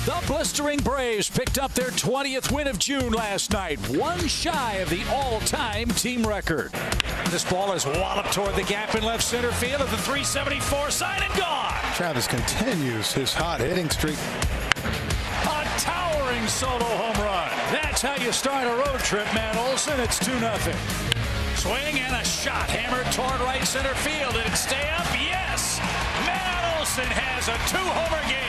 The blistering Braves picked up their 20th win of June last night, one shy of the all-time team record. This ball is walloped toward the gap in left center field at the 374 sign and gone. Travis continues his hot hitting streak. A towering solo home run. That's how you start a road trip, Matt Olson. It's 2-0. Swing and a shot hammered toward right center field. Did it stay up? Yes. Matt Olson has a 2-homer game.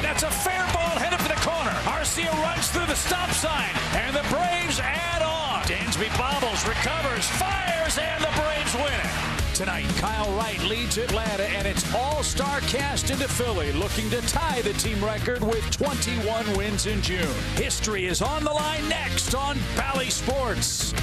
That's a fair ball headed for the corner. Arcia runs through the stop sign, and the Braves add on. Dansby bobbles, recovers, fires, and the Braves win it. Tonight, Kyle Wright leads Atlanta, and it's all-star cast into Philly, looking to tie the team record with 21 wins in June. History is on the line next on Bally Sports.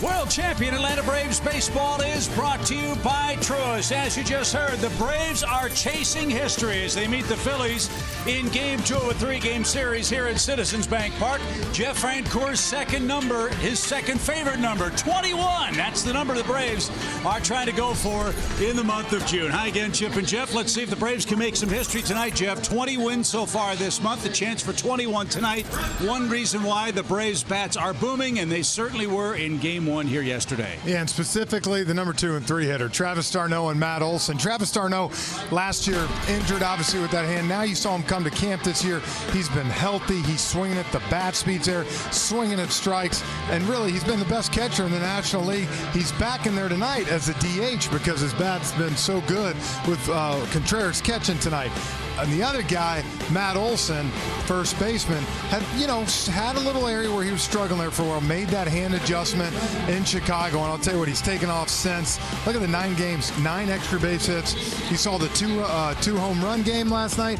World champion Atlanta Braves baseball is brought to you by Truist. As you just heard, the Braves are chasing history as they meet the Phillies in Game 2 of a 3-game series here at Citizens Bank Park. Jeff Francoeur's second number, his second favorite number, 21. That's the number the Braves are trying to go for in the month of June. Hi again, Chip and Jeff. Let's see if the Braves can make some history tonight, Jeff. 20 wins so far this month, a chance for 21 tonight. One reason why the Braves bats are booming, and they certainly were in Game 1 here yesterday. Yeah, and specifically the number 2 and 3 hitter, Travis d'Arnaud and Matt Olson. Travis d'Arnaud last year injured, obviously, with that hand. Now you saw him come to camp this year. He's been healthy. He's swinging at the bat speeds there, swinging at strikes, and really he's been the best catcher in the National League. He's back in there tonight as a DH because his bat's been so good with Contreras catching tonight. And the other guy, Matt Olson, first baseman, had a little area where he was struggling there for a while, made that hand adjustment in Chicago, and I'll tell you what, he's taken off since. Look at the 9 games, 9 extra base hits. You saw the two home run game last night.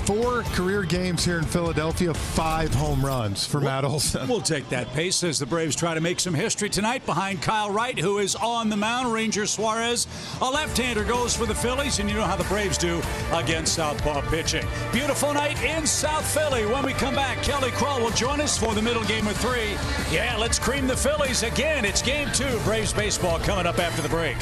4 career games here in Philadelphia, 5 home runs for Matt Olson. We'll take that pace as the Braves try to make some history tonight behind Kyle Wright, who is on the mound. Ranger Suarez, a left-hander, goes for the Phillies, and you know how the Braves do against southpaw pitching. Beautiful night in South Philly. When we come back, Kelly Kroll will join us for the middle game of 3. Yeah, let's cream the Phillies again. It's Game 2. Braves baseball coming up after the break.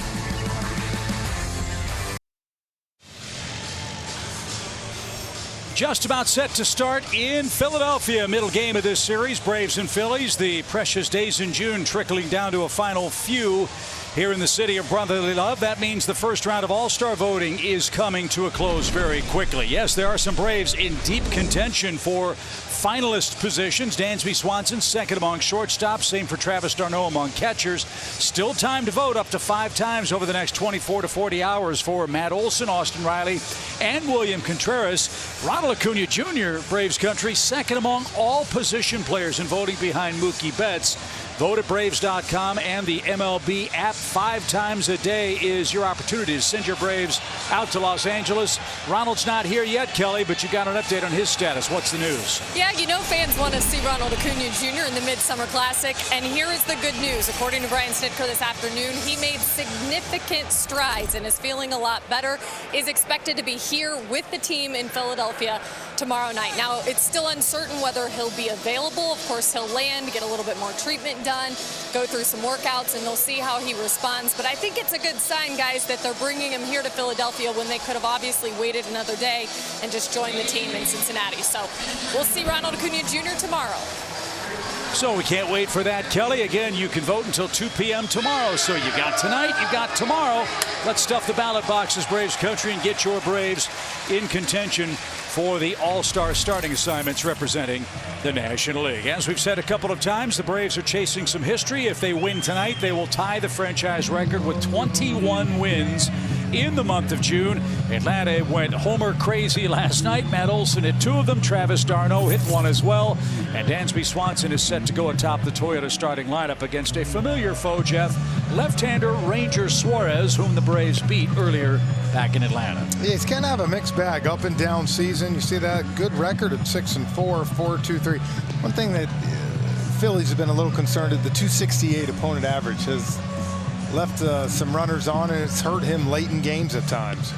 Just about set to start in Philadelphia. Middle game of this series, Braves and Phillies. The precious days in June trickling down to a final few here in the city of brotherly love. That means the first round of All-Star voting is coming to a close very quickly. Yes, there are some Braves in deep contention for finalist positions. Dansby Swanson second among shortstops. Same for Travis d'Arnaud among catchers. Still time to vote up to 5 times over the next 24 to 40 hours for Matt Olson, Austin Riley, and William Contreras. Ronald Acuna Jr., Braves country, second among all position players in voting behind Mookie Betts. Vote at Braves.com and the MLB app. 5 times a day is your opportunity to send your Braves out to Los Angeles. Ronald's not here yet, Kelly, but you got an update on his status. What's the news? Yeah, you know fans want to see Ronald Acuna Jr. in the Midsummer Classic, and here is the good news. According to Brian Snitker this afternoon, he made significant strides and is feeling a lot better, is expected to be here with the team in Philadelphia tomorrow night. Now, it's still uncertain whether he'll be available. Of course, he'll land, get a little bit more treatment done, go through some workouts, and they'll see how he responds. But I think it's a good sign, guys, that they're bringing him here to Philadelphia when they could have obviously waited another day and just joined the team in Cincinnati. So we'll see Ronald Acuna Jr. tomorrow. So we can't wait for that, Kelly. Again, you can vote until 2 p.m. tomorrow. So you got tonight, you got tomorrow. Let's stuff the ballot boxes, Braves country, and get your Braves in contention for the All-Star starting assignments representing the National League. As we've said a couple of times, the Braves are chasing some history. If they win tonight, they will tie the franchise record with 21 wins in the month of June. Atlanta went homer crazy last night. Matt Olson hit 2 of them. Travis d'Arnaud hit 1 as well. And Dansby Swanson is set to go atop the Toyota starting lineup against a familiar foe, Jeff. Left-hander Ranger Suarez, whom the Braves beat earlier back in Atlanta. Yeah, he's kind of have a mixed bag, up and down season. You see that good record at 6-4, 4.23. One thing that Phillies have been a little concerned is the 268 opponent average has left some runners on, and it's hurt him late in games at times.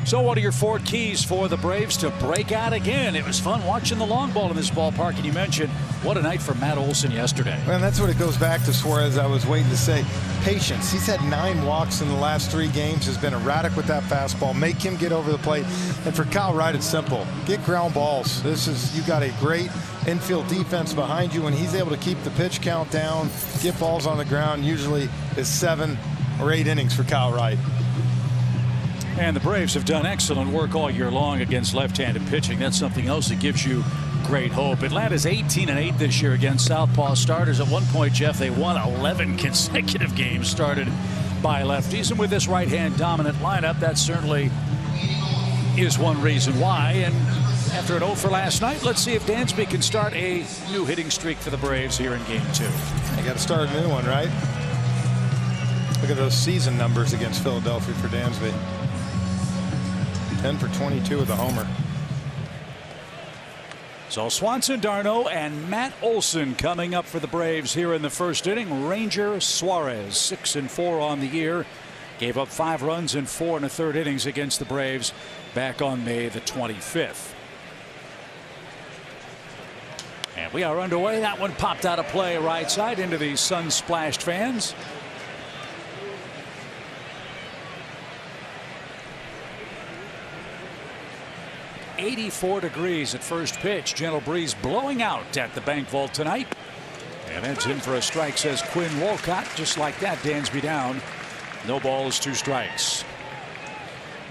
So what are your 4 keys for the Braves to break out again? It was fun watching the long ball in this ballpark, and you mentioned what a night for Matt Olson yesterday. And that's what it goes back to Suarez. I was waiting to say patience. He's had 9 walks in the last 3 games, has been erratic with that fastball. Make him get over the plate. And for Kyle Wright, it's simple. Get ground balls. You got a great infield defense behind you, and he's able to keep the pitch count down, get balls on the ground. Usually is 7 or 8 innings for Kyle Wright. And the Braves have done excellent work all year long against left-handed pitching. That's something else that gives you great hope. Atlanta's 18-8 this year against southpaw starters. At one point, Jeff, they won 11 consecutive games started by lefties. And with this right-hand dominant lineup, that certainly is one reason why. And after an 0 for last night, let's see if Dansby can start a new hitting streak for the Braves here in Game 2. You got to start a new one, right? Look at those season numbers against Philadelphia for Dansby. 10 for 22 with a homer. So Swanson, d'Arnaud, and Matt Olson coming up for the Braves here in the first inning. Ranger Suarez, 6-4 on the year. Gave up 5 runs in 4 1/3 innings against the Braves back on May the 25th. And we are underway. That one popped out of play right side into the sun-splashed fans. .84 degrees at first pitch. Gentle breeze blowing out at the bank vault tonight. And that's in for a strike, says Quinn Wolcott. Just like that, Dansby down. No balls, 2 strikes.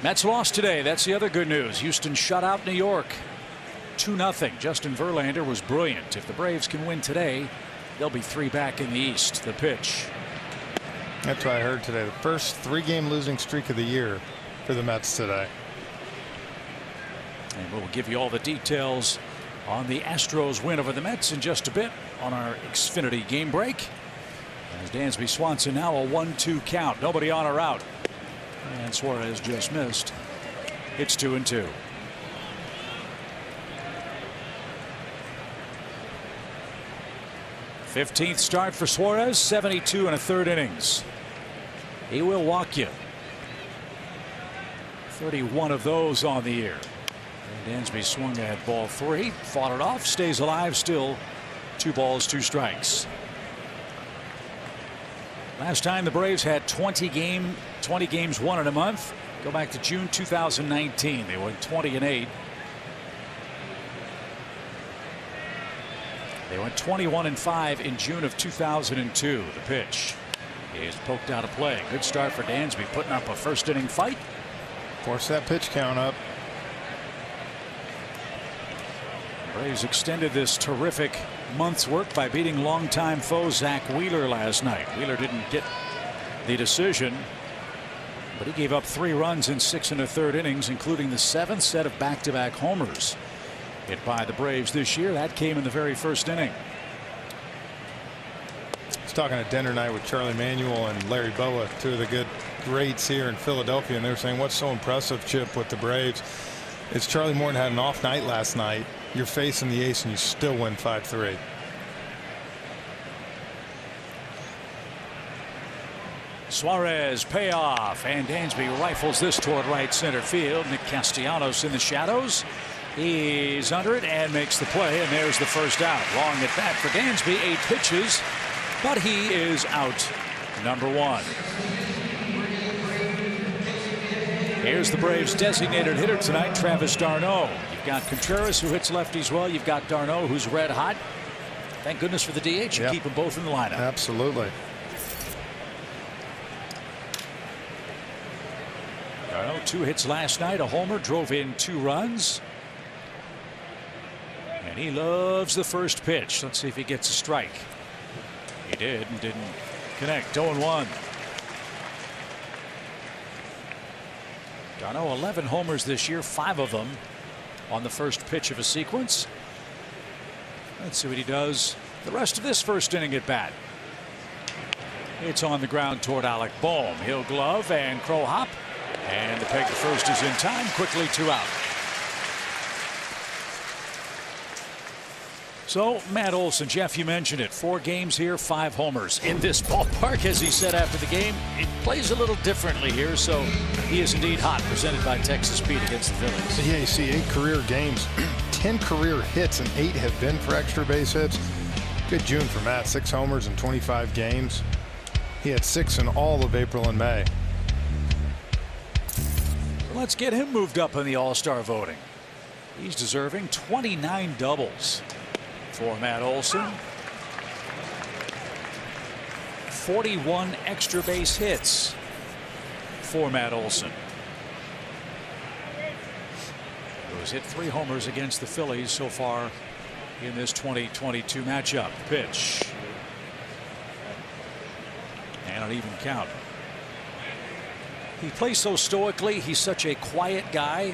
Mets lost today. That's the other good news. Houston shut out New York 2-0. Justin Verlander was brilliant. If the Braves can win today, they'll be 3 back in the East. The pitch. That's what I heard today. The first 3-game losing streak of the year for the Mets today. And we'll give you all the details on the Astros win over the Mets in just a bit on our Xfinity game break. As Dansby Swanson now a 1-2 count. Nobody on or out. And Suarez just missed. It's 2-2. '15th start for Suarez. 72 1/3 innings. He will walk you. 31 of those on the year. Dansby swung at ball 3, fought it off, stays alive, still 2 balls, 2 strikes. Last time the Braves had 20 games won in a month. Go back to June 2019. They went 20-8. They went 21-5 in June of 2002. The pitch is poked out of play. Good start for Dansby, putting up a first inning fight. Force that pitch count up. Braves extended this terrific month's work by beating longtime foe Zach Wheeler last night. Wheeler didn't get the decision, but he gave up 3 runs in 6 1/3 innings, including the 7th set of back-to-back homers hit by the Braves this year. That came in the very first inning. I was talking at dinner night with Charlie Manuel and Larry Boa, 2 of the good greats here in Philadelphia, and they were saying what's so impressive, Chip, with the Braves is Charlie Morton had an off night last night. You're facing the ace and you still win 5-3. Suarez payoff, and Dansby rifles this toward right center field. Nick Castellanos in the shadows. He's under it and makes the play, and there's the first out. Long at bat for Dansby, 8 pitches, but he is out. Number 1. Here's the Braves' designated hitter tonight, Travis d'Arnaud. You've got Contreras, who hits lefties well. You've got d'Arnaud, who's red hot. Thank goodness for the DH. You keep them both in the lineup. Absolutely. d'Arnaud, 2 hits last night, a homer, drove in 2 runs. And he loves the first pitch. Let's see if he gets a strike. He did and didn't connect. 0-1. d'Arnaud 11 homers this year, 5 of them on the first pitch of a sequence. Let's see what he does the rest of this first inning at bat. It's on the ground toward Alec Bohm. He'll glove and Crow hop, and the peg to first is in time. Quickly 2 out. So, Matt Olson, Jeff, you mentioned it. 4 games here, 5 homers in this ballpark. As he said after the game, it plays a little differently here, so he is indeed hot, presented by Texas Speed against the Phillies. Yeah, you see 8 career games, 10 career hits, and 8 have been for extra base hits. Good June for Matt, 6 homers in 25 games. He had 6 in all of April and May. Let's get him moved up in the All-Star voting. He's deserving 29 doubles. For Matt Olson, 41 extra base hits for Matt Olson, who's hit 3 homers against the Phillies so far in this 2022 matchup. Pitch and an even count. He plays so stoically. He's such a quiet guy.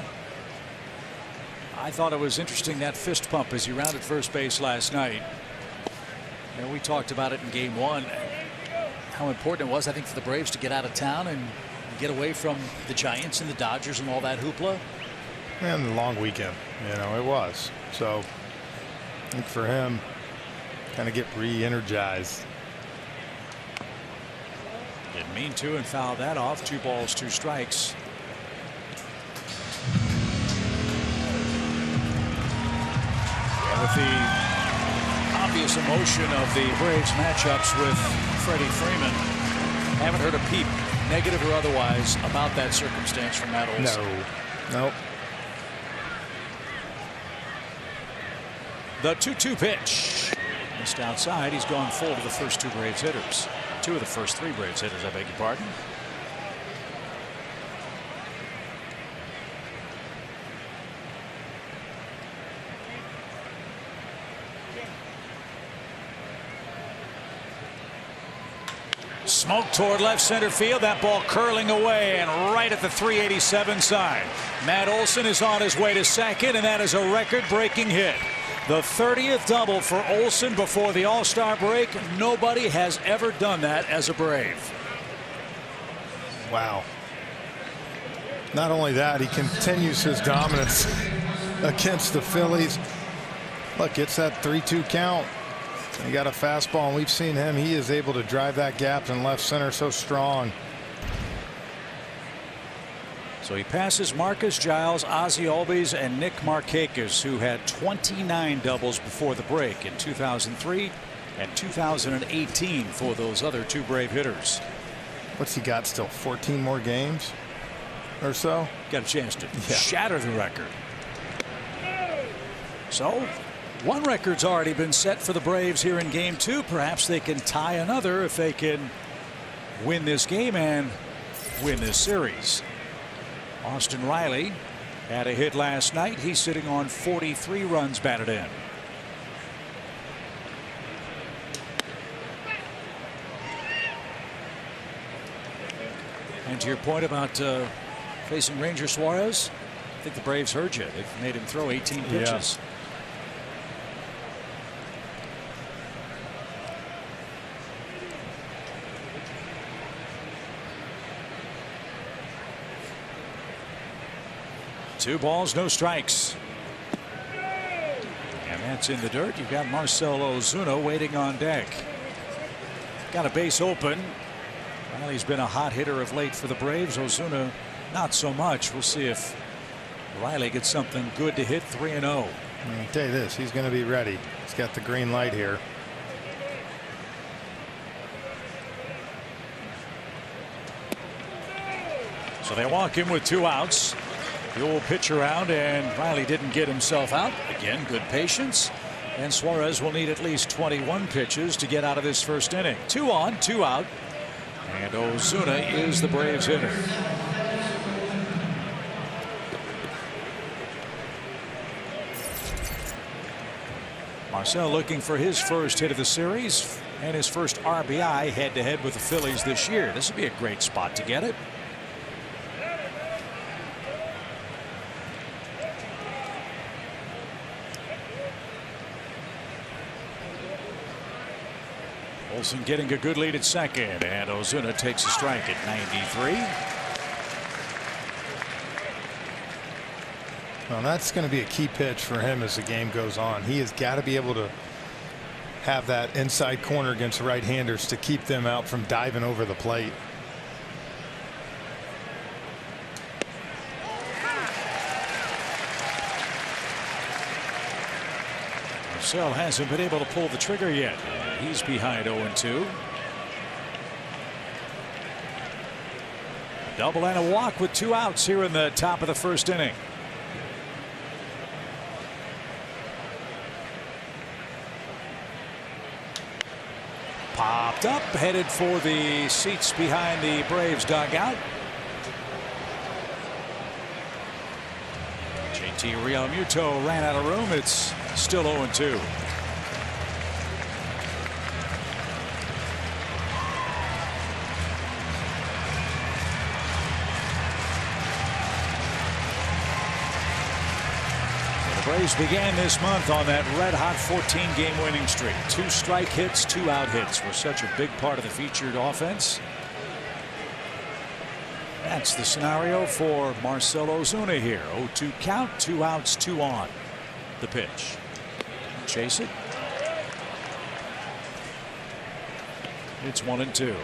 I thought it was interesting, that fist pump as he rounded first base last night. And we talked about it in game 1, how important it was, I think, for the Braves to get out of town and get away from the Giants and the Dodgers and all that hoopla. And the long weekend, it was. So I think for him, kind of get re-energized. Didn't mean to, and fouled that off. 2 balls, 2 strikes. With the obvious emotion of the Braves matchups with Freddie Freeman, haven't heard a peep, negative or otherwise, about that circumstance from Matt Olson. No. Nope. The 2-2 pitch. Missed outside. He's gone full to the first 2 Braves hitters. 2 of the first 3 Braves hitters, I beg your pardon. Smoke toward left center field. That ball curling away and right at the 387 sign. Matt Olson is on his way to second, and that is a record-breaking hit. The 30th double for Olson before the All-Star break. Nobody has ever done that as a Brave. Wow. Not only that, he continues his dominance against the Phillies. Look, it's that 3-2 count. He got a fastball, and we've seen him. He is able to drive that gap in left center so strong. So he passes Marcus Giles, Ozzie Albies, and Nick Markakis, who had 29 doubles before the break in 2003 and 2018 for those other 2 Brave hitters. What's he got still? 14 more games or so? Got a chance to shatter the record. So one record's already been set for the Braves here in game 2. Perhaps they can tie another if they can win this game and win this series. Austin Riley had a hit last night. He's sitting on 43 runs batted in. And to your point about facing Ranger Suarez, I think the Braves heard you. They've made him throw 18 pitches. Yeah. Two balls, no strikes. And that's in the dirt. You've got Marcell Ozuna waiting on deck. Got a base open. Well, he's been a hot hitter of late for the Braves. Ozuna, not so much. We'll see if Riley gets something good to hit. 3-0. I'll tell you this, he's going to be ready. He's got the green light here. So they walk him with 2 outs. The old pitch around, and Riley didn't get himself out. Again, good patience. And Suarez will need at least 21 pitches to get out of this first inning. 2 on, 2 out. And Ozuna is the Braves hitter. Marcell looking for his first hit of the series and his first RBI head-to-head with the Phillies this year. This would be a great spot to get it. Olson getting a good lead at second, and Ozuna takes a strike at 93. Well, that's going to be a key pitch for him as the game goes on. He has got to be able to have that inside corner against right-handers to keep them out from diving over the plate. Marcel hasn't been able to pull the trigger yet. He's behind 0-2. A double and a walk with 2 outs here in the top of the first inning. Popped up, headed for the seats behind the Braves dugout. JT Realmuto ran out of room. It's still 0-2. The Braves began this month on that red-hot 14-game winning streak. 2 strike hits, 2 out hits were such a big part of the featured offense. That's the scenario for Marcell Ozuna here. 0-2 count, 2 outs, 2 on. The pitch. Chase it. It's 1-2.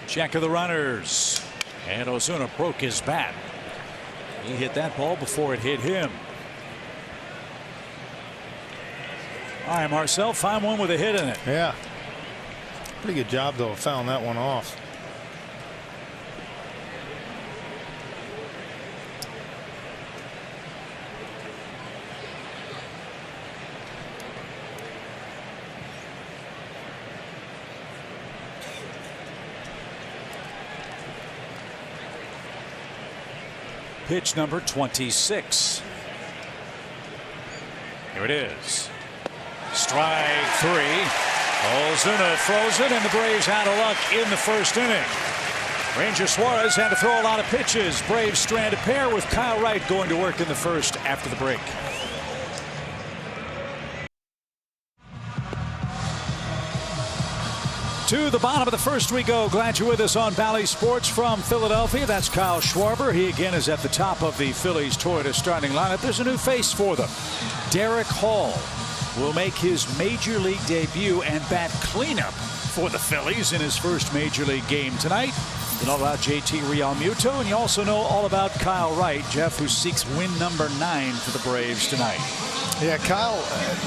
Check of the runners. And Ozuna broke his bat. He hit that ball before it hit him. All right, Marcel, find one with a hit in it. Yeah. Pretty good job, though, of fouling that one off. Pitch number 26. Here it is. Strike 3. Ozuna throws it, and the Braves out of luck in the first inning. Ranger Suarez had to throw a lot of pitches. Braves strand a pair with Kyle Wright going to work in the first after the break. To the bottom of the first we go. Glad you're with us on Bally Sports from Philadelphia. That's Kyle Schwarber. He again is at the top of the Phillies Toyota starting lineup. There's a new face for them. Derek Hall will make his major league debut and bat cleanup for the Phillies in his first major league game tonight. You know about JT Realmuto, and you also know all about Kyle Wright, Jeff, who seeks win number 9 for the Braves tonight. Yeah, Kyle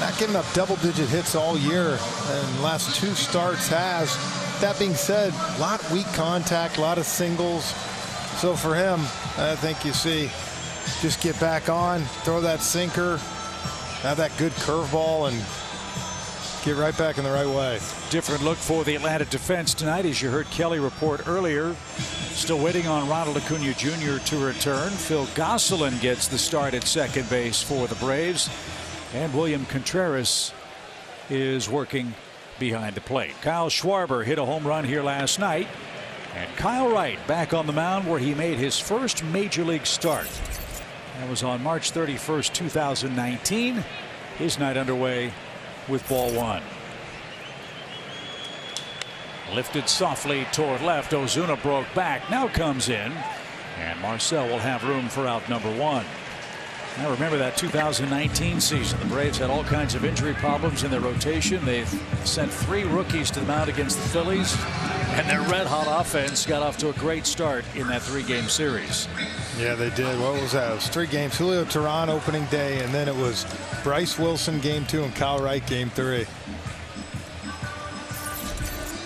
not giving up double-digit hits all year, and the last 2 starts has. That being said, a lot of weak contact, a lot of singles. So for him, I think you see just get back on, throw that sinker, have that good curveball, and get right back in the right way. Different look for the Atlanta defense tonight, as you heard Kelly report earlier. Still waiting on Ronald Acuna Jr. to return. Phil Gosselin gets the start at second base for the Braves. And William Contreras is working behind the plate. Kyle Schwarber hit a home run here last night. And Kyle Wright back on the mound where he made his first major league start. That was on March 31st, 2019. His night underway with ball 1. Lifted softly toward left. Ozuna broke back. Now comes in. And Marcel will have room for out number 1. Now remember that 2019 season. The Braves had all kinds of injury problems in their rotation. They've sent 3 rookies to the mound against the Phillies. And their red-hot offense got off to a great start in that 3-game series. Yeah, they did. What was that? It was 3 games. Julio Teheran opening day, and then it was Bryce Wilson game 2 and Kyle Wright game 3.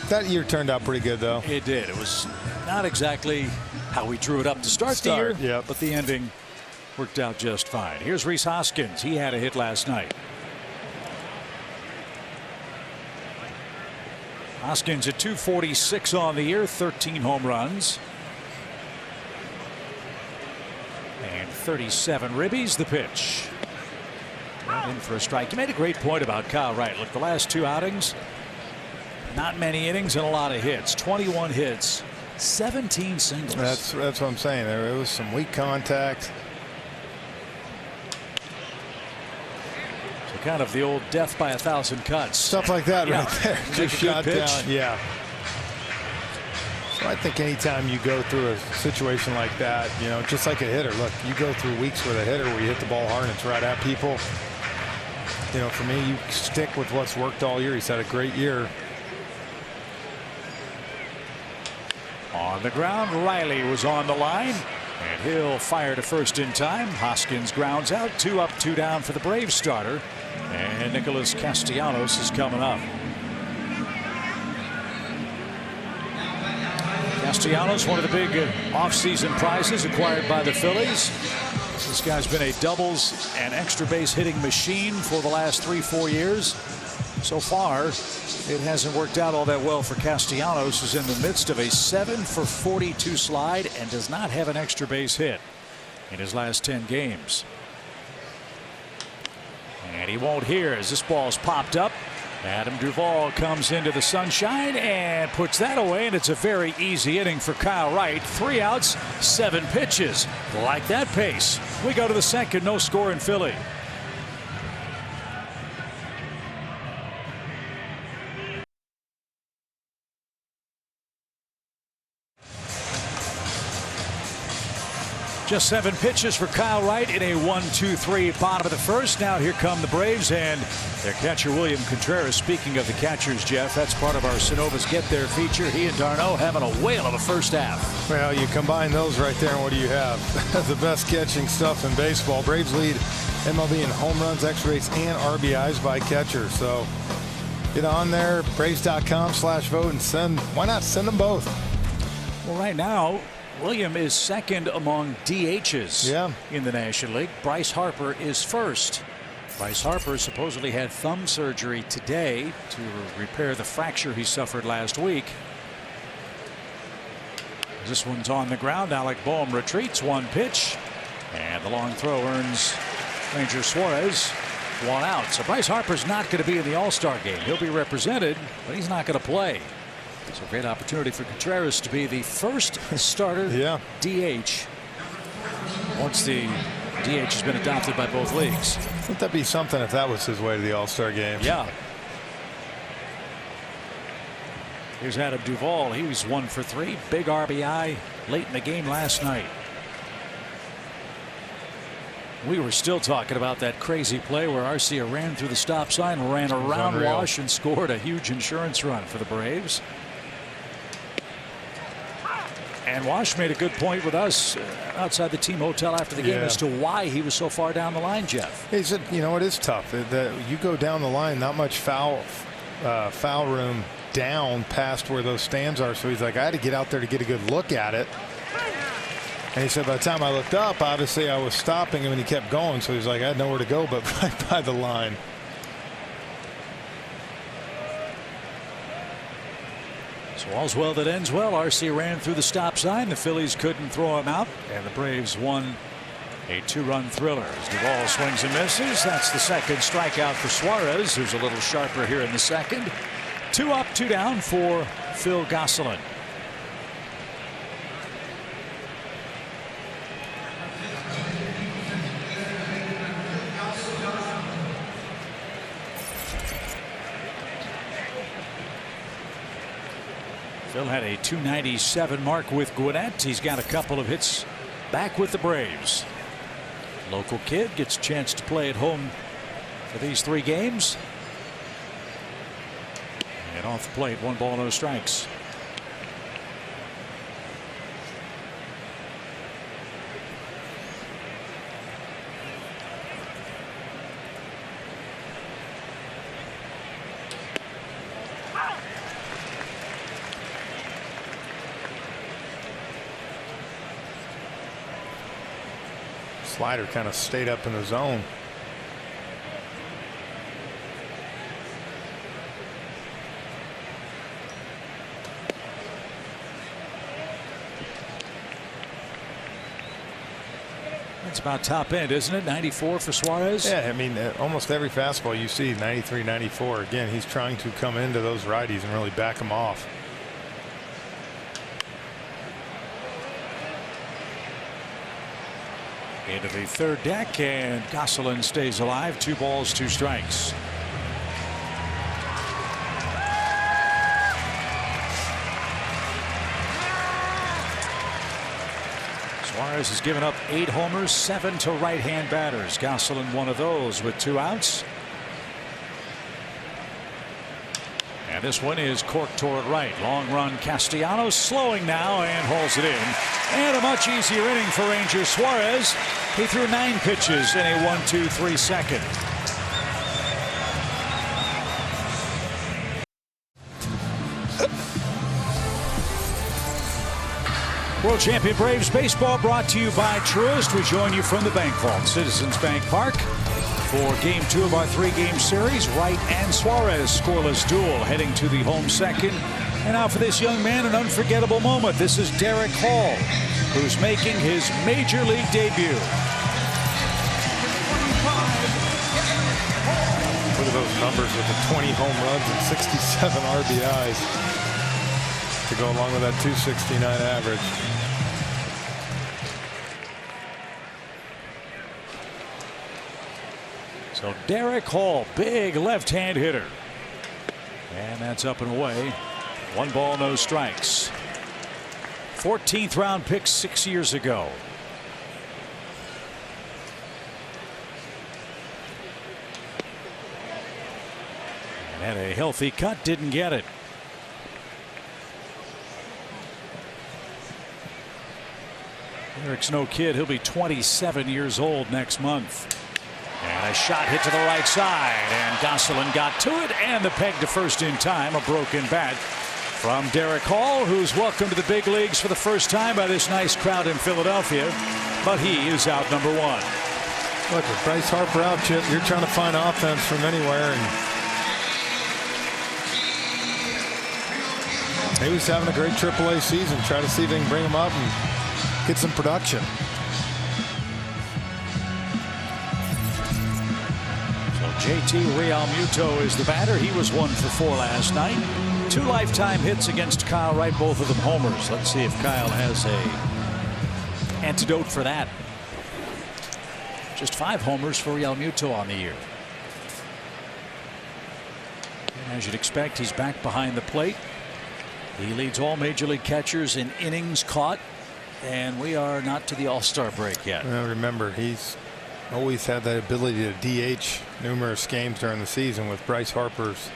That year turned out pretty good, though. It did. It was not exactly how we drew it up to start the year, yep. But the ending worked out just fine. Here's Rhys Hoskins. He had a hit last night. Hoskins at .246 on the year, 13 home runs. And 37 ribbies. The pitch. Right in for a strike. You made a great point about Kyle Wright. Look, the last 2 outings, not many innings and a lot of hits. 21 hits, 17 singles. That's what I'm saying. There was some weak contact. kind of the old death by 1,000 cuts. Stuff like that right there. Just shot down. Yeah. So I think anytime you go through a situation like that, you know, just like a hitter, look, you go through weeks with a hitter where you hit the ball hard and it's right at people. You know, for me, you stick with what's worked all year. He's had a great year. On the ground, Riley was on the line, and he'll fire to first in time. Hoskins grounds out. 2 up, 2 down for the Braves starter, and Nicholas Castellanos is coming up. Castellanos, one of the big offseason prizes acquired by the Phillies. This guy's been a doubles and extra base hitting machine for the last 3-4 years. So far, it hasn't worked out all that well for Castellanos, who's in the midst of a 7-for-42 slide and does not have an extra base hit in his last 10 games. And he won't hear as this ball's popped up. Adam Duvall comes into the sunshine and puts that away, and it's a very easy inning for Kyle Wright. 3 outs, 7 pitches. Like that pace. We go to the second, no score in Philly. Just 7 pitches for Kyle Wright in a 1-2-3 bottom of the first. Now here come the Braves and their catcher William Contreras. Speaking of the catchers, Jeff, that's part of our Synovus Get There feature. He and Darno having a whale of a first half. Well, you combine those right there, and what do you have? The best catching stuff in baseball. Braves lead MLB in home runs, extra base, and RBIs by catcher. So get on there, Braves.com/vote, and why not send them both? Well, right now, William is second among DHs in the National League. Bryce Harper is first. Bryce Harper supposedly had thumb surgery today to repair the fracture he suffered last week. This one's on the ground. Alec Boehm retreats. 1 pitch, and the long throw earns Ranger Suarez 1 out. So Bryce Harper's not going to be in the All-Star game. He'll be represented, but he's not going to play. It's a great opportunity for Contreras to be the first starter DH once the DH has been adopted by both leagues. Wouldn't that be something if that was his way to the All-Star game? Yeah. Here's Adam Duvall. He was 1 for 3. Big RBI late in the game last night. We were still talking about that crazy play where Arcia ran through the stop sign, ran around Wash, and scored a huge insurance run for the Braves. And Wash made a good point with us outside the team hotel after the game as to why he was so far down the line, Jeff. He said, you know, it is tough. You go down the line, not much foul room down past where those stands are. So he's like, I had to get out there to get a good look at it. And he said, by the time I looked up, obviously I was stopping him and he kept going. So he's like, I had nowhere to go but right by the line. So all's well that ends well. Arcia ran through the stop sign. The Phillies couldn't throw him out, and the Braves won a 2-run thriller. As Duvall swings and misses. That's the second strikeout for Suarez, who's a little sharper here in the second. 2 up, 2 down for Phil Gosselin. Phil had a 297 mark with Gwinnett. He's got a couple of hits back with the Braves. Local kid gets a chance to play at home for these 3 games. And off the plate, 1 ball, no strikes. Slider kind of stayed up in the zone. That's about top end, isn't it? 94 for Suarez. Yeah, I mean, almost every fastball you see, 93, 94. Again, he's trying to come into those righties and really back them off. Into the third deck, and Gosselin stays alive. 2 balls, 2 strikes. Suarez has given up 8 homers, 7 to right-hand batters. Gosselin one of those with 2 outs. And this one is corked toward right. Long run. Castellanos slowing now and hauls it in. And a much easier inning for Rangers. Suarez, he threw 9 pitches in a 1-2-3 second. World Champion Braves baseball brought to you by Truist. We join you from the Bank Vault, Citizens Bank Park, for Game 2 of our 3-game series. Wright and Suarez scoreless duel heading to the home second. And now for this young man, an unforgettable moment. This is Derek Hall, who's making his major league debut. Look at those numbers with the 20 home runs and 67 RBIs to go along with that 269 average. So Derek Hall, big left-hand hitter. And that's up and away. 1 ball, no strikes. 14th round pick 6 years ago. And had a healthy cut, didn't get it. Derek's no kid. He'll be 27 years old next month. And a shot hit to the right side, and Gosselin got to it, and the peg to first in time. A broken bat from Derek Hall, who's welcomed to the big leagues for the first time by this nice crowd in Philadelphia. But he is out number 1. Look, with Bryce Harper out, Chip, you're trying to find offense from anywhere, and he was having a great AAA season. Try to see if they can bring him up and get some production. JT Realmuto is the batter. He was 1 for 4 last night. 2 lifetime hits against Kyle Wright, both of them homers. Let's see if Kyle has a antidote for that. Just 5 homers for Realmuto on the year. And as you'd expect, he's back behind the plate. He leads all major league catchers in innings caught, and we are not to the All-Star break yet. Well, remember, he's always had that ability to DH numerous games during the season. With Bryce Harper's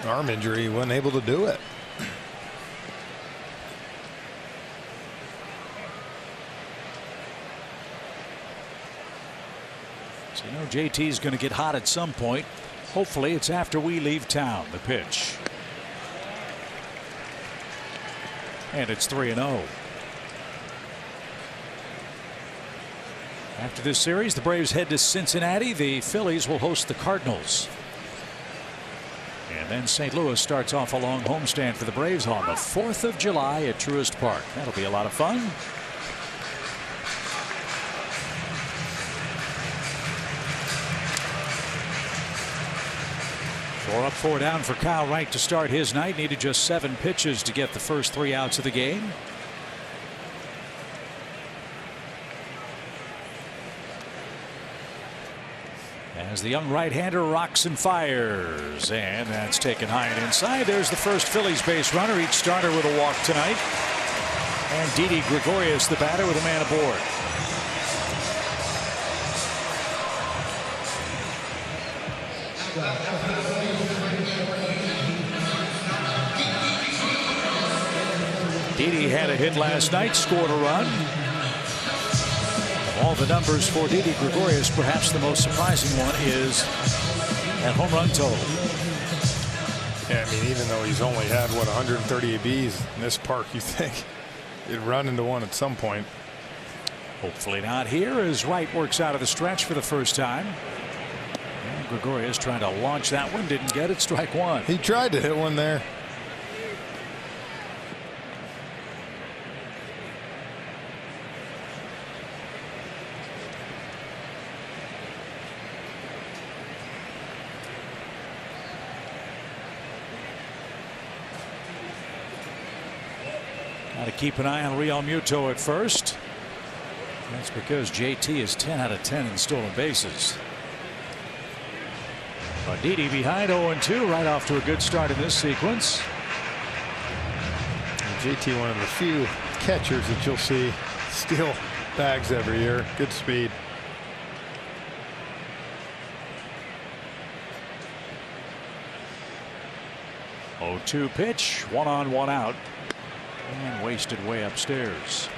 arm injury, he wasn't able to do it. So, you know, JT's going to get hot at some point. Hopefully it's after we leave town. The pitch. And it's 3-0. After this series, the Braves head to Cincinnati. The Phillies will host the Cardinals. And then St. Louis starts off a long homestand for the Braves on the 4th of July at Truist Park. That'll be a lot of fun. Four up, 4 down for Kyle Wright to start his night. Needed just 7 pitches to get the first 3 outs of the game. As the young right-hander rocks and fires, and that's taken high and inside. There's the first Phillies base runner, each starter with a walk tonight. And Didi Gregorius, the batter, with a man aboard. Didi had a hit last night, scored a run. All the numbers for Didi Gregorius, perhaps the most surprising one is that home run total. Yeah, I mean, even though he's only had, what, 130 ABs in this park, you think he'd run into one at some point. Hopefully not here, as Wright works out of the stretch for the first time. And Gregorius trying to launch that one, didn't get it. Strike 1. He tried to hit one there. Got to keep an eye on Realmuto at first. That's because JT is 10 out of 10 in stolen bases. Didi behind 0-2, right off to a good start in this sequence. And JT, one of the few catchers that you'll see steal bags every year. Good speed. 0-2 pitch, 1 on 1 out, and wasted way upstairs.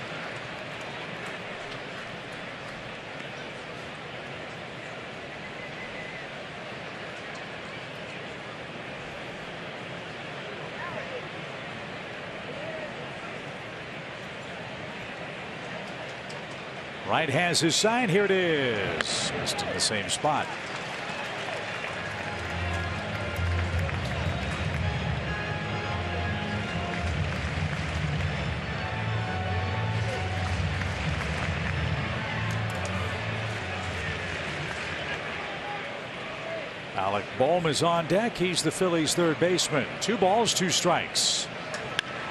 Right has his sign. Here it is. Just in the same spot. Alec Bohm is on deck. He's the Phillies' third baseman. 2 balls, 2 strikes.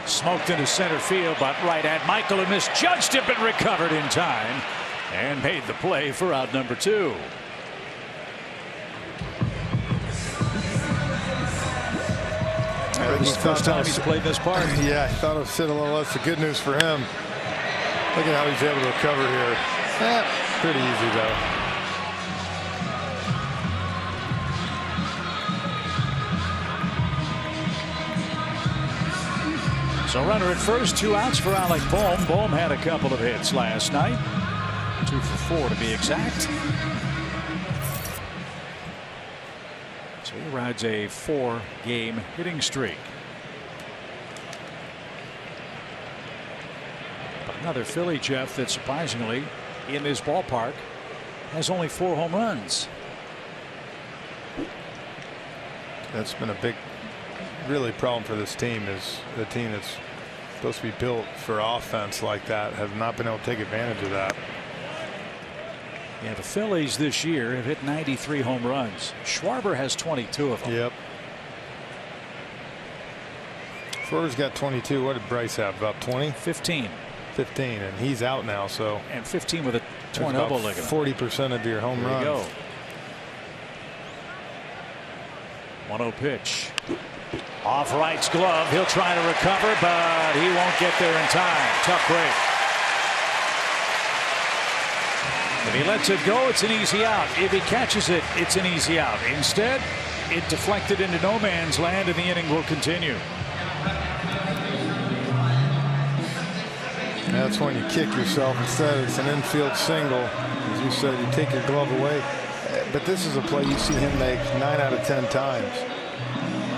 Smoked into center field, but right at Michael, who misjudged it but recovered in time and made the play for out number 2. This is the first time he's played this part. Yeah, I thought it was sitting a little less. The good news for him. Look at how he's able to recover here. Pretty easy though. So runner at first, 2 outs for Alec Bohm. Bohm had a couple of hits last night. 2 for 4 to be exact. So he rides a 4-game hitting streak. But another Philly, Jeff, that surprisingly in this ballpark has only 4 home runs. That's been a big really problem for this team. Is the team that's supposed to be built for offense like that have not been able to take advantage of that. Yeah, the Phillies this year have hit 93 home runs. Schwarber has 22 of them. Yep. Schwarber's got 22. What did Bryce have? About 20? 15. 15, and he's out now. So and 15 with a torn elbow ligament. 40% of your home runs. There you go. 1-0 pitch. Off right's glove. He'll try to recover, but he won't get there in time. Tough break. If he lets it go, it's an easy out. If he catches it, it's an easy out. Instead, it deflected into no man's land, and the inning will continue. That's when you kick yourself. Instead, it's an infield single. As you said, you take your glove away. But this is a play you see him make 9 out of 10 times.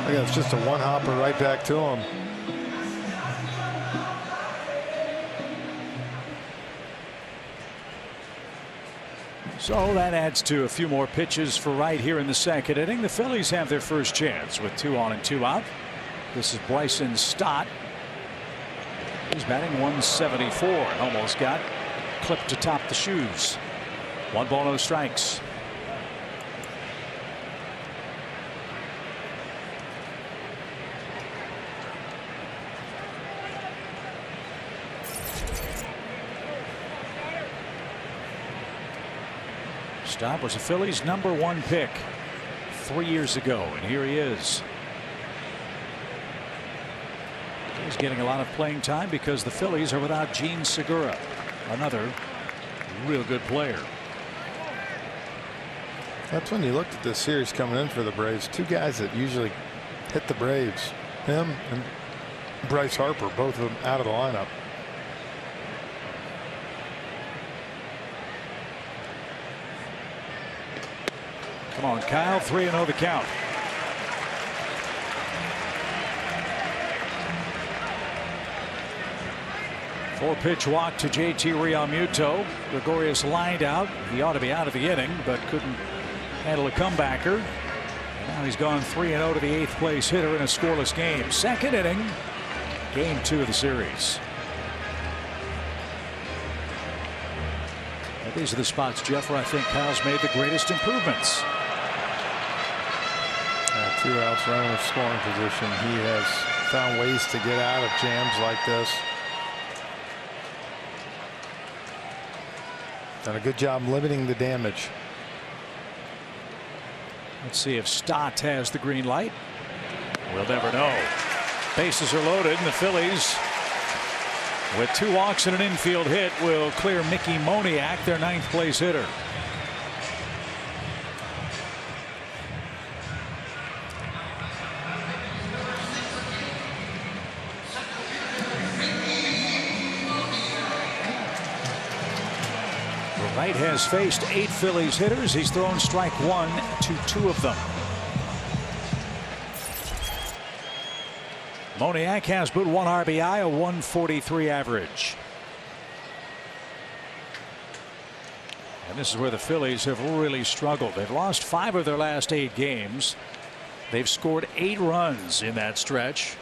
Look at, it's just a one-hopper right back to him. So that adds to a few more pitches for Wright here in the second inning. The Phillies have their first chance with 2 on and 2 out. This is Bryson Stott. He's batting 174 and almost got clipped to top the shoes. 1 ball, no strikes. Stott was the Phillies' #1 pick 3 years ago, and here he is. He's getting a lot of playing time because the Phillies are without Gene Segura, another real good player. That's when you looked at this series coming in for the Braves. 2 guys that usually hit the Braves. Him and Bryce Harper, both of them out of the lineup. Come on, Kyle. 3-0 the count. Four-pitch walk to JT Realmuto. Gregorius lined out. He ought to be out of the inning, but couldn't handle a comebacker. And now he's gone 3-0 to the 8th place hitter in a scoreless game. Second inning, game 2 of the series. Now, these are the spots, Jeff, where I think Kyle's made the greatest improvements. 2 outs, running in scoring position. He has found ways to get out of jams like this. Done a good job limiting the damage. Let's see if Stott has the green light. We'll never know. Bases are loaded, and the Phillies, with 2 walks and an infield hit, will clear Mickey Moniak, their 9th place hitter. Wright has faced 8 Phillies hitters. He's thrown strike 1 to 2 of them. Moniak has but 1 RBI, a 143 average. And this is where the Phillies have really struggled. They've lost 5 of their last 8 games. They've scored 8 runs in that stretch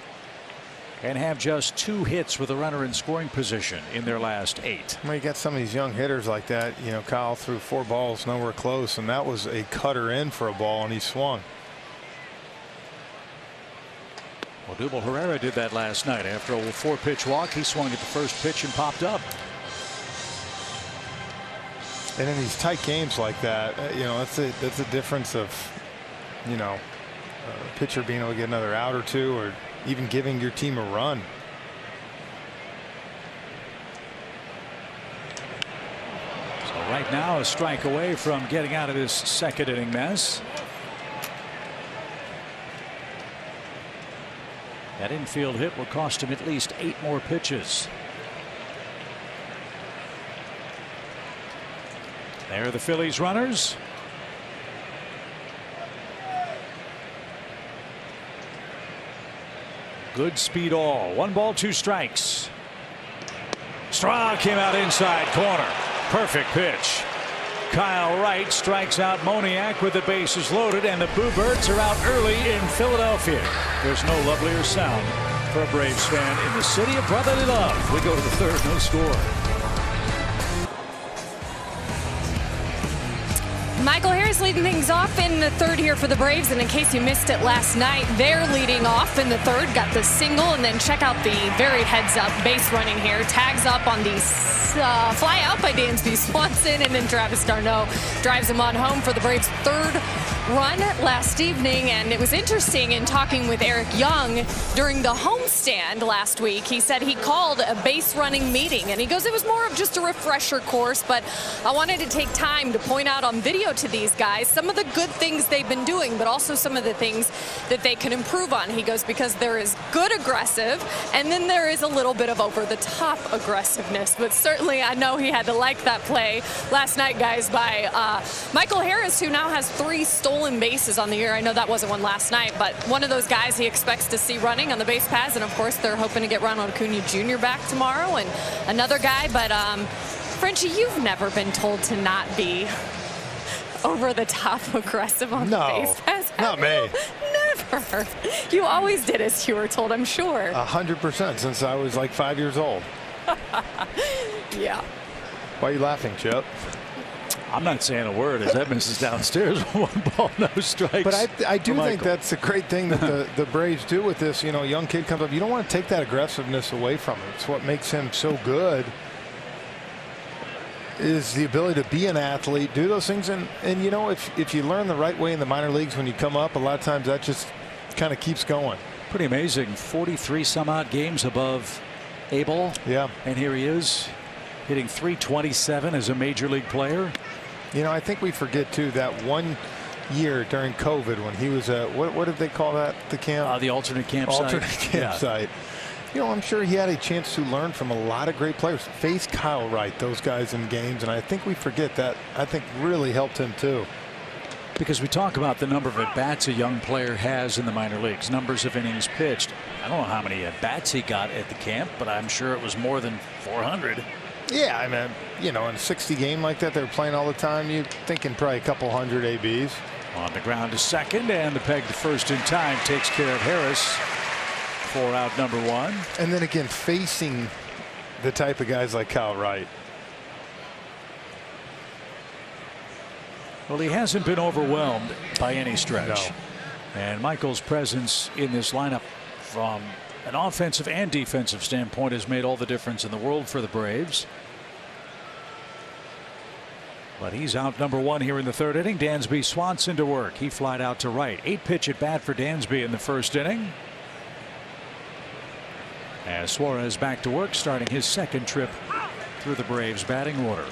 and have just 2 hits with a runner in scoring position in their last 8. Well, you got some of these young hitters like that. You know, Kyle threw 4 balls nowhere close, and that was a cutter in for a ball, and he swung. Well, Dubal Herrera did that last night. After a 4-pitch walk, he swung at the first pitch and popped up. And in these tight games like that, you know, that's a difference of, you know, a pitcher being able to get another out or 2, or even giving your team a run. So right now, a strike away from getting out of this 2nd inning mess. That infield hit will cost him at least 8 more pitches. There are the Phillies runners. Good speed all. 1 ball, 2 strikes. Straw came out inside corner. Perfect pitch. Kyle Wright strikes out Moniak with the bases loaded, and the Boo Birds are out early in Philadelphia. There's no lovelier sound for a Braves fan in the city of brotherly love. We go to the 3rd, no score. Michael Harris leading things off in the 3rd here for the Braves, and in case you missed it last night, they're leading off in the 3rd. Got the single, and then check out the very heads-up base running here. Tags up on the fly out by Dansby Swanson, and then Travis d'Arnaud drives him on home for the Braves' 3rd run last evening. And it was interesting in talking with Eric Young during the homestand last week. He said he called a base running meeting, and he goes, it was more of just a refresher course, but I wanted to take time to point out on video to these guys some of the good things they've been doing, but also some of the things that they can improve on. He goes, because there is good aggressive, and then there is a little bit of over the top aggressiveness. But certainly I know he had to like that play last night, guys, by Michael Harris, who now has 3 stolen bases on the year. I know that wasn't one last night, but one of those guys he expects to see running on the base paths. And of course they're hoping to get Ronald Acuna Jr. back tomorrow, and another guy. But Frenchie, you've never been told to not be over the top aggressive on the base paths. Not me. Never. You always did as you were told, I'm sure. 100% since I was like 5 years old. Yeah. Why are you laughing, Chip? I'm not saying a word as that misses downstairs. 1 ball, no strikes. But I do think Michael. that's a great thing that the Braves do with this. You know, young kid comes up. You don't want to take that aggressiveness away from him. It's what makes him so good, is the ability to be an athlete, do those things. And you know, if you learn the right way in the minor leagues when you come up, a lot of times that just kind of keeps going. Pretty amazing. 43 some odd games above Abel. Yeah. And here he is hitting .327 as a major league player. You know, I think we forget too that 1 year during COVID when he was at what did they call that, the camp? The alternate campsite. Alternate campsite. You know, I'm sure he had a chance to learn from a lot of great players. Face Kyle Wright, those guys in games, and I think we forget that. I think really helped him too. Because we talk about the number of at-bats a young player has in the minor leagues, numbers of innings pitched. I don't know how many at-bats he got at the camp, but I'm sure it was more than 400. Yeah, I mean, you know, in a 60 game like that, they're playing all the time. You're thinking probably a couple hundred ABs. On the ground to second, and the peg to first in time takes care of Harris for out number 1. And then again, facing the type of guys like Kyle Wright. Well, he hasn't been overwhelmed by any stretch. No. And Michael's presence in this lineup from an offensive and defensive standpoint has made all the difference in the world for the Braves. But he's out number one here in the third inning. Dansby Swanson to work. He flied out to right. 8-pitch at bat for Dansby in the first inning. As Suarez back to work, starting his second trip through the Braves batting order.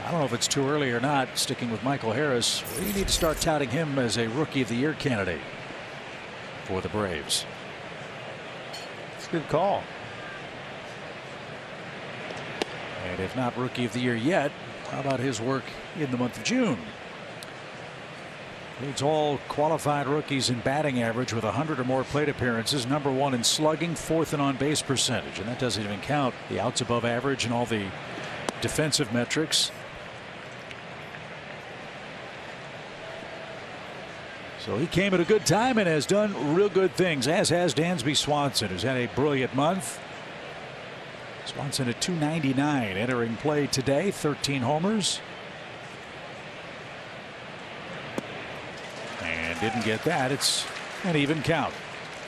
I don't know if it's too early or not. Sticking with Michael Harris, we need to start touting him as a Rookie of the Year candidate for the Braves. It's a good call. And if not Rookie of the Year yet, how about his work in the month of June? Leads all qualified rookies in batting average with 100 or more plate appearances. Number one in slugging, fourth in on base percentage, and that doesn't even count the outs above average and all the defensive metrics. So he came at a good time and has done real good things, as has Dansby Swanson, who's had a brilliant month. Swanson at .299 entering play today, 13 homers. And didn't get that. It's an even count.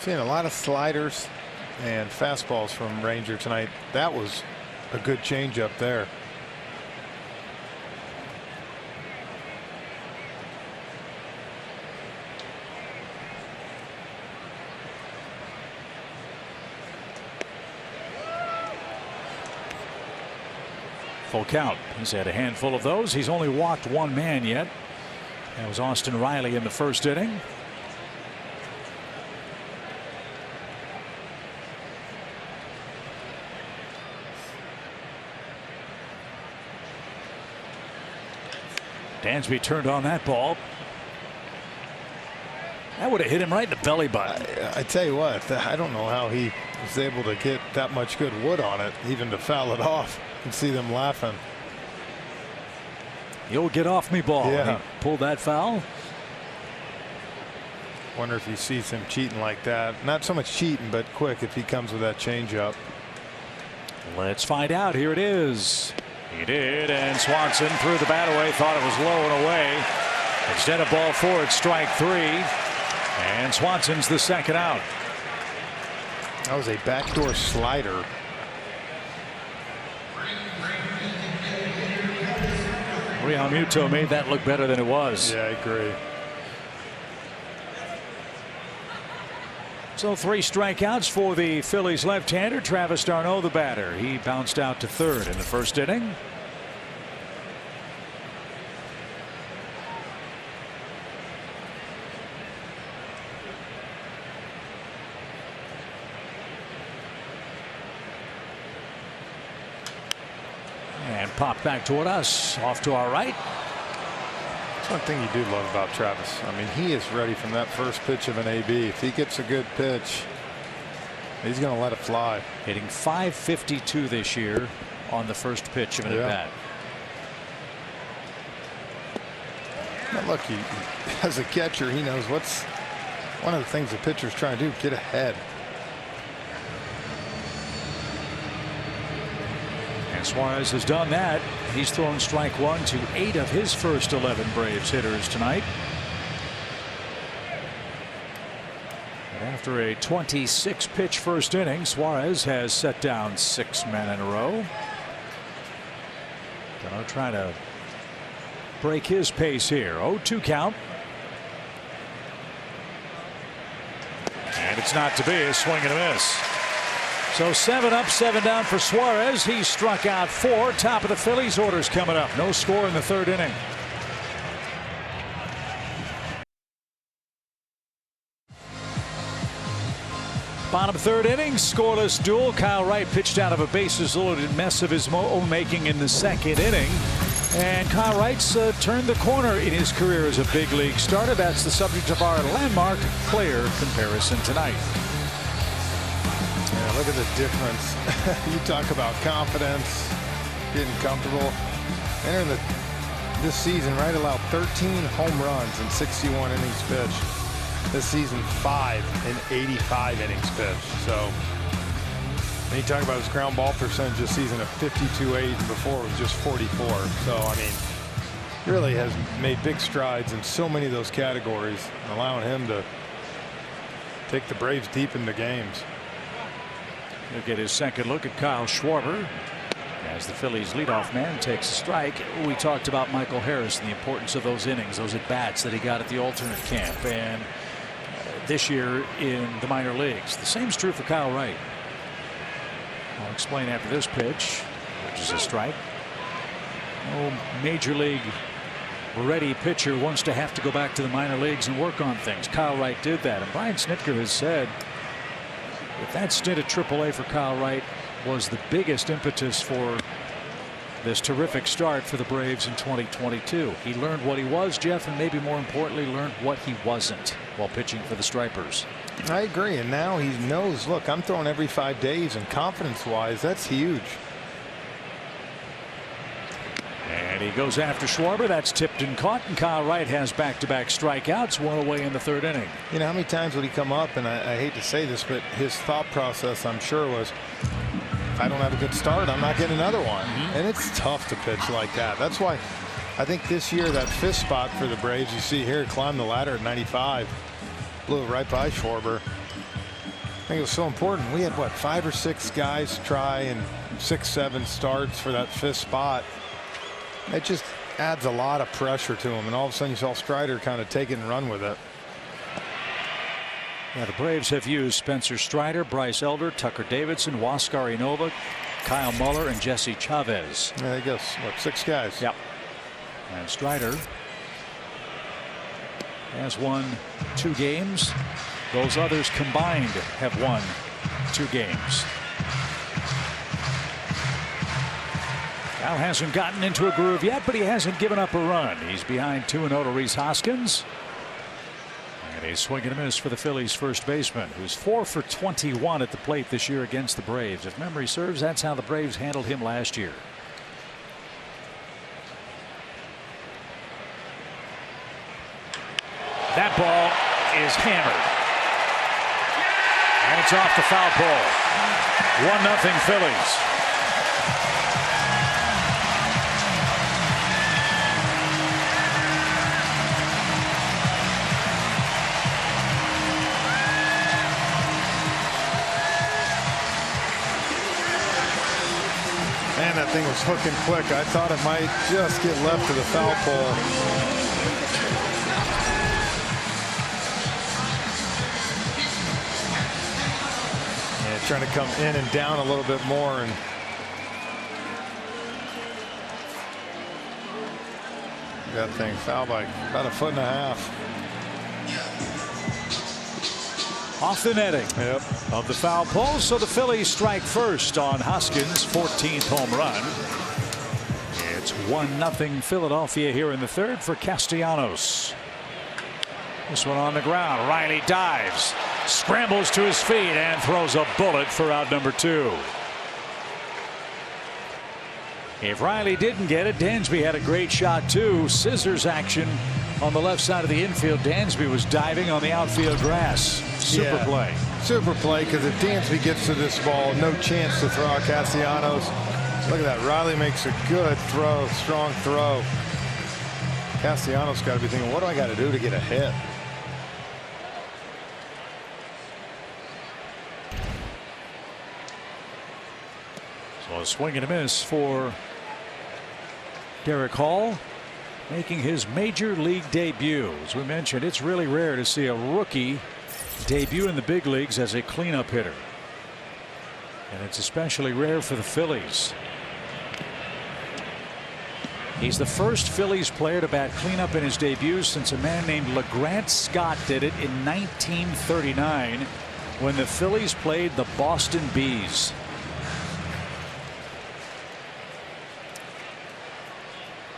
Seeing a lot of sliders and fastballs from Ranger tonight. That was a good changeup there. Full count. He's had a handful of those. He's only walked one man yet. That was Austin Riley in the first inning. Dansby turned on that ball. That would have hit him right in the belly button. I tell you what, I don't know how he was able to get that much good wood on it, even to foul it off. You can see them laughing. You'll get off me ball. Yeah. He pulled that foul. Wonder if he sees him cheating like that. Not so much cheating, but quick if he comes with that changeup. Let's find out. Here it is. He did, and Swanson threw the bat away, thought it was low and away. Instead of ball four, it's strike three. And Swanson's the second out. That was a backdoor slider. Realmuto made that look better than it was. Yeah, I agree. So 3 strikeouts for the Phillies left-hander. Travis d'Arnaud, the batter. He bounced out to third in the first inning. And popped back toward us, off to our right. That's one thing you do love about Travis. I mean, he is ready from that first pitch of an AB. If he gets a good pitch, he's going to let it fly. Hitting .552 this year on the first pitch of an at-bat. Now look, as a catcher, he knows what's one of the things the pitcher's trying to do, get ahead. And Suarez has done that. He's thrown strike one to 8 of his first 11 Braves hitters tonight. And after a 26-pitch first inning, Suarez has set down 6 men in a row. Gonna try to break his pace here. 0-2 count. And it's not to be. A swing and a miss. So 7 up, 7 down for Suarez. He struck out 4. Top of the Phillies orders coming up. No score in the third inning. Bottom third inning, scoreless duel. Kyle Wright pitched out of a bases loaded mess of his own making in the second inning. And Kyle Wright's turned the corner in his career as a big league starter. That's the subject of our landmark player comparison tonight. Yeah, look at the difference. You talk about confidence, getting comfortable. Entering this season, Wright allowed 13 home runs in 61 innings pitched. This season, 5 in 85 innings pitched. So, when you talk about his ground ball percentage this season of 52.8, and before it was just 44. So, I mean, really has made big strides in so many of those categories, allowing him to take the Braves deep into games. He'll get his second look at Kyle Schwarber. As the Phillies leadoff man takes a strike, we talked about Michael Harris and the importance of those innings, those at-bats that he got at the alternate camp, and this year in the minor leagues. The same is true for Kyle Wright. I'll explain after this pitch, which is a strike. No major league ready pitcher wants to have to go back to the minor leagues and work on things. Kyle Wright did that, and Brian Snitker has said that that stint at AAA for Kyle Wright was the biggest impetus for this terrific start for the Braves in 2022. He learned what he was, Jeff, and maybe more importantly learned what he wasn't while pitching for the Stripers. I agree, and now he knows, look, I'm throwing every 5 days, and confidence-wise, that's huge. And he goes after Schwarber. That's tipped and caught, and Kyle Wright has back-to-back strikeouts, one away in the third inning. You know, how many times would he come up, and I hate to say this, but his thought process, I'm sure, was, if I don't have a good start, I'm not getting another one. And it's tough to pitch like that. That's why I think this year that fifth spot for the Braves, you see here, climbed the ladder at 95, blew it right by Schwarber. I think it was so important. We had, what, 5 or 6 guys try and 6, 7 starts for that fifth spot. It just adds a lot of pressure to him, and all of a sudden you saw Strider kind of take it and run with it. Yeah, the Braves have used Spencer Strider, Bryce Elder, Tucker Davidson, Huascar Ynoa, Kyle Muller, and Jesse Chavez. Yeah, he goes, what, 6 guys? Yep. And Strider has won 2 games. Those others combined have won 2 games. Kyle hasn't gotten into a groove yet, but he hasn't given up a run. He's behind 2-0 to Rhys Hoskins. And a swing and a miss for the Phillies first baseman, who's 4 for 21 at the plate this year against the Braves. If memory serves, that's how the Braves handled him last year. That ball is hammered. And it's off the foul pole. 1-0 Phillies. Man, that thing was hooking quick. I thought it might just get left to the foul pole. Yeah, trying to come in and down a little bit more, and that thing foul by about 1.5 feet. Off the netting of the foul pole, so the Phillies strike first on Hoskins' 14th home run. It's 1-0 Philadelphia here in the third for Castellanos. This one on the ground. Riley dives, scrambles to his feet, and throws a bullet for out number 2. If Riley didn't get it, Dansby had a great shot too. Scissors action on the left side of the infield. Dansby was diving on the outfield grass. Super play. Super play, because if Dansby gets to this ball, no chance to throw out Castellanos. Look at that. Riley makes a good throw, strong throw. Castellanos got to be thinking, what do I got to do to get a hit? So a swing and a miss for Derek Hall, making his major league debut. As we mentioned, it's really rare to see a rookie debut in the big leagues as a cleanup hitter, and it's especially rare for the Phillies. He's the first Phillies player to bat cleanup in his debut since a man named LeGrant Scott did it in 1939 when the Phillies played the Boston Bees.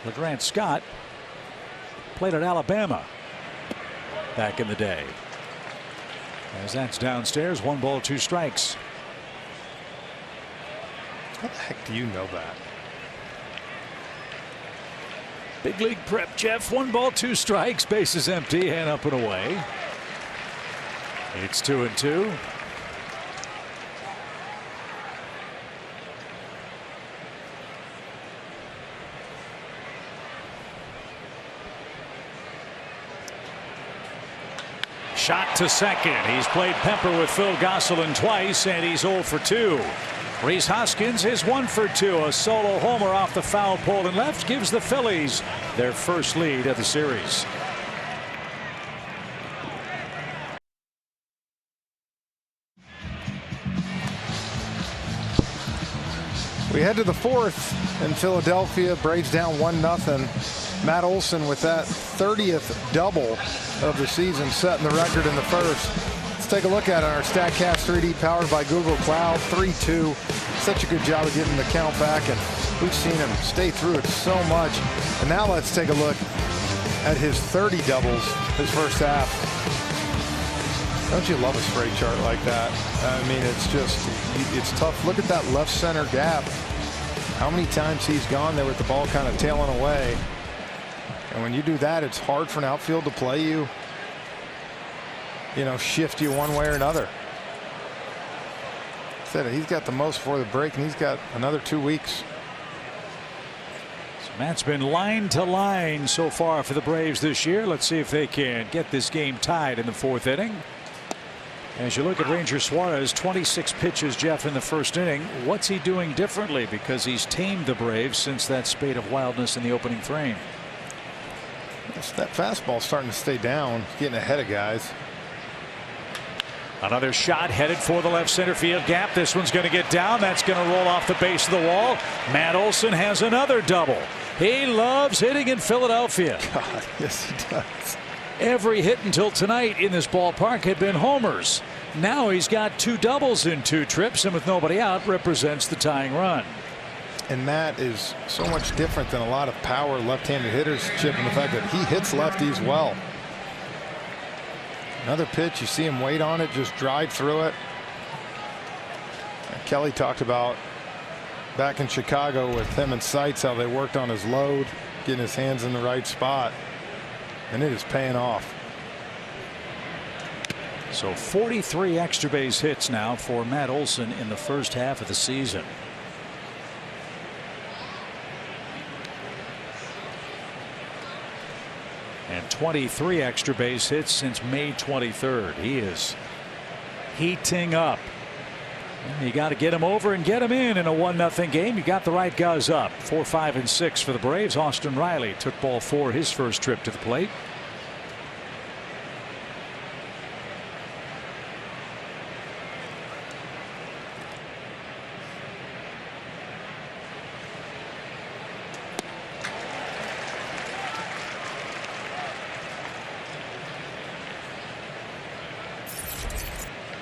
LeGrant Scott played at Alabama back in the day. As that's downstairs, 1 ball, 2 strikes. How the heck do you know that? Big league prep, Jeff. 1 ball, 2 strikes. Bases empty and up and away. It's 2-2. Shot to second. He's played Pepper with Phil Gosselin twice, and he's 0 for 2. Rhys Hoskins is 1 for 2. A solo homer off the foul pole and left gives the Phillies their first lead of the series. We head to the fourth in Philadelphia. Braves down 1-0. Matt Olson with that 30th double of the season, setting the record in the first. Let's take a look at our StatCast 3D powered by Google Cloud. 3-2. Such a good job of getting the count back, and we've seen him stay through it so much. And now let's take a look at his 30 doubles his first half. Don't you love a spray chart like that? I mean, it's tough. Look at that left center gap. How many times he's gone there with the ball kind of tailing away. And when you do that, it's hard for an outfield to play you, shift you one way or another. Said he's got the most for the break, and he's got another 2 weeks. So Matt's been line to line so far for the Braves this year. Let's see if they can get this game tied in the fourth inning. As you look at Ranger Suarez, 26 pitches, Jeff, in the first inning. What's he doing differently? Because he's tamed the Braves since that spate of wildness in the opening frame. That fastball's starting to stay down, getting ahead of guys. Another shot headed for the left center field gap. This one's going to get down. That's going to roll off the base of the wall. Matt Olson has another double. He loves hitting in Philadelphia. God, yes, he does. Every hit until tonight in this ballpark had been homers. Now he's got 2 doubles in 2 trips, and with nobody out, represents the tying run. And Matt is so much different than a lot of power left-handed hitters, Chip, in the fact that he hits lefties well. Another pitch, you see him wait on it, just drive through it. Kelly talked about back in Chicago with him and Seitz, how they worked on his load, getting his hands in the right spot. And it is paying off. So 43 extra base hits now for Matt Olson in the first half of the season. And 23 extra base hits since May 23rd. He is heating up. You got to get him over and get him in a 1-0 game. You got the right guys up. 4, 5, and 6 for the Braves. Austin Riley took ball 4 his first trip to the plate.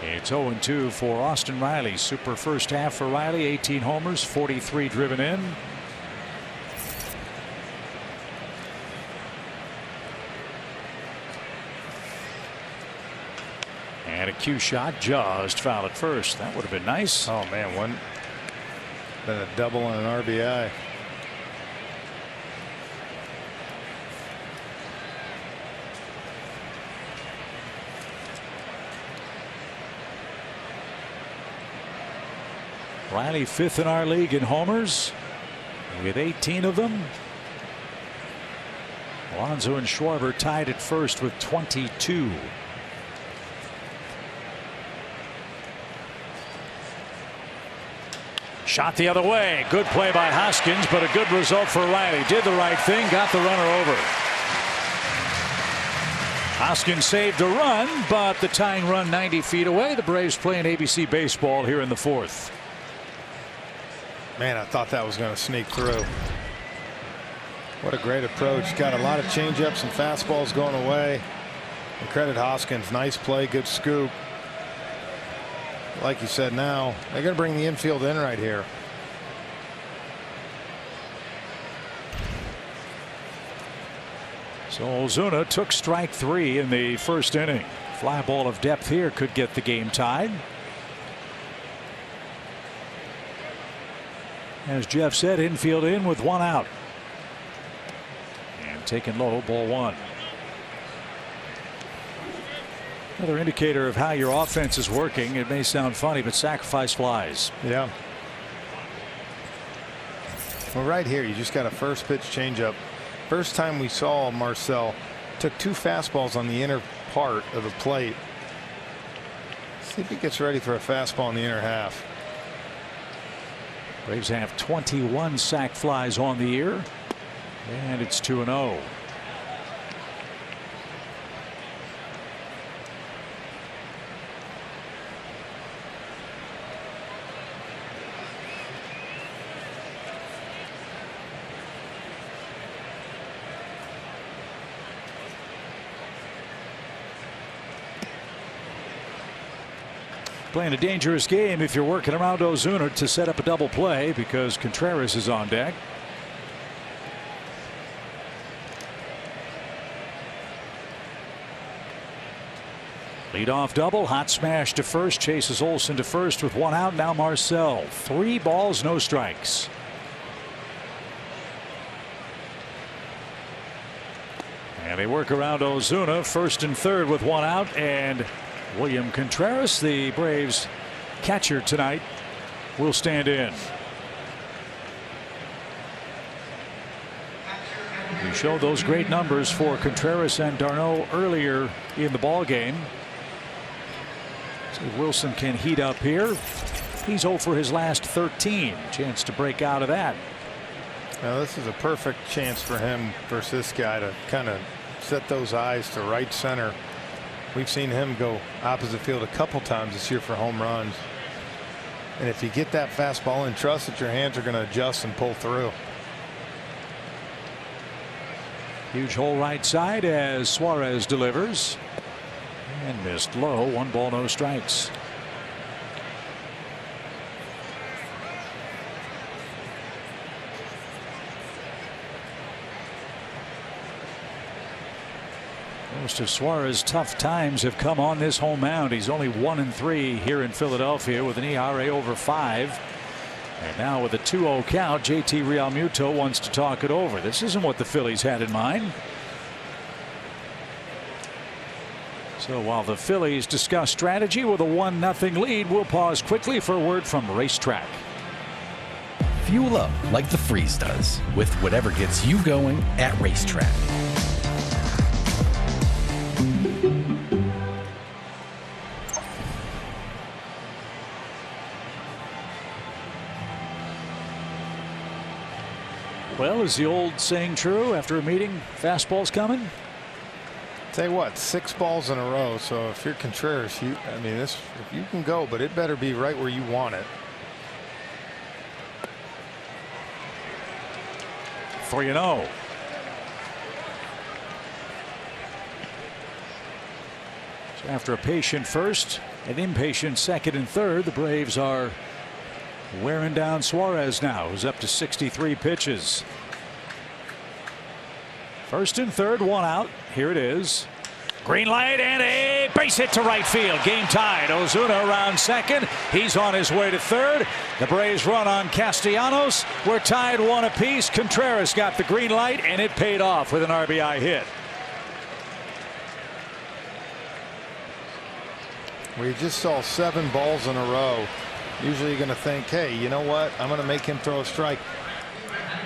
It's 0-2 for Austin Riley. Super first half for Riley. 18 homers, 43 driven in. And a cue shot, just foul at first. That would have been nice. Oh man, been a double and an RBI. Riley 5th in our league in homers with 18 of them. Alonso and Schwarber tied at first with 22. Shot the other way. Good play by Hoskins, but a good result for Riley. Did the right thing, got the runner over. Hoskins saved a run, but the tying run 90 feet away. The Braves playing ABC baseball here in the fourth. Man, I thought that was going to sneak through. What a great approach. Got a lot of changeups and fastballs going away. And credit Hoskins. Nice play, good scoop. Like you said, now they're going to bring the infield in right here. So Ozuna took strike 3 in the first inning. Fly ball of depth here could get the game tied. As Jeff said, infield in with 1 out. And taken low, ball 1. Another indicator of how your offense is working. It may sound funny, but sacrifice flies. Yeah. Well, right here, you just got a first pitch changeup. First time we saw Marcel took 2 fastballs on the inner part of the plate. See if he gets ready for a fastball in the inner half. Braves have 21 sac flies on the year, and it's 2-0. Playing a dangerous game if you're working around Ozuna to set up a double play because Contreras is on deck. Leadoff double, hot smash to first, chases Olson to first with one out. Now Marcel, 3 balls, no strikes. And they work around Ozuna, first and third with one out, and William Contreras, the Braves catcher tonight, will stand in. We showed those great numbers for Contreras and d'Arnaud earlier in the ball game. So Wilson can heat up here. He's 0 for his last 13. Chance to break out of that. Now this is a perfect chance for him versus this guy to kind of set those eyes to right center. We've seen him go opposite field a couple times this year for home runs. And if you get that fastball in, trust that your hands are going to adjust and pull through. Huge hole right side as Suarez delivers. And missed low. 1 ball, no strikes. Most of Suarez's tough times have come on this home mound. He's only 1-3 here in Philadelphia with an ERA over 5. And now with a 2-0 count, JT Realmuto wants to talk it over. This isn't what the Phillies had in mind. So while the Phillies discuss strategy with a 1-0 lead, we'll pause quickly for a word from Racetrack. Fuel up like the Freeze does with whatever gets you going at Racetrack. Well, is the old saying true? After a meeting, fastball's coming? Tell you what, 6 balls in a row. So if you're Contreras, I mean, this, you can go, but it better be right where you want it. 3-0. So after a patient first, an impatient second and third, the Braves are wearing down Suarez now, who's up to 63 pitches. First and third, 1 out. Here it is. Green light and a base hit to right field. Game tied. Ozuna around second. He's on his way to third. The Braves run on Castellanos. We're tied 1 apiece. Contreras got the green light and it paid off with an RBI hit. We just saw 7 balls in a row. Usually you're going to think, hey, you know what? I'm going to make him throw a strike.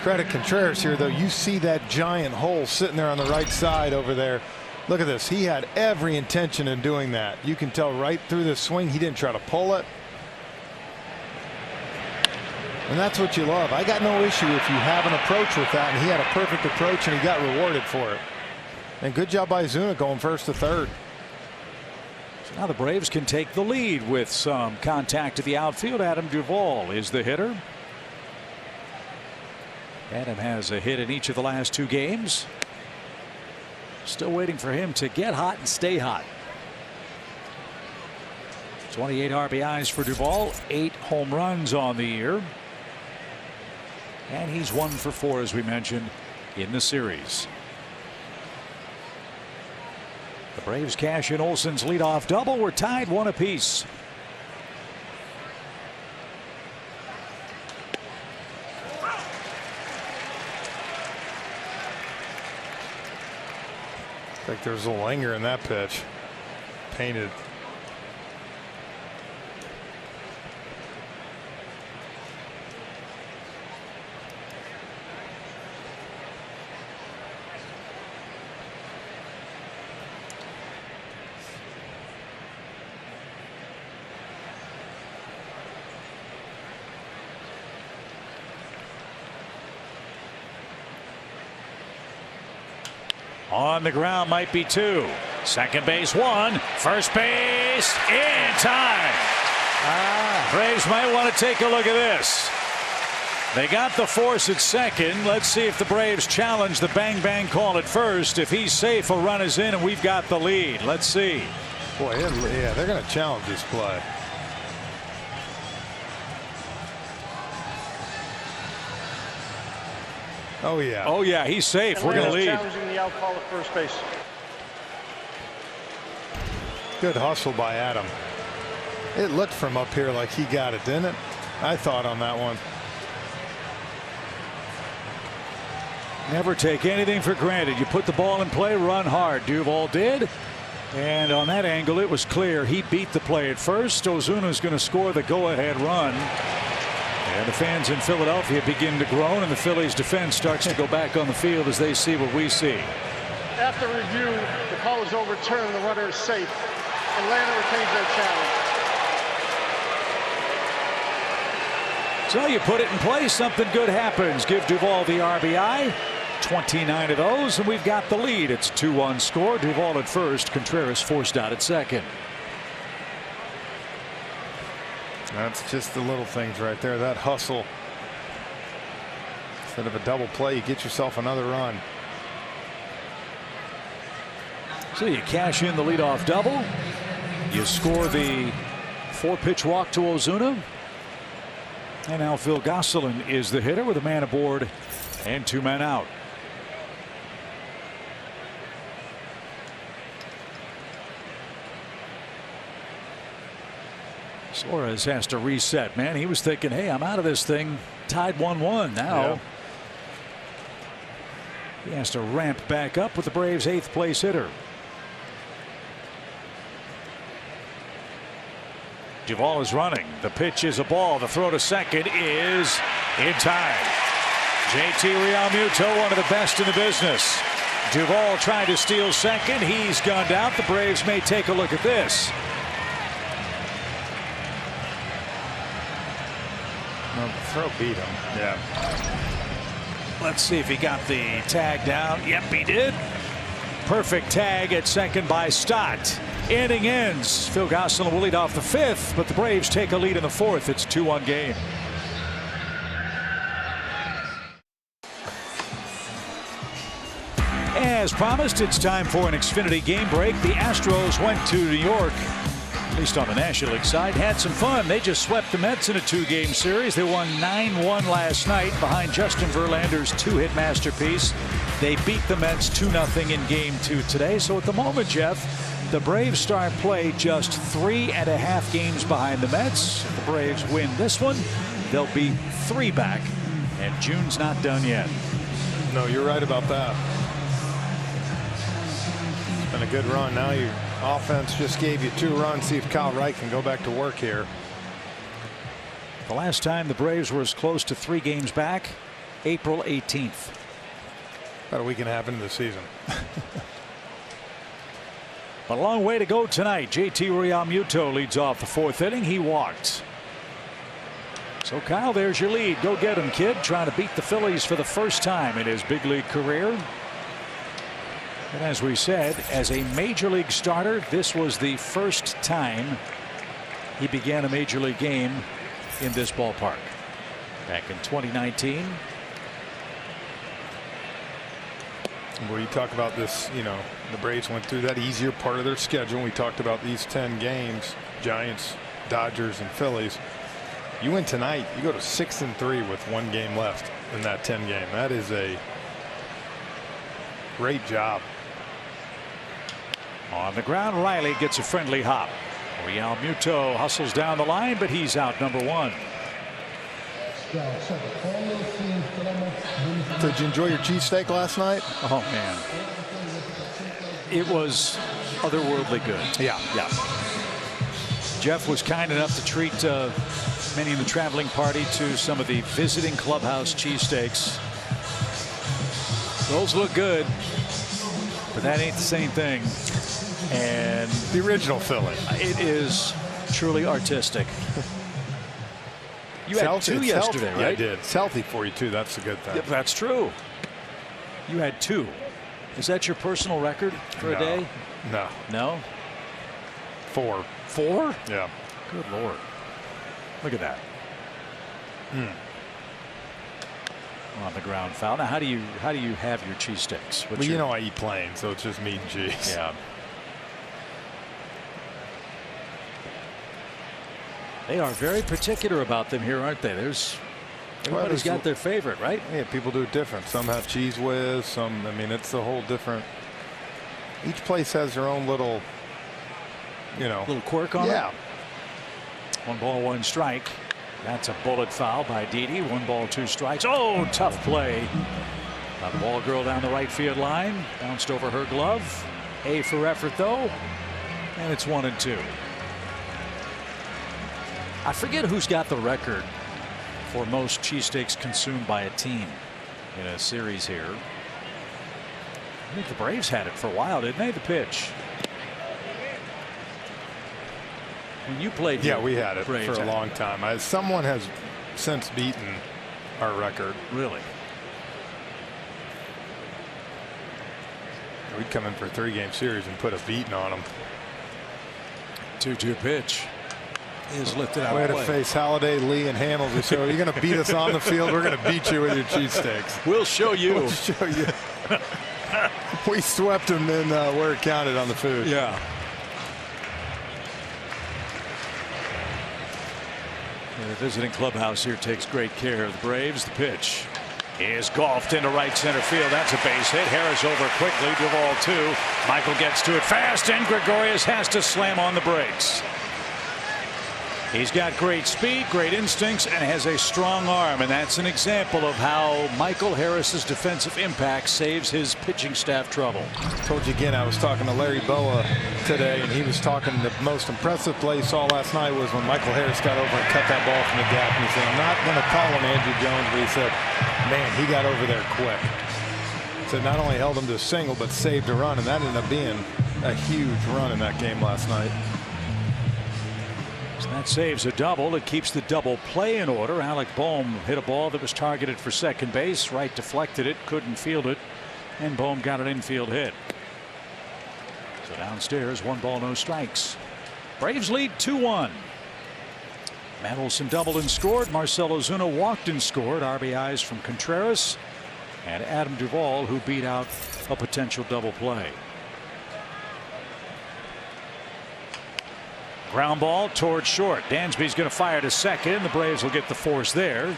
Credit Contreras here, though. You see that giant hole sitting there on the right side over there. Look at this. He had every intention in doing that. You can tell right through the swing. He didn't try to pull it. And that's what you love. I got no issue if you have an approach with that. And he had a perfect approach and he got rewarded for it. And good job by Ozuna going first to third. Now the Braves can take the lead with some contact at the outfield. Adam Duvall is the hitter. Adam has a hit in each of the last 2 games. Still waiting for him to get hot and stay hot. 28 RBIs for Duvall, 8 home runs on the year. And he's 1 for 4, as we mentioned, in the series. The Braves cash in Olson's leadoff double. We're tied 1 apiece. I think there's a little anger in that pitch. Painted. On the ground might be 2. Second base 1. First base in time. Braves might want to take a look at this. They got the force at second. Let's see if the Braves challenge the bang bang call at first. If he's safe, a run is in and we've got the lead. Let's see. Boy, yeah, they're going to challenge this play. Oh yeah. Oh yeah, he's safe. We're going to lead. Challenging the out call at first base. Good hustle by Adam. It looked from up here like he got it, didn't it? I thought on that one. Never take anything for granted. You put the ball in play, run hard. Duvall did. And on that angle, it was clear he beat the play at first. Ozuna's going to score the go-ahead run. And the fans in Philadelphia begin to groan, and the Phillies defense starts to go back on the field as they see what we see. After review, the call is overturned. The runner is safe. Atlanta retains their challenge. So you put it in place, something good happens. Give Duvall the RBI. 29 of those, and we've got the lead. It's a 2-1 score. Duvall at first, Contreras forced out at second. That's just the little things right there. That hustle. Instead of a double play, you get yourself another run. So you cash in the leadoff double. You score the 4-pitch walk to Ozuna. And now Phil Gosselin is the hitter with a man aboard and 2 men out. Suarez has to reset, man. He was thinking, hey, I'm out of this thing. Tied 1-1 now. He has to ramp back up with the Braves' 8th place hitter. Duvall is running. The pitch is a ball. The throw to second is in time. JT Realmuto, one of the best in the business. Duvall trying to steal second. He's gunned out. The Braves may take a look at this. Well, the throw beat him. Yeah. Let's see if he got the tag down. Yep, he did. Perfect tag at second by Stott. Inning ends. Phil Gosselin will lead off the 5th, but the Braves take a lead in the 4th. It's 2-1 game. As promised, it's time for an Xfinity game break. The Astros went to New York, at least on the National League side, had some fun. They just swept the Mets in a 2-game series. They won 9-1 last night behind Justin Verlander's 2-hit masterpiece. They beat the Mets 2-0 in Game 2 today. So at the moment, Jeff, the Braves start play just 3.5 games behind the Mets. If the Braves win this one, they'll be 3 back, and June's not done yet. No, you're right about that. It's been a good run. Now your offense just gave you 2 runs. See if Kyle Wright can go back to work here. The last time the Braves were as close to 3 games back, April 18th. About a week and a half into the season. But a long way to go tonight. JT Realmuto leads off the 4th inning. He walked. So Kyle, there's your lead. Go get him, kid. Trying to beat the Phillies for the first time in his big league career. And as we said, as a major league starter, this was the first time he began a major league game in this ballpark. Back in 2019. Well, you talk about this, you know, the Braves went through that easier part of their schedule. We talked about these 10 games, Giants, Dodgers, and Phillies. You win tonight, you go to 6-3 with 1 game left in that 10 game. That is a great job. On the ground, Riley gets a friendly hop. Realmuto hustles down the line, but he's out number 1. Did you enjoy your cheesesteak last night? Oh, man. It was otherworldly good. Yeah. Yeah. Jeff was kind enough to treat many in the traveling party to some of the visiting clubhouse cheesesteaks. Those look good, but that ain't the same thing. And the original Philly. It is truly artistic. You had 2 yesterday, right? Yeah, I did. It's healthy for you, too. That's a good thing. Yeah, that's true. You had 2. Is that your personal record for a day? No. No? 4. 4? Yeah. Good Lord. Look at that. On the ground foul. Now, how do you have your cheesesteaks? Well, you know I eat plain, so it's just meat and cheese. Yeah. They are very particular about them here, aren't they? Everybody's got their favorite, right? Yeah, people do it different. Some have cheese whiz. Some, I mean, it's a whole different. Each place has their own little, little quirk on it. Yeah. 1 ball, 1 strike. That's a bullet foul by Didi. 1 ball, 2 strikes. Oh, tough play. Now the ball girl down the right field line. Bounced over her glove. A for effort, though. And it's 1-2. I forget who's got the record for most cheesesteaks consumed by a team in a series here. I think the Braves had it for a while, didn't they? The pitch. When you played, yeah, we had it Braves for a long time. Someone has since beaten our record. Really? We'd come in for a 3-game series and put a beating on them. 2-2 pitch is lifted out. We had of to play. face Halladay, Lee, and Hamels. We said, "Are you going to beat us on the field? We're going to beat you with your cheesesteaks. We'll show you." We'll show you. We swept them in where it counted on the food. Yeah. The visiting clubhouse here takes great care of the Braves. The pitch is golfed into right center field. That's a base hit. Harris over quickly. Duvall 2. Michael gets to it fast, and Gregorius has to slam on the brakes. He's got great speed, great instincts, and has a strong arm, and that's an example of how Michael Harris's defensive impact saves his pitching staff trouble. Told you again, I was talking to Larry Boa today, and he was talking the most impressive play he saw last night was when Michael Harris got over and cut that ball from the gap. And he said, "I'm not going to call him Andrew Jones," but he said, "Man, he got over there quick." He said not only held him to a single, but saved a run, and that ended up being a huge run in that game last night. So that saves a double. It keeps the double play in order. Alec Bohm hit a ball that was targeted for second base. Wright deflected it, couldn't field it, and Bohm got an infield hit. So downstairs, 1 ball, no strikes. Braves lead 2-1. Mandelson doubled and scored. Marcell Ozuna walked and scored. RBIs from Contreras and Adam Duvall, who beat out a potential double play. Ground ball towards short. Dansby's going to fire to second. The Braves will get the force there.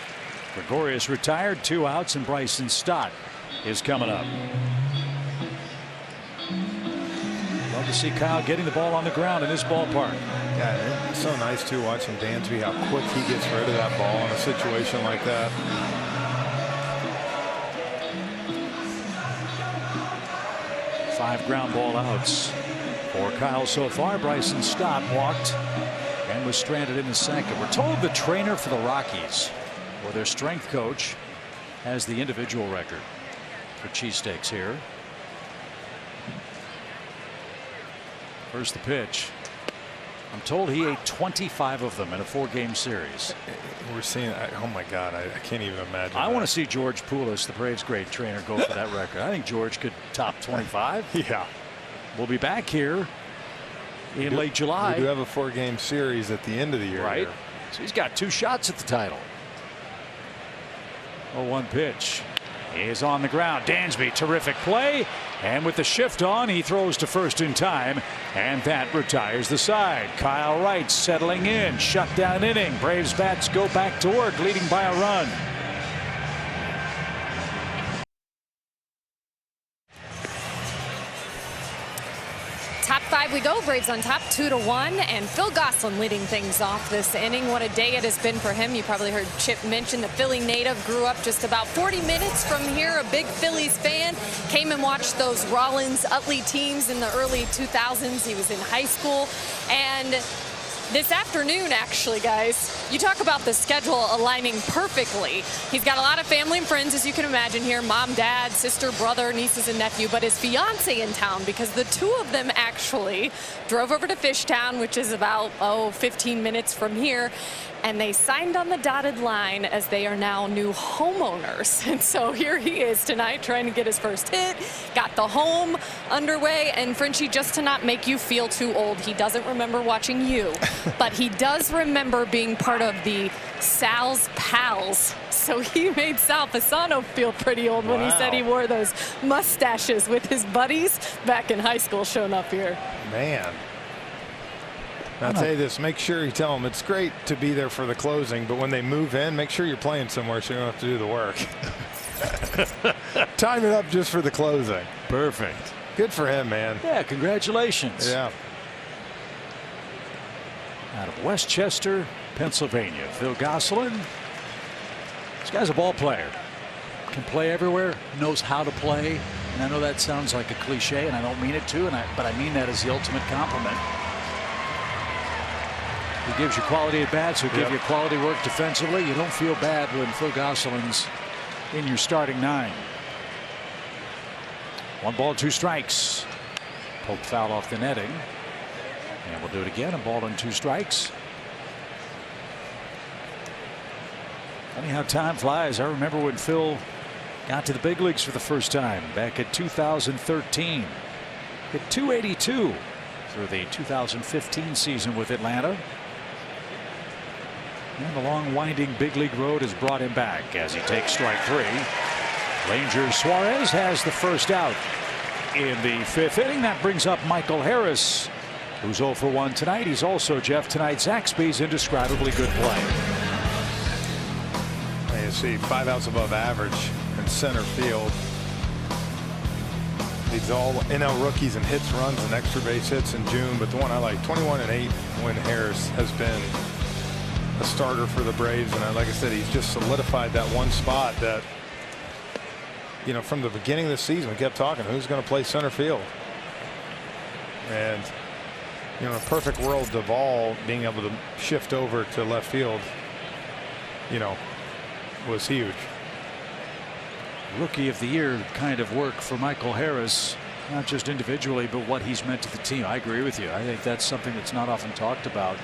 Gregorius retired, 2 outs, and Bryson Stott is coming up. Love to see Kyle getting the ball on the ground in this ballpark. Yeah, it's so nice too watching Dansby, how quick he gets rid of that ball in a situation like that. Five ground ball outs for Kyle so far. Bryson Stott walked and was stranded in the second. We're told the trainer for the Rockies, or their strength coach, has the individual record for cheesesteaks here. First the pitch. I'm told he ate 25 of them in a 4-game series. We're seeing, oh my God, I can't even imagine. I want to see George Poulos, the Braves' great trainer, go for that record. I think George could top 25. Yeah. We'll be back here in late July. We do have a 4-game series at the end of the year. Right. Here. So he's got 2 shots at the title. 0-1 pitch is on the ground. Dansby, terrific play. And with the shift on, he throws to first in time. And that retires the side. Kyle Wright settling in. Shutdown inning. Braves bats go back to work, leading by a run. Top 5 we go. Braves on top 2-1, and Phil Gosselin leading things off this inning. What a day it has been for him. You probably heard Chip mention the Philly native, grew up just about 40 minutes from here, a big Phillies fan, came and watched those Rollins Utley teams in the early 2000s. He was in high school, and this afternoon, actually, guys, you talk about the schedule aligning perfectly. He's got a lot of family and friends, as you can imagine here, mom, dad, sister, brother, nieces, and nephew, but his fiance in town, because the 2 of them actually actually drove over to Fishtown, which is about 15 minutes from here, and they signed on the dotted line as they are now new homeowners. And so here he is tonight trying to get his first hit, got the home underway. And Frenchie, just to not make you feel too old, he doesn't remember watching you, but he does remember being part of the Sal's Pals. So he made Sal Pisano feel pretty old when he said he wore those mustaches with his buddies back in high school showing up here. Man. I'll tell you this, make sure you tell them it's great to be there for the closing, but when they move in, make sure you're playing somewhere so you don't have to do the work. Time it up just for the closing. Perfect. Good for him, man. Yeah, congratulations. Yeah. Out of Westchester, Pennsylvania, Phil Gosselin. This guy's a ball player. Can play everywhere, knows how to play. And I know that sounds like a cliche, and I don't mean it to, but I mean that as the ultimate compliment. He gives you quality at bats, who give you quality work defensively. You don't feel bad when Phil Gosselin's in your starting 9. 1 ball, 2 strikes. Poke foul off the netting. And we'll do it again. 1 ball and 2 strikes. Funny how time flies. I remember when Phil got to the big leagues for the first time back in 2013. Hit .282 through the 2015 season with Atlanta. And the long winding big league road has brought him back as he takes strike 3. Ranger Suarez has the first out in the 5th inning. That brings up Michael Harris, who's 0 for 1 tonight. He's also, Jeff, tonight Zaxby's indescribably good play. You see 5 outs above average in center field. These all NL rookies and hits, runs, and extra base hits in June. But the one I like, 21 and 8 when Harris has been a starter for the Braves. And like I said, he's just solidified that one spot that, you know, from the beginning of the season, we kept talking, who's going to play center field? And, you know, in a perfect world, Duvall being able to shift over to left field, you know, was huge. Rookie of the year kind of work for Michael Harris, not just individually, but what he's meant to the team. I agree with you. I think that's something that's not often talked about.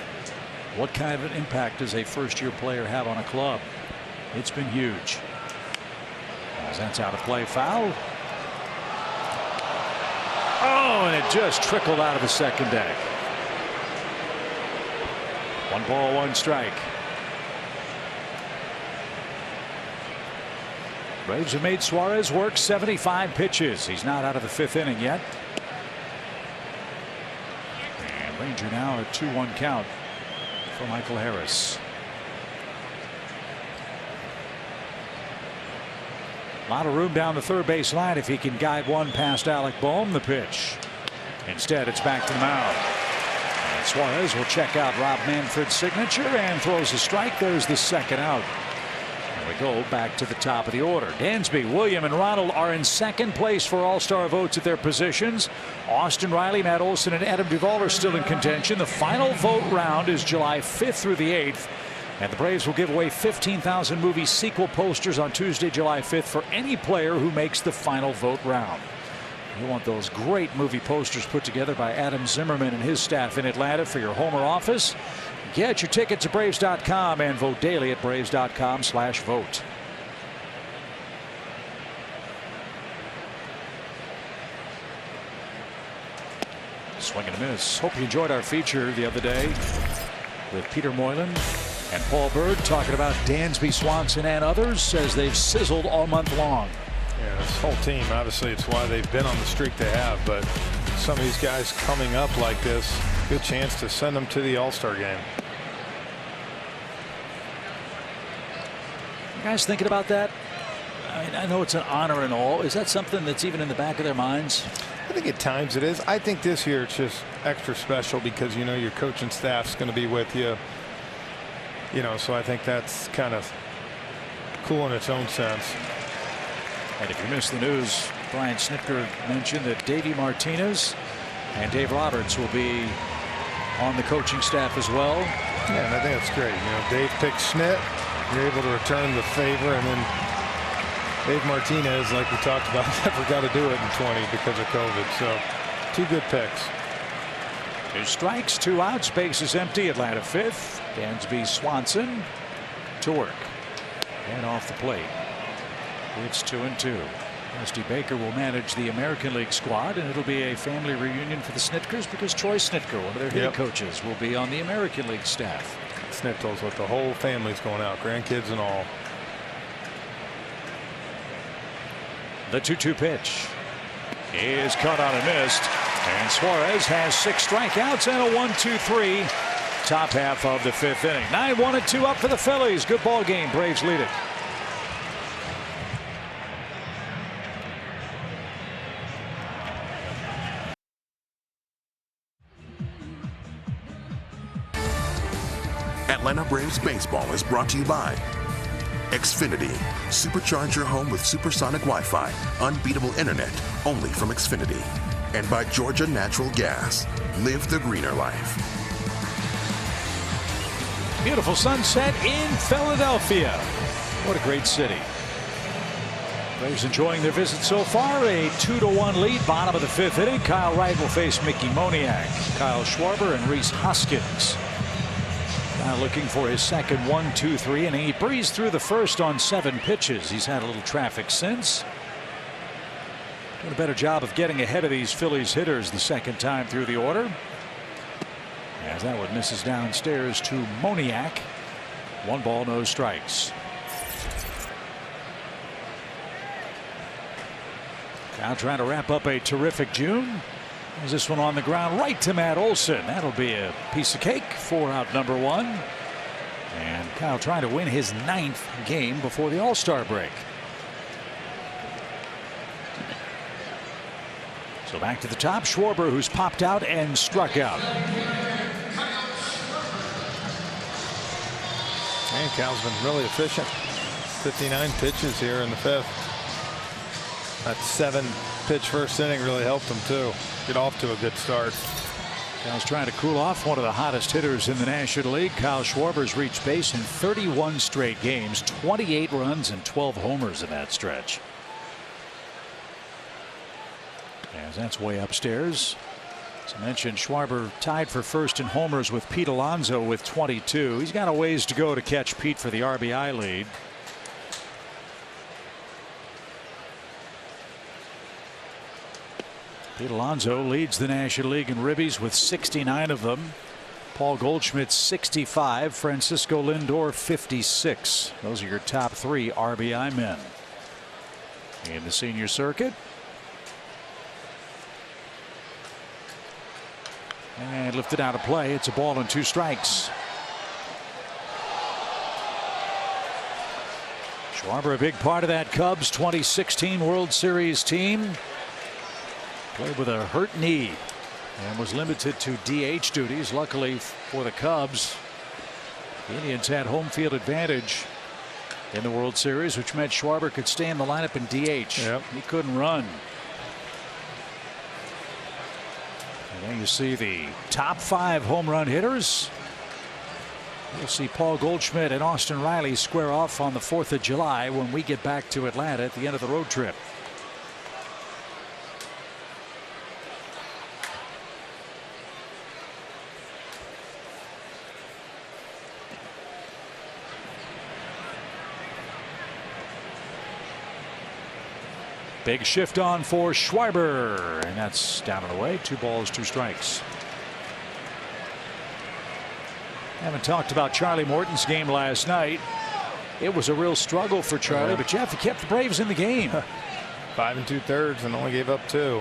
What kind of an impact does a first-year player have on a club? It's been huge. As that's out of play, foul. Oh, and it just trickled out of the second deck. 1 ball, 1 strike. Braves have made Suarez work 75 pitches. He's not out of the 5th inning yet. And Ranger now a 2-1 count for Michael Harris. A lot of room down the third base line if he can guide one past Alec Boehm. The pitch. Instead, it's back to the mound. And Suarez will check out Rob Manfred's signature and throws a strike. There's the second out. We go back to the top of the order. Dansby, William, and Ronald are in second place for all-star votes at their positions. Austin Riley, Matt Olson, and Adam Duvall are still in contention. The final vote round is July 5th through the 8th. And the Braves will give away 15,000 movie sequel posters on Tuesday, July 5th for any player who makes the final vote round. You want those great movie posters put together by Adam Zimmerman and his staff in Atlanta for your home or office. Get your tickets at Braves.com and vote daily at Braves.com/vote. Swing and a miss. Hope you enjoyed our feature the other day with Peter Moylan and Paul Bird talking about Dansby Swanson and others as they've sizzled all month long. Yeah, this whole team, obviously it's why they've been on the streak they have, but some of these guys coming up like this, good chance to send them to the All-Star game. You guys thinking about that? I mean, I know it's an honor and all. Is that something that's even in the back of their minds? I think at times it is. I think this year it's just extra special because, you know, your coaching staff's going to be with you. You know, so I think that's kind of cool in its own sense. And if you missed the news, Brian Snitker mentioned that Davey Martinez and Dave Roberts will be on the coaching staff as well. Yeah, and I think that's great. You know, Dave picked Snit. You're able to return the favor, and then Dave Martinez, like we talked about, never got to do it in 20 because of COVID. So 2 good picks. 2 strikes, 2 outs. Base is empty. Atlanta 5th. Dansby Swanson to work. And off the plate. It's 2-2. Rusty Baker will manage the American League squad, and it'll be a family reunion for the Snitkers because Troy Snitker, one of their hitting coaches, will be on the American League staff. Snit tells what the whole family's going out, grandkids and all. The 2-2 pitch is caught on and missed, and Suarez has 6 strikeouts and a 1-2-3. Top half of the 5th inning. 9-1-2 up for the Phillies. Good ball game. Braves lead it. Atlanta Braves baseball is brought to you by Xfinity. Supercharge your home with supersonic Wi-Fi. Unbeatable internet only from Xfinity. And by Georgia Natural Gas. Live the greener life. Beautiful sunset in Philadelphia. What a great city. Braves enjoying their visit so far. A 2-1 lead. Bottom of the 5th inning. Kyle Wright will face Mickey Moniak. Kyle Schwarber and Rhys Hoskins. Now looking for his second 1-2-3 inning. He breezed through the first on 7 pitches. He's had a little traffic since. Doing a better job of getting ahead of these Phillies hitters the second time through the order. As that one misses downstairs to Moniak. 1 ball, no strikes. Now trying to wrap up a terrific June. There's this one on the ground right to Matt Olson. That'll be a piece of cake for out number 1. And Kyle trying to win his 9th game before the All-Star break. So back to the top. Schwarber, who's popped out and struck out. And Cal's been really efficient. 59 pitches here in the 5th. That 7-pitch first inning really helped him too. Get off to a good start. Cal's trying to cool off one of the hottest hitters in the National League. Kyle Schwarber's reached base in 31 straight games, 28 runs and 12 homers in that stretch. As that's way upstairs. As I mentioned, Schwarber tied for first in homers with Pete Alonso with 22. He's got a ways to go to catch Pete for the RBI lead. Pete Alonso leads the National League in ribbies with 69 of them. Paul Goldschmidt 65. Francisco Lindor 56. Those are your top 3 RBI men in the senior circuit. And lifted out of play. It's a ball and 2 strikes. Schwarber, a big part of that Cubs 2016 World Series team. Played with a hurt knee and was limited to DH duties. Luckily for the Cubs, the Indians had home field advantage in the World Series, which meant Schwarber could stay in the lineup in DH. Yep. He couldn't run. And then you see the top 5 home run hitters. You'll see Paul Goldschmidt and Austin Riley square off on the 4th of July when we get back to Atlanta at the end of the road trip. Big shift on for Schwarber, and that's down and away. 2 balls, 2 strikes. Haven't talked about Charlie Morton's game last night. It was a real struggle for Charlie, but Jeff, he kept the Braves in the game. 5 2/3 and only gave up 2.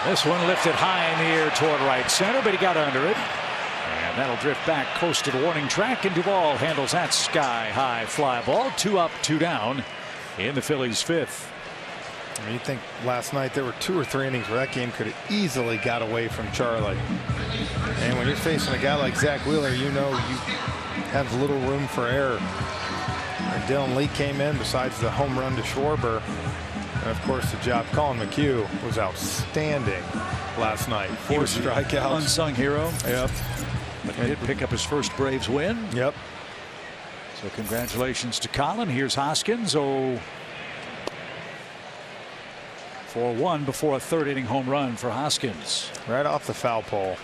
This one lifted high in the air toward right center, but he got under it. And that'll drift back close to the warning track, and Duvall handles that sky high fly ball. 2 up, 2 down in the Phillies' 5th. I mean, you think last night there were 2 or 3 innings where that game could have easily got away from Charlie. And when you're facing a guy like Zach Wheeler, you know you have little room for error. And Dylan Lee came in besides the home run to Schwarber. And of course, the job Colin McHugh was outstanding last night. 4 strikeouts. Unsung hero. Yep. But he did pick up his first Braves win. Yep. So congratulations to Colin. Here's Hoskins. 0 for 4-1 before a third inning home run for Hoskins. Right off the foul pole.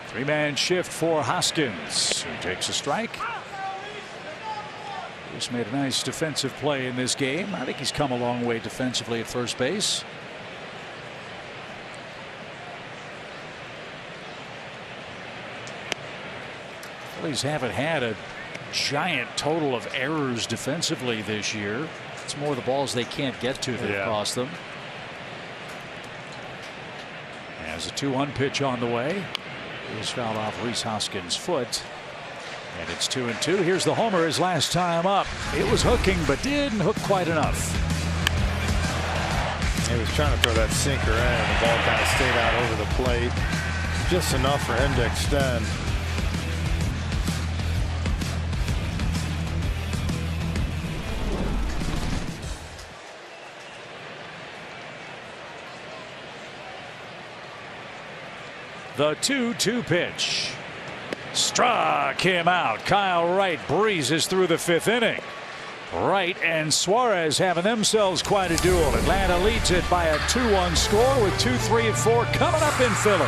Three-man shift for Hoskins, who takes a strike. Just made a nice defensive play in this game. I think he's come a long way defensively at first base. Phillies haven't had a giant total of errors defensively this year. It's more the balls they can't get to that cost them. As a 2-1 pitch on the way. It was fouled off Rhys Hoskins' foot. And it's 2-2. Here's the homer his last time up. It was hooking, but didn't hook quite enough. He was trying to throw that sinker in, and the ball kind of stayed out over the plate. Just enough for him to extend. The 2-2 pitch. Struck him out. Kyle Wright breezes through the fifth inning. Wright and Suarez having themselves quite a duel. Atlanta leads it by a 2-1 score with 2, 3, and 4 coming up in Philly.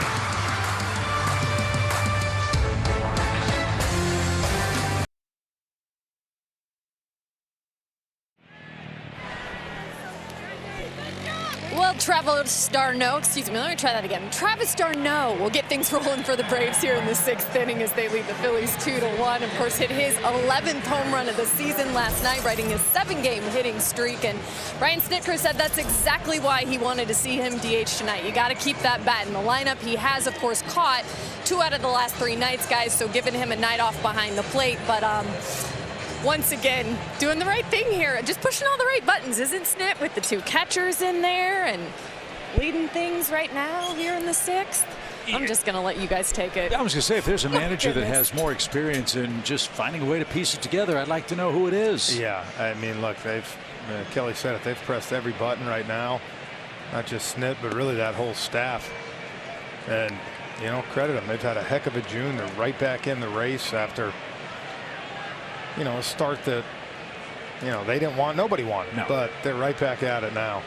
Well, Travis d'Arnaud, excuse me, let me try that again. Travis d'Arnaud will get things rolling for the Braves here in the sixth inning as they lead the Phillies 2-1. Of course, hit his 11th home run of the season last night, riding his 7-game hitting streak. And Brian Snitker said that's exactly why he wanted to see him DH tonight. You got to keep that bat in the lineup. He has, of course, caught 2 out of the last 3 nights, guys, so giving him a night off behind the plate. But once again, doing the right thing here, just pushing all the right buttons, isn't Snit, with the 2 catchers in there and leading things right now here in the 6th. I'm just going to let you guys take it. I was going to say, if there's a manager that has more experience in just finding a way to piece it together, I'd like to know who it is. Yeah, I mean, look, Kelly said it, they've pressed every button right now, not just Snit, but really that whole staff. And, you know, credit them. They've had a heck of a June. They're right back in the race after, you know, a start that, you know, they didn't want, nobody wanted, but they're right back at it now.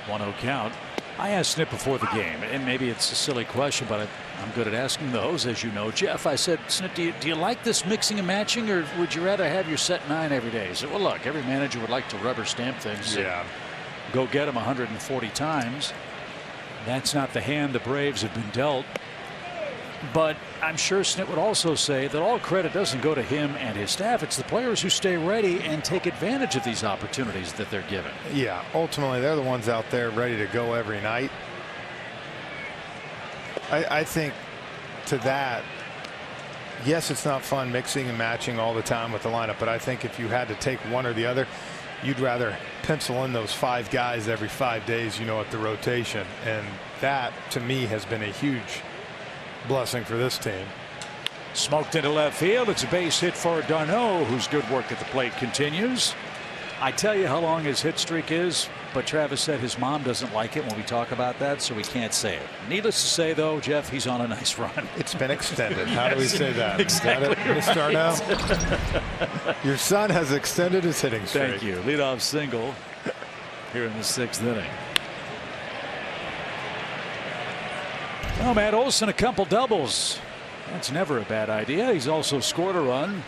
1-0 count. I asked Snit before the game, and maybe it's a silly question, but I'm good at asking those, as you know, Jeff. I said, Snit, do you like this mixing and matching, or would you rather have your set 9 every day? He said, well, look, every manager would like to rubber stamp things. Yeah. Go get them 140 times. That's not the hand the Braves have been dealt. But I'm sure Snit would also say that all credit doesn't go to him and his staff. It's the players who stay ready and take advantage of these opportunities that they're given. Yeah, ultimately they're the ones out there ready to go every night. I think to that, yes, it's not fun mixing and matching all the time with the lineup, but I think if you had to take one or the other, you'd rather pencil in those 5 guys every 5 days, you know, at the rotation. And that, to me, has been a huge blessing for this team. Smoked into left field. It's a base hit for d'Arnaud, whose good work at the plate continues. I tell you how long his hit streak is, but Travis said his mom doesn't like it when we talk about that, so we can't say it. Needless to say, though, Jeff, he's on a nice run. It's been extended. How do we say that? Exactly. Is that it, Mr. Arnaud? Your son has extended his hitting streak. Thank you. Leadoff single here in the 6th inning. Well, Matt Olson, a couple doubles. That's never a bad idea. He's also scored a run.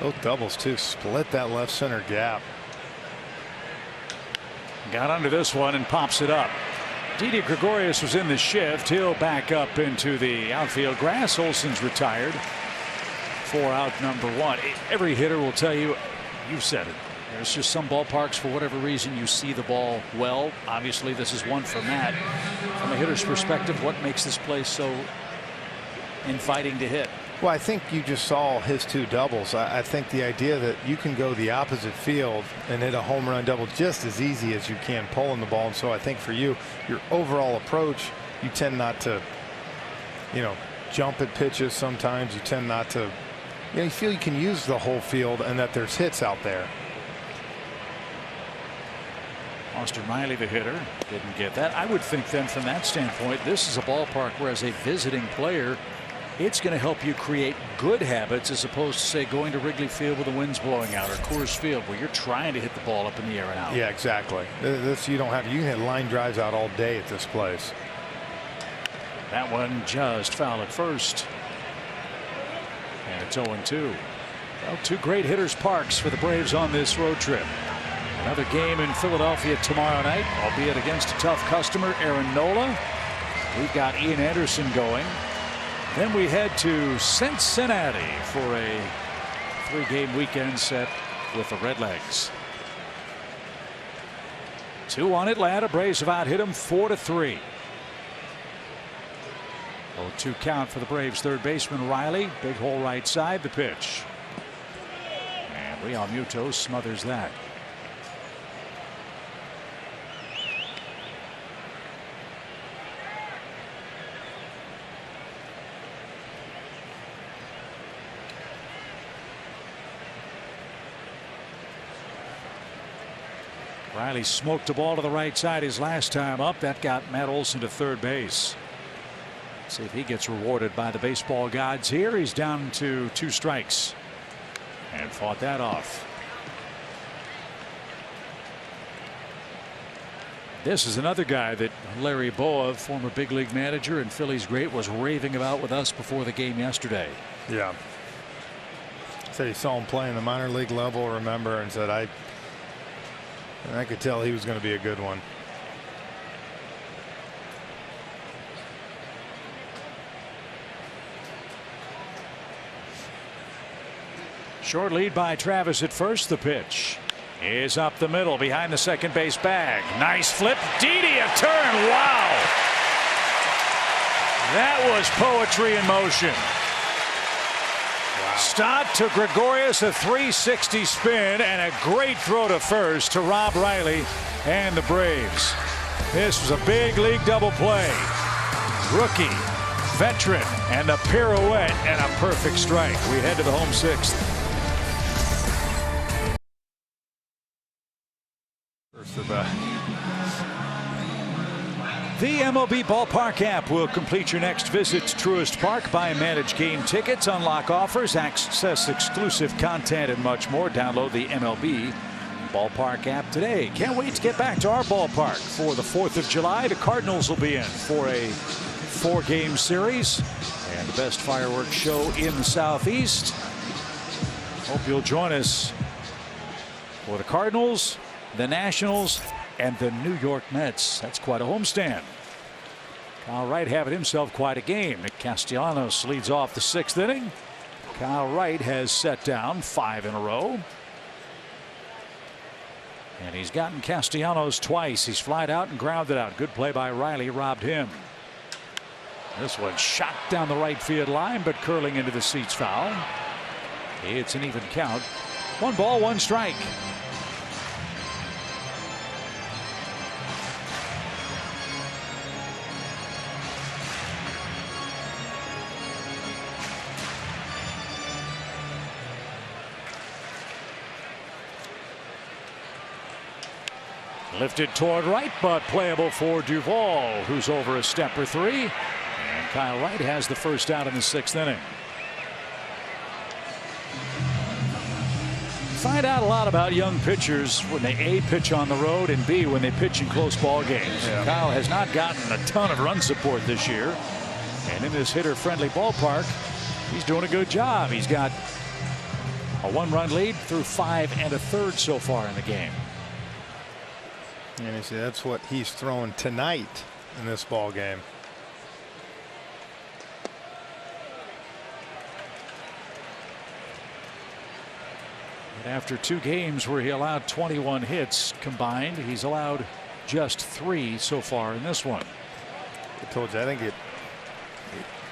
Both doubles, too. Split that left center gap. Got under this one and pops it up. Didi Gregorius was in the shift. He'll back up into the outfield grass. Olson's retired. 4 out, number 1. Every hitter will tell you, you said it. There's just some ballparks, for whatever reason, you see the ball well. Obviously, this is one for Matt. From a hitter's perspective, what makes this place so inviting to hit? Well, I think you just saw his 2 doubles. I think the idea that you can go the opposite field and hit a home run double just as easy as you can pulling the ball. And so I think for you, your overall approach, you tend not to, you know, jump at pitches sometimes. You tend not to, you know, you feel you can use the whole field and that there's hits out there. Austin Riley, the hitter, didn't get that. I would think then from that standpoint, this is a ballpark where as a visiting player, it's going to help you create good habits as opposed to, say, going to Wrigley Field with the winds blowing out or Coors Field where you're trying to hit the ball up in the air and out. Yeah, exactly. This you don't have. You can hit line drives out all day at this place. That one just foul at first. And it's 0-2. Well, two great hitters Parks for the Braves on this road trip. Another game in Philadelphia tomorrow night, albeit against a tough customer, Aaron Nola. We've got Ian Anderson going. Then we head to Cincinnati for a 3-game weekend set with the Redlegs. 2 on Atlanta. Braves have out hit them 4-3. 0-2 count for the Braves third baseman Riley. Big hole right side. The pitch. And Real Muto smothers that. Riley smoked a ball to the right side his last time up. That got Matt Olson to third base. See if he gets rewarded by the baseball gods here. He's down to 2 strikes and fought that off. This is another guy that Larry Boa, former big league manager and Phillies great, was raving about with us before the game yesterday. Yeah. Said he saw him play in the minor league level, remember, and said I could tell he was going to be a good one. Short lead by Travis at first. The pitch is up the middle behind the second base bag. Nice flip. Didi a turn. Wow. That was poetry in motion. Wow. Stott to Gregorius, a 360 spin and a great throw to first to Rob Riley and the Braves. This was a big league double play. Rookie, veteran, and a pirouette and a perfect strike. We head to the home 6th. The MLB Ballpark app will complete your next visit to Truist Park. Buy and manage game tickets, unlock offers, access exclusive content, and much more. Download the MLB Ballpark app today. Can't wait to get back to our ballpark for the 4th of July. The Cardinals will be in for a 4-game series and the best fireworks show in the Southeast. Hope you'll join us for the Cardinals, the Nationals, and the New York Mets. That's quite a homestand. Kyle Wright having himself quite a game. Nick Castellanos leads off the 6th inning. Kyle Wright has set down 5 in a row. And he's gotten Castellanos twice. He's flied out and grounded out. Good play by Riley, robbed him. This one shot down the right field line, but curling into the seats, foul. It's an even count. 1 ball, 1 strike. Lifted toward right, but playable for Duvall, who's over a step or 3. And Kyle Wright has the first out in the 6th inning. Find out a lot about young pitchers when they A, pitch on the road, and B, when they pitch in close ball games. Yeah. Kyle has not gotten a ton of run support this year. And in this hitter-friendly ballpark, he's doing a good job. He's got a 1-run lead through 5 1/3 so far in the game. And you see, that's what he's throwing tonight in this ball game. And after 2 games where he allowed 21 hits combined, he's allowed just 3 so far in this one. I told you, I think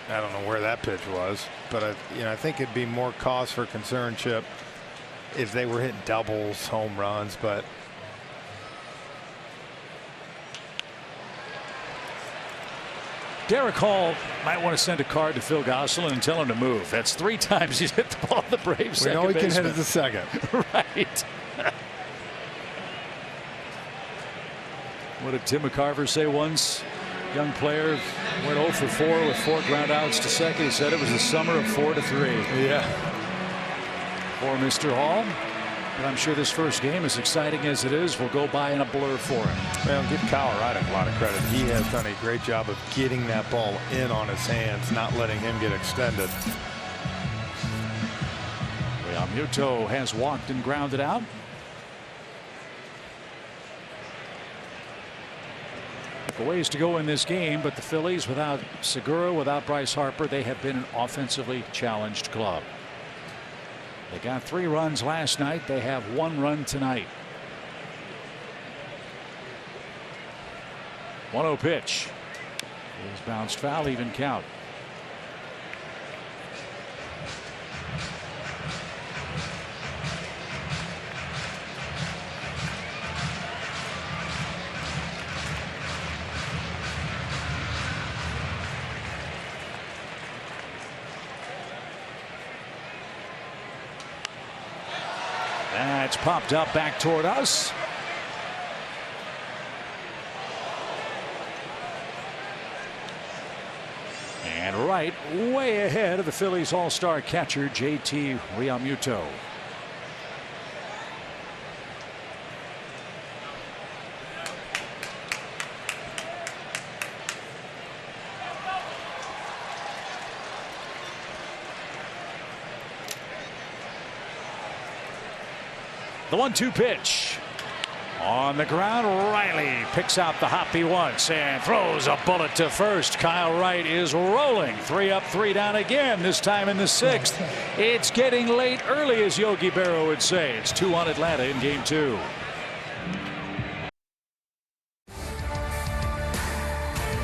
I don't know where that pitch was, but I think it'd be more cause for concern, Chip, if they were hitting doubles, home runs, but Derek Hall might want to send a card to Phil Gosselin and tell him to move. That's 3 times he's hit the ball at the Braves. We know he can hit it to second. Right. What did Tim McCarver say once? Young player went 0 for 4 with 4 ground outs to second. He said it was a summer of 4 to 3. Yeah. For Mr. Hall. But I'm sure this first game, as exciting as it is, will go by in a blur for him. Well, give Kyle Wright a lot of credit. He has done a great job of getting that ball in on his hands, not letting him get extended. Realmuto has walked and grounded out. A ways to go in this game, but the Phillies, without Segura, without Bryce Harper, they have been an offensively challenged club. They got 3 runs last night. They have 1 run tonight. 1-0 pitch. It is bounced foul, even count. That's popped up back toward us. And right way ahead of the Phillies all-star catcher JT Realmuto. The 1-2 pitch. On the ground, Riley picks out the hop he wants and throws a bullet to first. Kyle Wright is rolling. 3 up, 3 down again, this time in the 6th. It's getting late early, as Yogi Berra would say. It's 2 on Atlanta in game 2.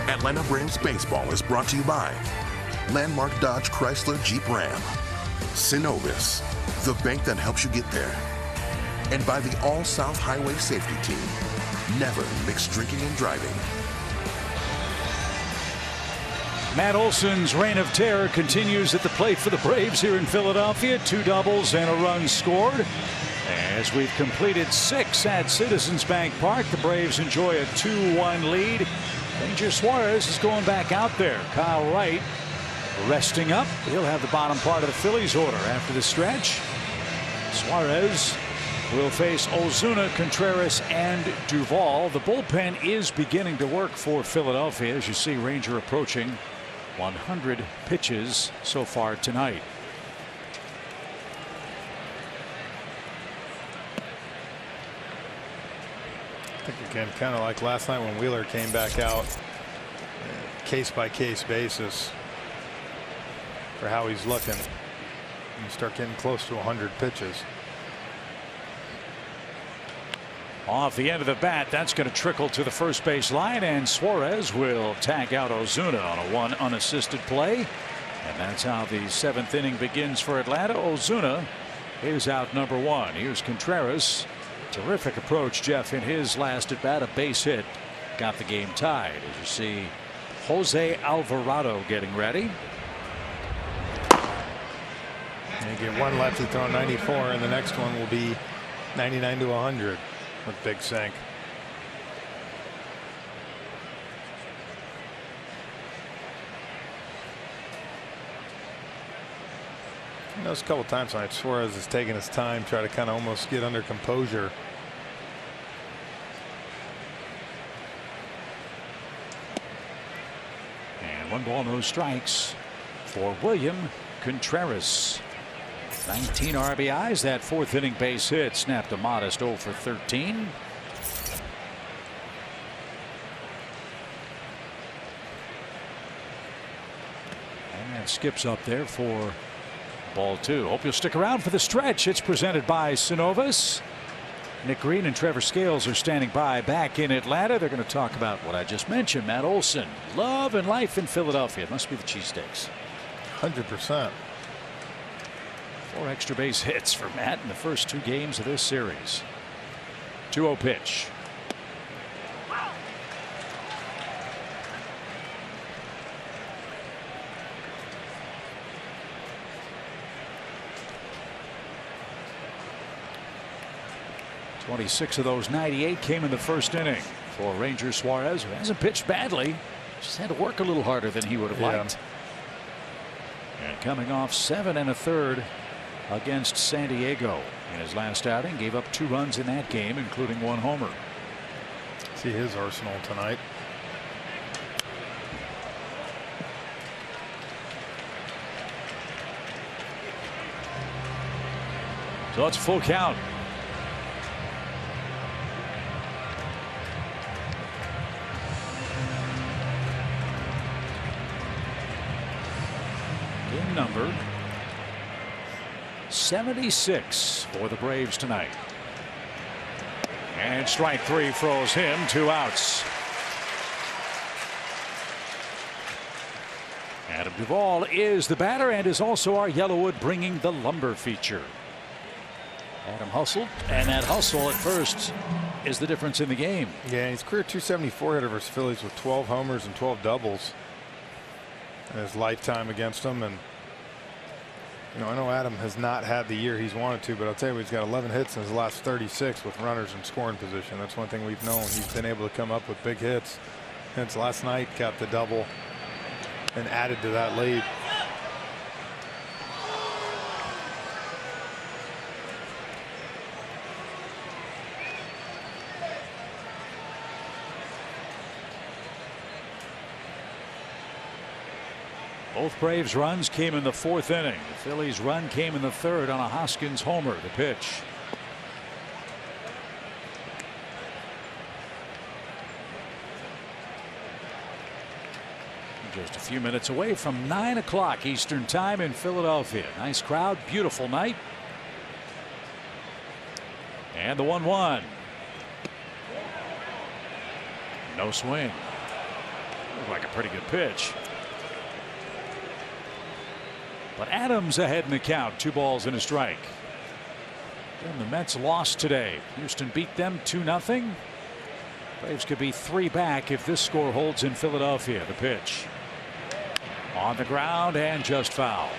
Atlanta Braves baseball is brought to you by Landmark Dodge Chrysler Jeep Ram, Synovus, the bank that helps you get there, and by the All-South Highway Safety Team. Never mix drinking and driving. Matt Olson's reign of terror continues at the plate for the Braves here in Philadelphia. 2 doubles and a run scored. As we've completed 6 at Citizens Bank Park, the Braves enjoy a 2-1 lead. Ranger Suarez is going back out there. Kyle Wright resting up. He'll have the bottom part of the Phillies order after the stretch. Suarez will face Ozuna, Contreras, and Duvall. The bullpen is beginning to work for Philadelphia, as you see Ranger approaching 100 pitches so far tonight. I think, again, kind of like last night when Wheeler came back out, case by case basis for how he's looking. You start getting close to 100 pitches. Off the end of the bat, that's going to trickle to the first base line, and Suarez will tag out Ozuna on a 1 unassisted play. And that's how the 7th inning begins for Atlanta. Ozuna is out number 1. Here's Contreras. Terrific approach, Jeff, in his last at bat. A base hit got the game tied. As you see Jose Alvarado getting ready. And you get 1 lefty throwing 94, and the next one will be 99 to 100. With big sink. I noticed a couple times tonight Suarez is taking his time, try to kind of almost get under composure. And 1 ball, no strikes for William Contreras. 19 RBIs. That 4th inning base hit snapped a modest 0 for 13. And that skips up there for ball 2. Hope you'll stick around for the stretch. It's presented by Synovus. Nick Green and Trevor Scales are standing by back in Atlanta. They're going to talk about what I just mentioned. Matt Olson, love and life in Philadelphia. It must be the cheesesteaks. 100%. 4 extra base hits for Matt in the first 2 games of this series. 2-0 pitch. .26 of those 98 came in the first inning. for Ranger Suarez, who hasn't pitched badly, just had to work a little harder than he would have liked. And coming off 7 1/3 against San Diego in his last outing, gave up 2 runs in that game, including 1 homer. See his arsenal tonight. So it's full count. Game number 76 for the Braves tonight. And strike 3 froze him. 2 outs. Adam Duvall is the batter and is also our Yellowwood Bringing the Lumber feature. Adam hustled, and that hustle at first is the difference in the game. Yeah, he's career .274 hitter versus Phillies with 12 homers and 12 doubles in his lifetime against them. And you know, I know Adam has not had the year he's wanted to, but I'll tell you, he's got 11 hits in his last 36 with runners in scoring position. That's one thing we've known. He's been able to come up with big hits. Hence last night got the double and added to that lead. Both Braves runs came in the 4th inning. The Phillies run came in the 3rd on a Hoskins homer. The pitch. Just a few minutes away from 9 o'clock Eastern time in Philadelphia. Nice crowd, beautiful night. And the 1-1. No swing. Looked like a pretty good pitch. But Adams ahead in the count. 2 balls and a strike. And the Mets lost today. Houston beat them 2-0. Braves could be 3 back if this score holds in Philadelphia. The pitch. On the ground and just foul.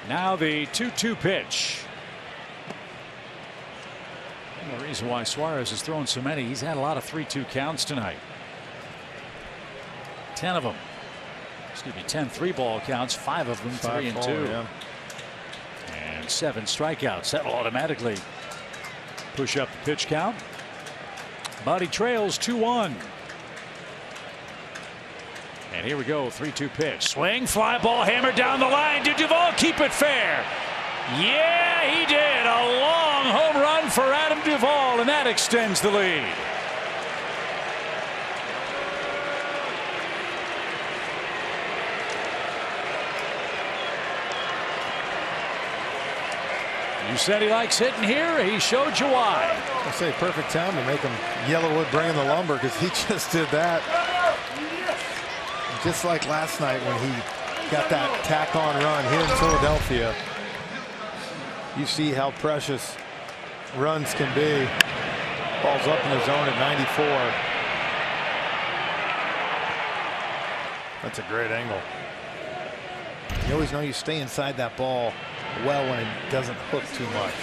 Now the 2-2 pitch. And the reason why Suarez has thrown so many, he's had a lot of 3-2 counts tonight. 10 of them. Excuse me, 10 3-ball counts, 5 of them 3-2. Yeah. And 7 strikeouts. That will automatically push up the pitch count. But he trails 2-1. And here we go, 3-2 pitch. Swing, fly ball hammered down the line. Did Duvall keep it fair? Yeah, he did. A long home run for Adam Duvall, and that extends the lead. You said he likes hitting here. He showed you why. I say perfect time to make him Yellowwood Bringing the Lumber, because he just did that. Just like last night when he got that tack-on run here in Philadelphia. You see how precious runs can be. Ball's up in the zone at 94. That's a great angle. You always know you stay inside that ball well when it doesn't hook too much.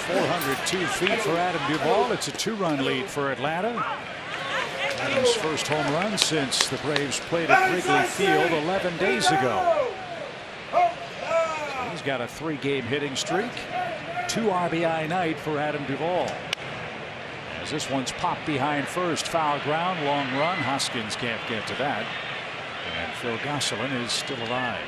402 feet for Adam Duvall. It's a 2-run lead for Atlanta. Adams' first home run since the Braves played at Wrigley Field 11 days ago. So he's got a 3-game hitting streak. 2 RBI night for Adam Duvall. As this one's popped behind first, foul ground, long run. Hoskins can't get to that. And Phil Gosselin is still alive.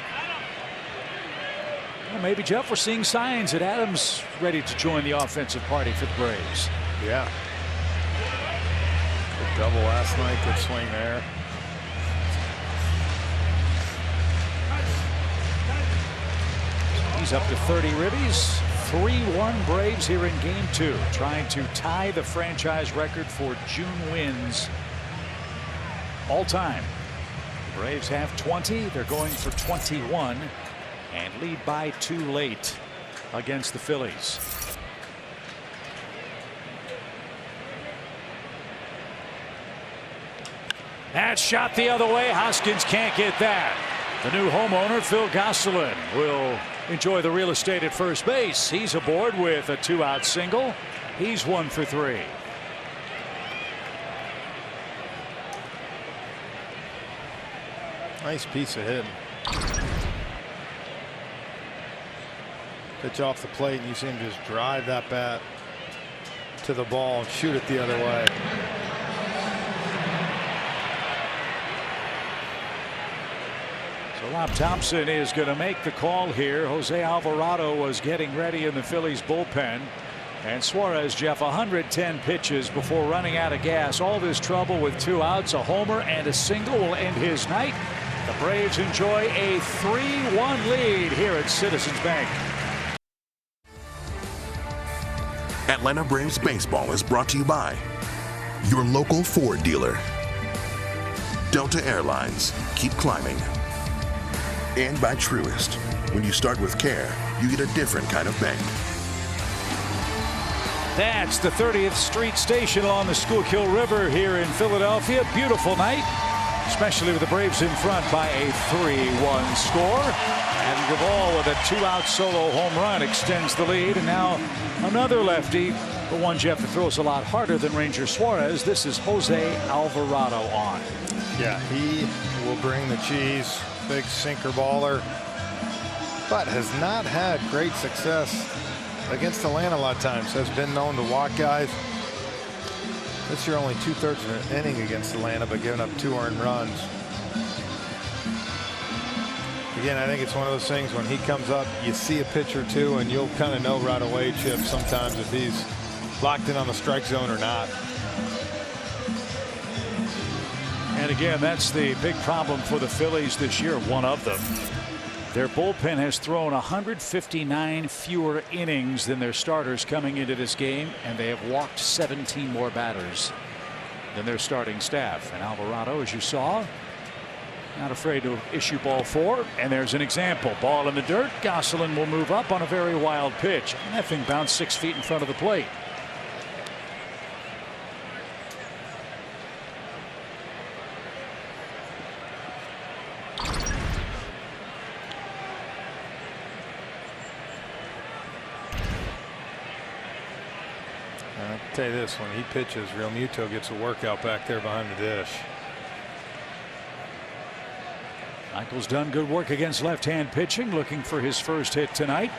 Well, maybe, Jeff, we're seeing signs that Adams ready to join the offensive party for the Braves. Yeah. Good double last night. Good swing there. He's up to 30 ribbies, 3-1 Braves here in game 2, trying to tie the franchise record for June wins all time. The Braves have 20. They're going for 21 and lead by 2 late against the Phillies. That shot the other way. Hoskins can't get that. The new homeowner, Phil Gosselin, will enjoy the real estate at first base. He's aboard with a 2-out single. He's 1 for 3. Nice piece of hitting. Pitch off the plate, and you see him just drive that bat to the ball and shoot it the other way. So Rob Thompson is going to make the call here. Jose Alvarado was getting ready in the Phillies bullpen. And Suarez, Jeff, 110 pitches before running out of gas. All this trouble with 2 outs, a homer and a single will end his night. The Braves enjoy a 3-1 lead here at Citizens Bank. Atlanta Braves baseball is brought to you by your local Ford dealer, Delta Airlines, keep climbing, and by Truist. When you start with care, you get a different kind of bank. That's the 30th Street Station along the Schuylkill River here in Philadelphia. Beautiful night, especially with the Braves in front by a 3-1 score. And Duvall with a 2-out solo home run extends the lead. And now another lefty, the one, Jeff, that throws a lot harder than Ranger Suarez. This is Jose Alvarado on. Yeah, he will bring the cheese. Big sinker baller, but has not had great success against Atlanta a lot of times. Has been known to walk guys. This year only 2/3 of an inning against Atlanta, but giving up 2 earned runs. Again, I think it's one of those things when he comes up, you see a pitch or two, and you'll kind of know right away, Chip, sometimes if he's locked in on the strike zone or not. And again, that's the big problem for the Phillies this year, one of them. Their bullpen has thrown 159 fewer innings than their starters coming into this game, and they have walked 17 more batters than their starting staff. And Alvarado, as you saw, not afraid to issue ball 4. And there's an example. Ball in the dirt. Gosselin will move up on a very wild pitch. And that thing bounced 6 feet in front of the plate. I'll tell you this, when he pitches, Real Muto gets a workout back there behind the dish. Michael's done good work against left-hand pitching, looking for his first hit tonight.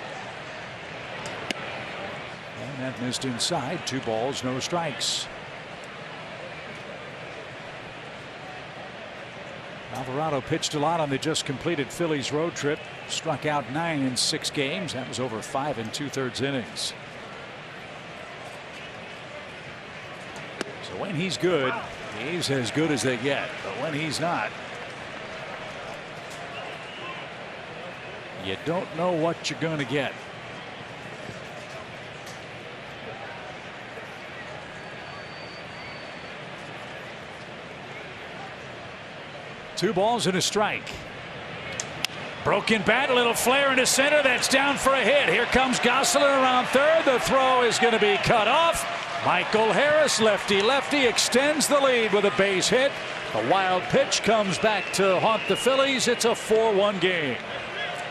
And that missed inside. 2 balls, no strikes. Alvarado pitched a lot on the just completed Phillies road trip. Struck out 9 in 6 games. That was over 5 2/3 innings. So when he's good, he's as good as they get. But when he's not, you don't know what you're going to get. Two balls and a strike. Broken bat, a little flare into center. That's down for a hit. Here comes Gosselin around third. The throw is going to be cut off. Michael Harris, lefty extends the lead with a base hit. A wild pitch comes back to haunt the Phillies. It's a 4-1 game.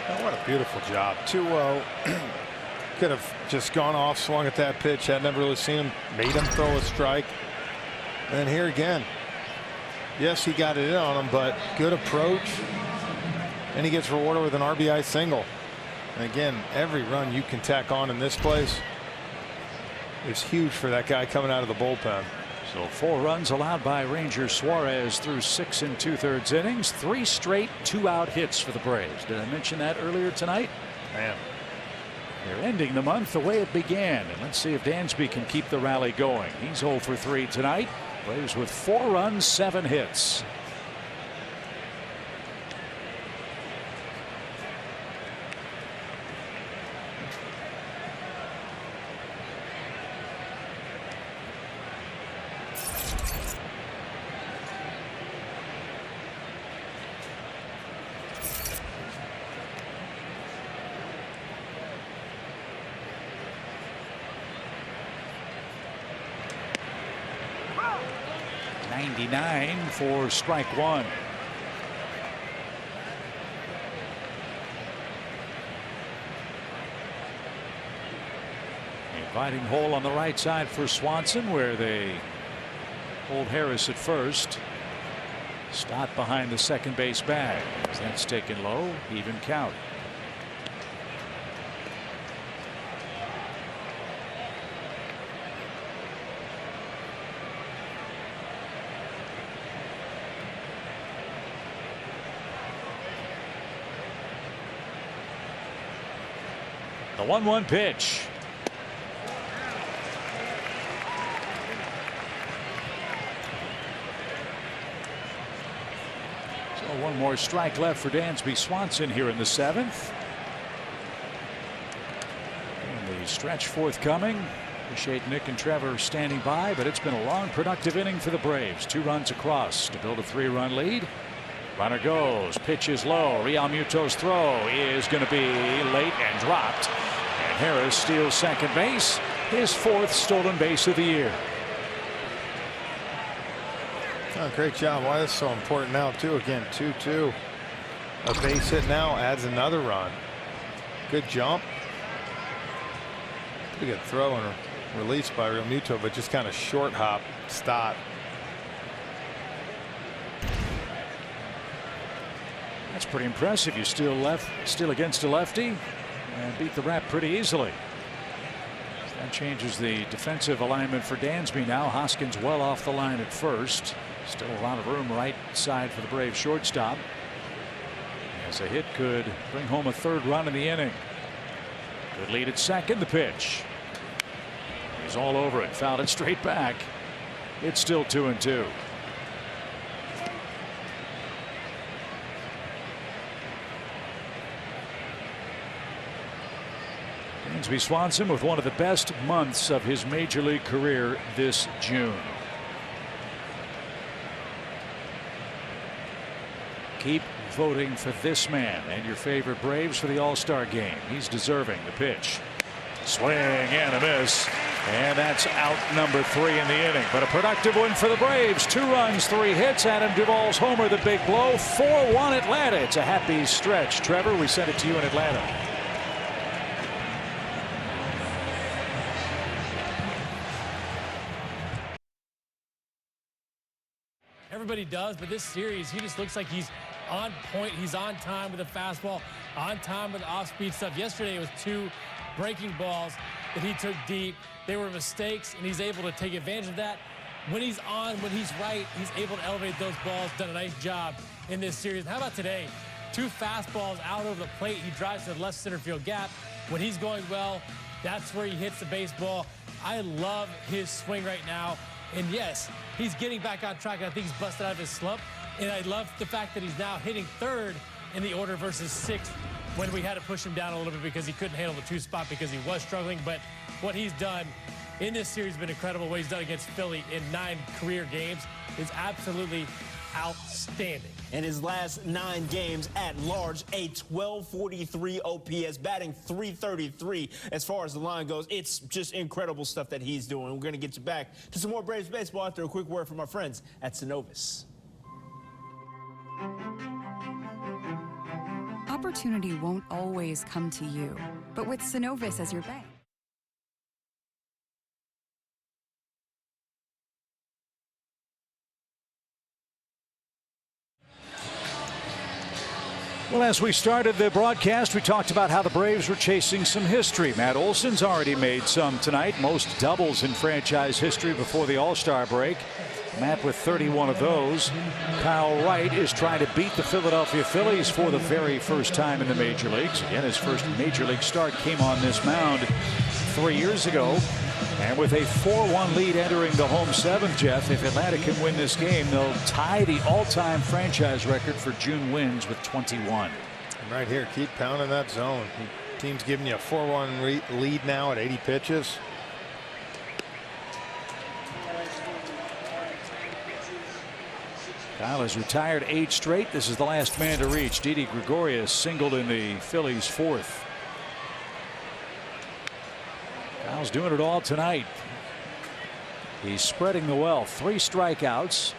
Oh, what a beautiful job. 2-0. Could have just gone off, swung at that pitch. Had never really seen him. Made him throw a strike. And here again. Yes, he got it in on him, but good approach. And he gets rewarded with an RBI single. And again, every run you can tack on in this place is huge for that guy coming out of the bullpen. So 4 runs allowed by Ranger Suarez through 6 2/3 innings. 3 straight 2-out hits for the Braves. Did I mention that earlier tonight? Man. They're ending the month the way it began. And let's see if Dansby can keep the rally going. He's 0 for 3 tonight. Braves with 4 runs, 7 hits. 99 for strike one. Inviting hole on the right side for Swanson, where they hold Harris at first. Stott behind the second base bag. That's taken low. Even count. The 1-1 pitch. So one more strike left for Dansby Swanson here in the seventh. And the stretch forthcoming. Appreciate Nick and Trevor standing by, but it's been a long, productive inning for the Braves. 2 runs across to build a 3-run lead. Runner goes, pitch is low. Realmuto's throw is going to be late and dropped. And Harris steals second base, his 4th stolen base of the year. Oh, great job. Why is this so important now, too? Again, 2-2. A base hit now adds another run. Good jump. Pretty good throw and release by Realmuto, but just kind of short hop Stott. That's pretty impressive. You still against a lefty and beat the Rat pretty easily. That changes the defensive alignment for Dansby now. Hoskins well off the line at first. Still a lot of room right side for the Braves shortstop, as a hit could bring home a 3rd run in the inning. Good lead at second. The pitch. He's all over it. Fouled it straight back. It's still 2-2. Dansby Swanson with one of the best months of his major league career this June. Keep voting for this man and your favorite Braves for the All-Star game. He's deserving. The pitch. Swing and a miss. And that's out number 3 in the inning. But a productive one for the Braves. 2 runs, 3 hits. Adam Duvall's homer, the big blow. 4-1 Atlanta. It's a happy stretch. Trevor, we sent it to you in Atlanta. Everybody does, but this series, he just looks like he's on point. He's on time with the fastball, on time with off-speed stuff. Yesterday, it was 2 breaking balls that he took deep. They were mistakes, and he's able to take advantage of that. When he's on, when he's right, he's able to elevate those balls. Done a nice job in this series. And how about today? 2 fastballs out over the plate. He drives to the left center field gap. When he's going well, that's where he hits the baseball. I love his swing right now. And yes, he's getting back on track. I think he's busted out of his slump. And I love the fact that he's now hitting 3rd in the order versus 6th when we had to push him down a little bit because he couldn't handle the 2 spot because he was struggling. But what he's done in this series has been incredible. What he's done against Philly in 9 career games is absolutely outstanding. In his last 9 games at large, a 1243 OPS, batting .333 as far as the line goes. It's just incredible stuff that he's doing. We're going to get you back to some more Braves baseball after a quick word from our friends at Synovus. Opportunity won't always come to you, but with Synovus as your bank. Well, as we started the broadcast, we talked about how the Braves were chasing some history. Matt Olson's already made some tonight, most doubles in franchise history before the All-Star break. Matt with 31 of those. Kyle Wright is trying to beat the Philadelphia Phillies for the very first time in the major leagues. Again, his first major league start came on this mound 3 years ago. And with a 4-1 lead entering the home 7th, Jeff, if Atlanta can win this game, they'll tie the all-time franchise record for June wins with 21. And right here, keep pounding that zone. Team's giving you a 4-1 lead now at 80 pitches. Kyle has retired 8 straight. This is the last man to reach. Didi Gregorius singled in the Phillies' 4th. Kyle's doing it all tonight. He's spreading the wealth. 3 strikeouts,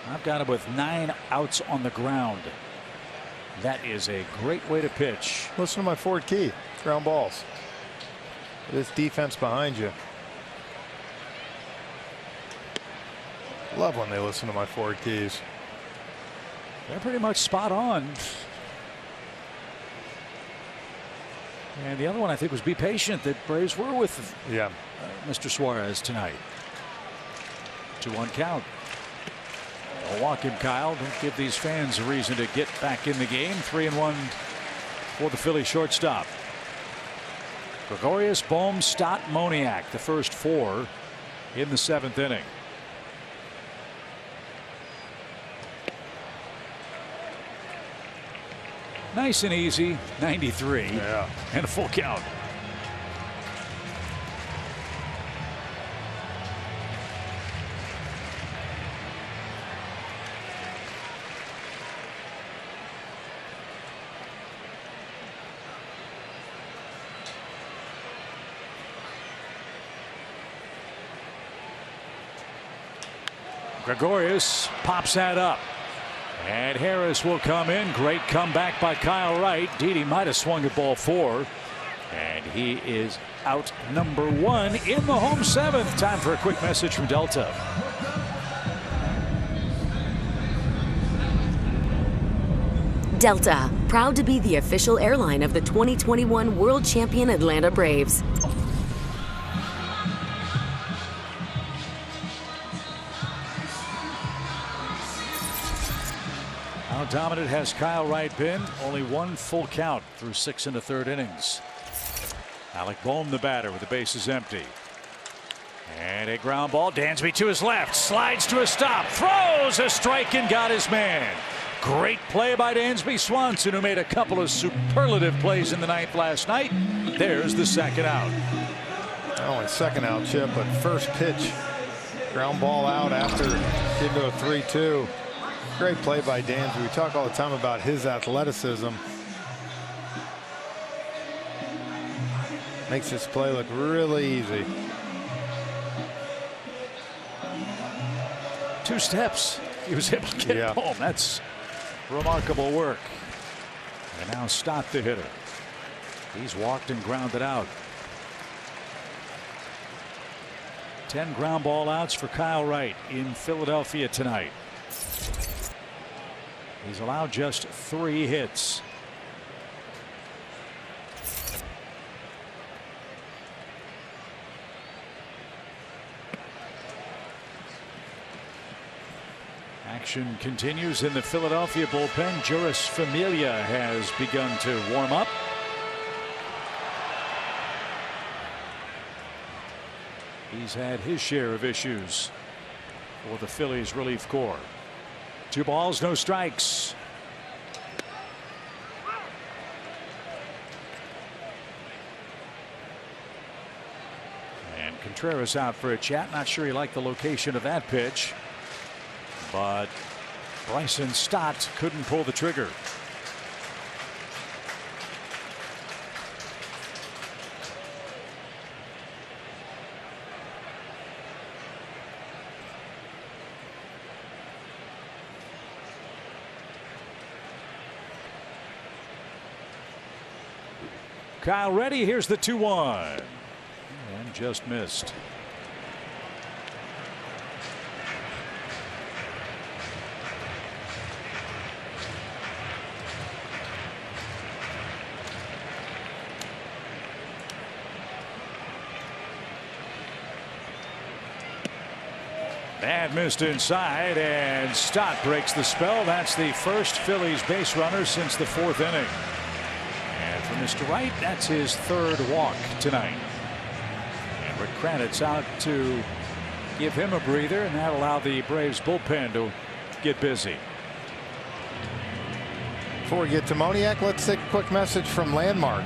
I've got him with 9 outs on the ground. That is a great way to pitch. Listen to my forward key. Ground balls. This defense behind you. Love when they listen to my forward keys. They're pretty much spot on. And the other one I think was be patient that Braves were with Mr. Suarez tonight. 2-1 count. Don't walk him, Kyle. Don't give these fans a reason to get back in the game. 3-1 for the Philly shortstop. Gregorius, Bohm, Stott, Moniak, the first 4 in the 7th inning. Nice and easy, 93, and a full count. Gregorius pops that up. And Harris will come in. Great comeback by Kyle Wright. Didi might have swung at ball 4. And he is out number 1 in the home 7th. Time for a quick message from Delta. Delta, proud to be the official airline of the 2021 World Champion Atlanta Braves. How dominant has Kyle Wright been? Only 1 full count through 6 1/3 innings. Alec Bohm, the batter, with the bases empty. And a ground ball. Dansby to his left. Slides to a stop. Throws a strike and got his man. Great play by Dansby Swanson, who made a couple of superlative plays in the 9th last night. There's the 2nd out. Only 2nd out, Chip, but first pitch. Ground ball out after into a 3-2. Great play by Dansby. We talk all the time about his athleticism. Makes this play look really easy. 2 steps. He was able to get it home. That's remarkable work. And now Stott, the hitter. He's walked and grounded out. 10 ground ball outs for Kyle Wright in Philadelphia tonight. He's allowed just 3 hits. Action continues in the Philadelphia bullpen. Juris Familia has begun to warm up. He's had his share of issues for the Phillies relief corps. 2 balls, no strikes. And Contreras out for a chat. Not sure he liked the location of that pitch, but Bryson Stott couldn't pull the trigger. Kyle ready. Here's the 2-1 and just missed. That missed inside, and Stott breaks the spell. That's the first Phillies base runner since the 4th inning. And for Mr. Wright, that's his 3rd walk tonight. And Rick Kranitz out to give him a breather, and that allowed the Braves bullpen to get busy. Before we get to Moniak, let's take a quick message from Landmark.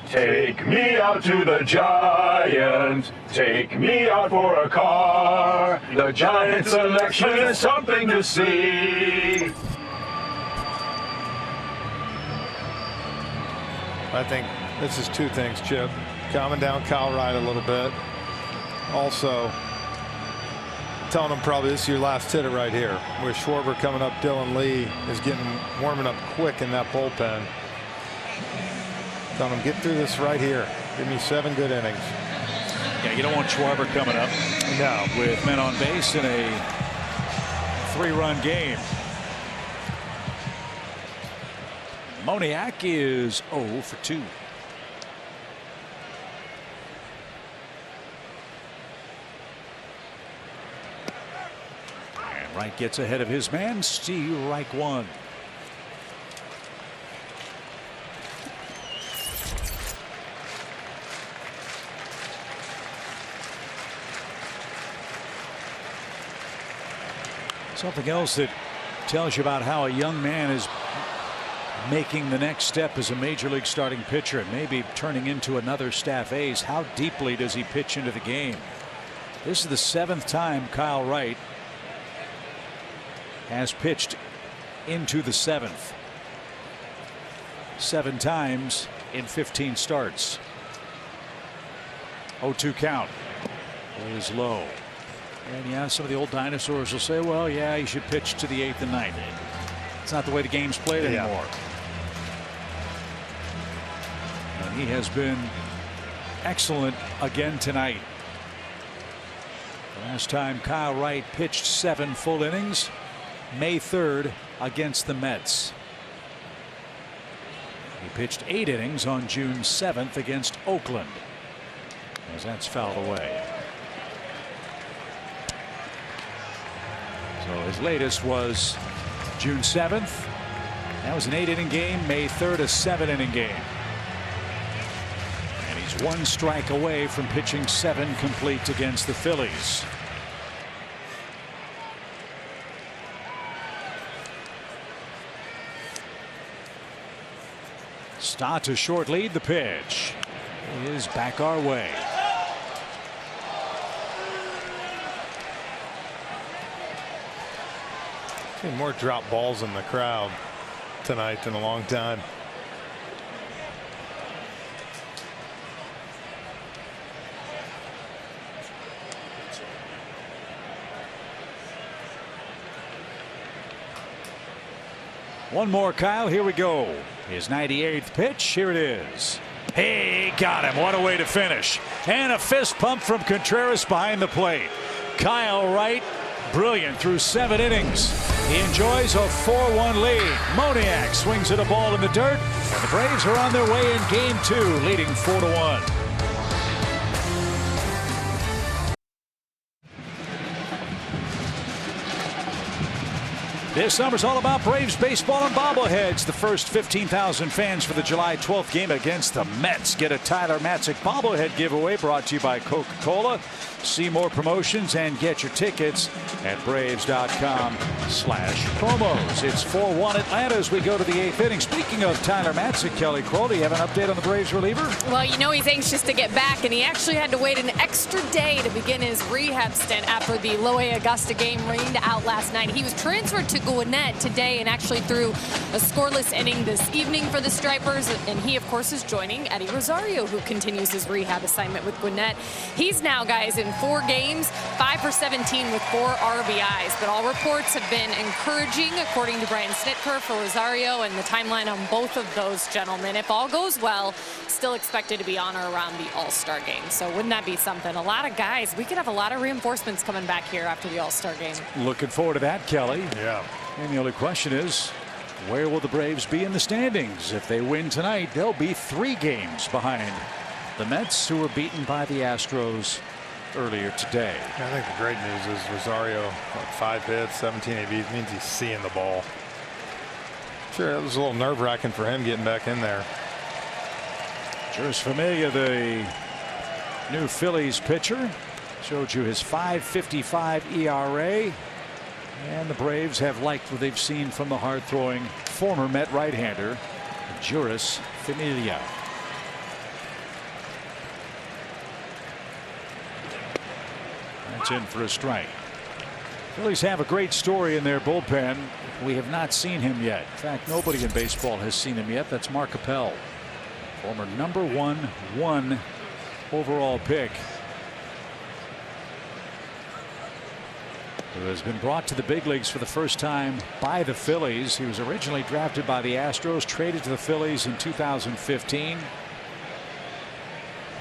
Take me out to the Giants. Take me out for a car. The Giants selection is something to see. I think this is 2 things, Chip. Calming down Kyle Wright a little bit. Also, telling him probably this is your last hitter right here. With Schwarber coming up, Dylan Lee is warming up quick in that bullpen. Telling him, get through this right here. Give me 7 good innings. Yeah, you don't want Schwarber coming up. No. With men on base in a 3-run game. Moniak is 0 for 2. And Wright gets ahead of his man. Strike 1. Something else that tells you about how a young man is making the next step as a major league starting pitcher and maybe turning into another staff ace. How deeply does he pitch into the game? This is the 7th time Kyle Wright has pitched into the 7th. 7 times in 15 starts. 0-2 count is low. And yeah, some of the old dinosaurs will say, well, yeah, you should pitch to the 8th and 9th. It's not the way the game's played anymore. And he has been excellent again tonight. Last time Kyle Wright pitched 7 full innings, May 3rd against the Mets. He pitched 8 innings on June 7th against Oakland, as that's fouled away. So his latest was June 7th. That was an 8-inning game. May 3rd, a 7-inning game. And he's 1 strike away from pitching 7 complete against the Phillies. Stott to short lead. The pitch is back our way. Seen more drop balls in the crowd tonight in a long time. One more, Kyle. Here we go. His 98th pitch. Here it is. Hey, got him. What a way to finish. And a fist pump from Contreras behind the plate. Kyle Wright, brilliant through 7 innings. He enjoys a 4-1 lead. Moniak swings at a ball in the dirt, and the Braves are on their way in game 2, leading 4-1. This summer's all about Braves baseball and bobbleheads. The first 15,000 fans for the July 12th game against the Mets get a Tyler Matzik bobblehead giveaway brought to you by Coca-Cola. See more promotions and get your tickets at Braves.com/promos. It's 4-1 Atlanta as we go to the 8th inning. Speaking of Tyler Matzik, Kelly Kroll, do you have an update on the Braves reliever? Well, you know he's anxious to get back, and he actually had to wait an extra day to begin his rehab stint after the Loe Augusta game rained out last night. He was transferred to Gwinnett today and actually threw a scoreless inning this evening for the Stripers, and he, of course, is joining Eddie Rosario, who continues his rehab assignment with Gwinnett. He's now, guys, in 4 games, 5 for 17 with 4 RBIs, but all reports have been encouraging, according to Brian Snitker, for Rosario, and the timeline on both of those gentlemen, if all goes well, still expected to be on or around the All-Star game. So wouldn't that be something? A lot of guys, we could have a lot of reinforcements coming back here after the All-Star game. Looking forward to that, Kelly. Yeah. And the only question is, where will the Braves be in the standings? If they win tonight, they'll be 3 games behind the Mets, who were beaten by the Astros earlier today. I think the great news is Rosario, 5 hits, 17 ABs, means he's seeing the ball. Sure, it was a little nerve-wracking for him getting back in there. Juris Familia, the new Phillies pitcher, showed you his .555 ERA. And the Braves have liked what they've seen from the hard-throwing former Met right-hander, Juris Familia. That's in for a strike. Phillies have a great story in their bullpen. We have not seen him yet. In fact, nobody in baseball has seen him yet. That's Mark Appel, former #1 overall pick. who has been brought to the big leagues for the first time by the Phillies. He was originally drafted by the Astros, traded to the Phillies in 2015.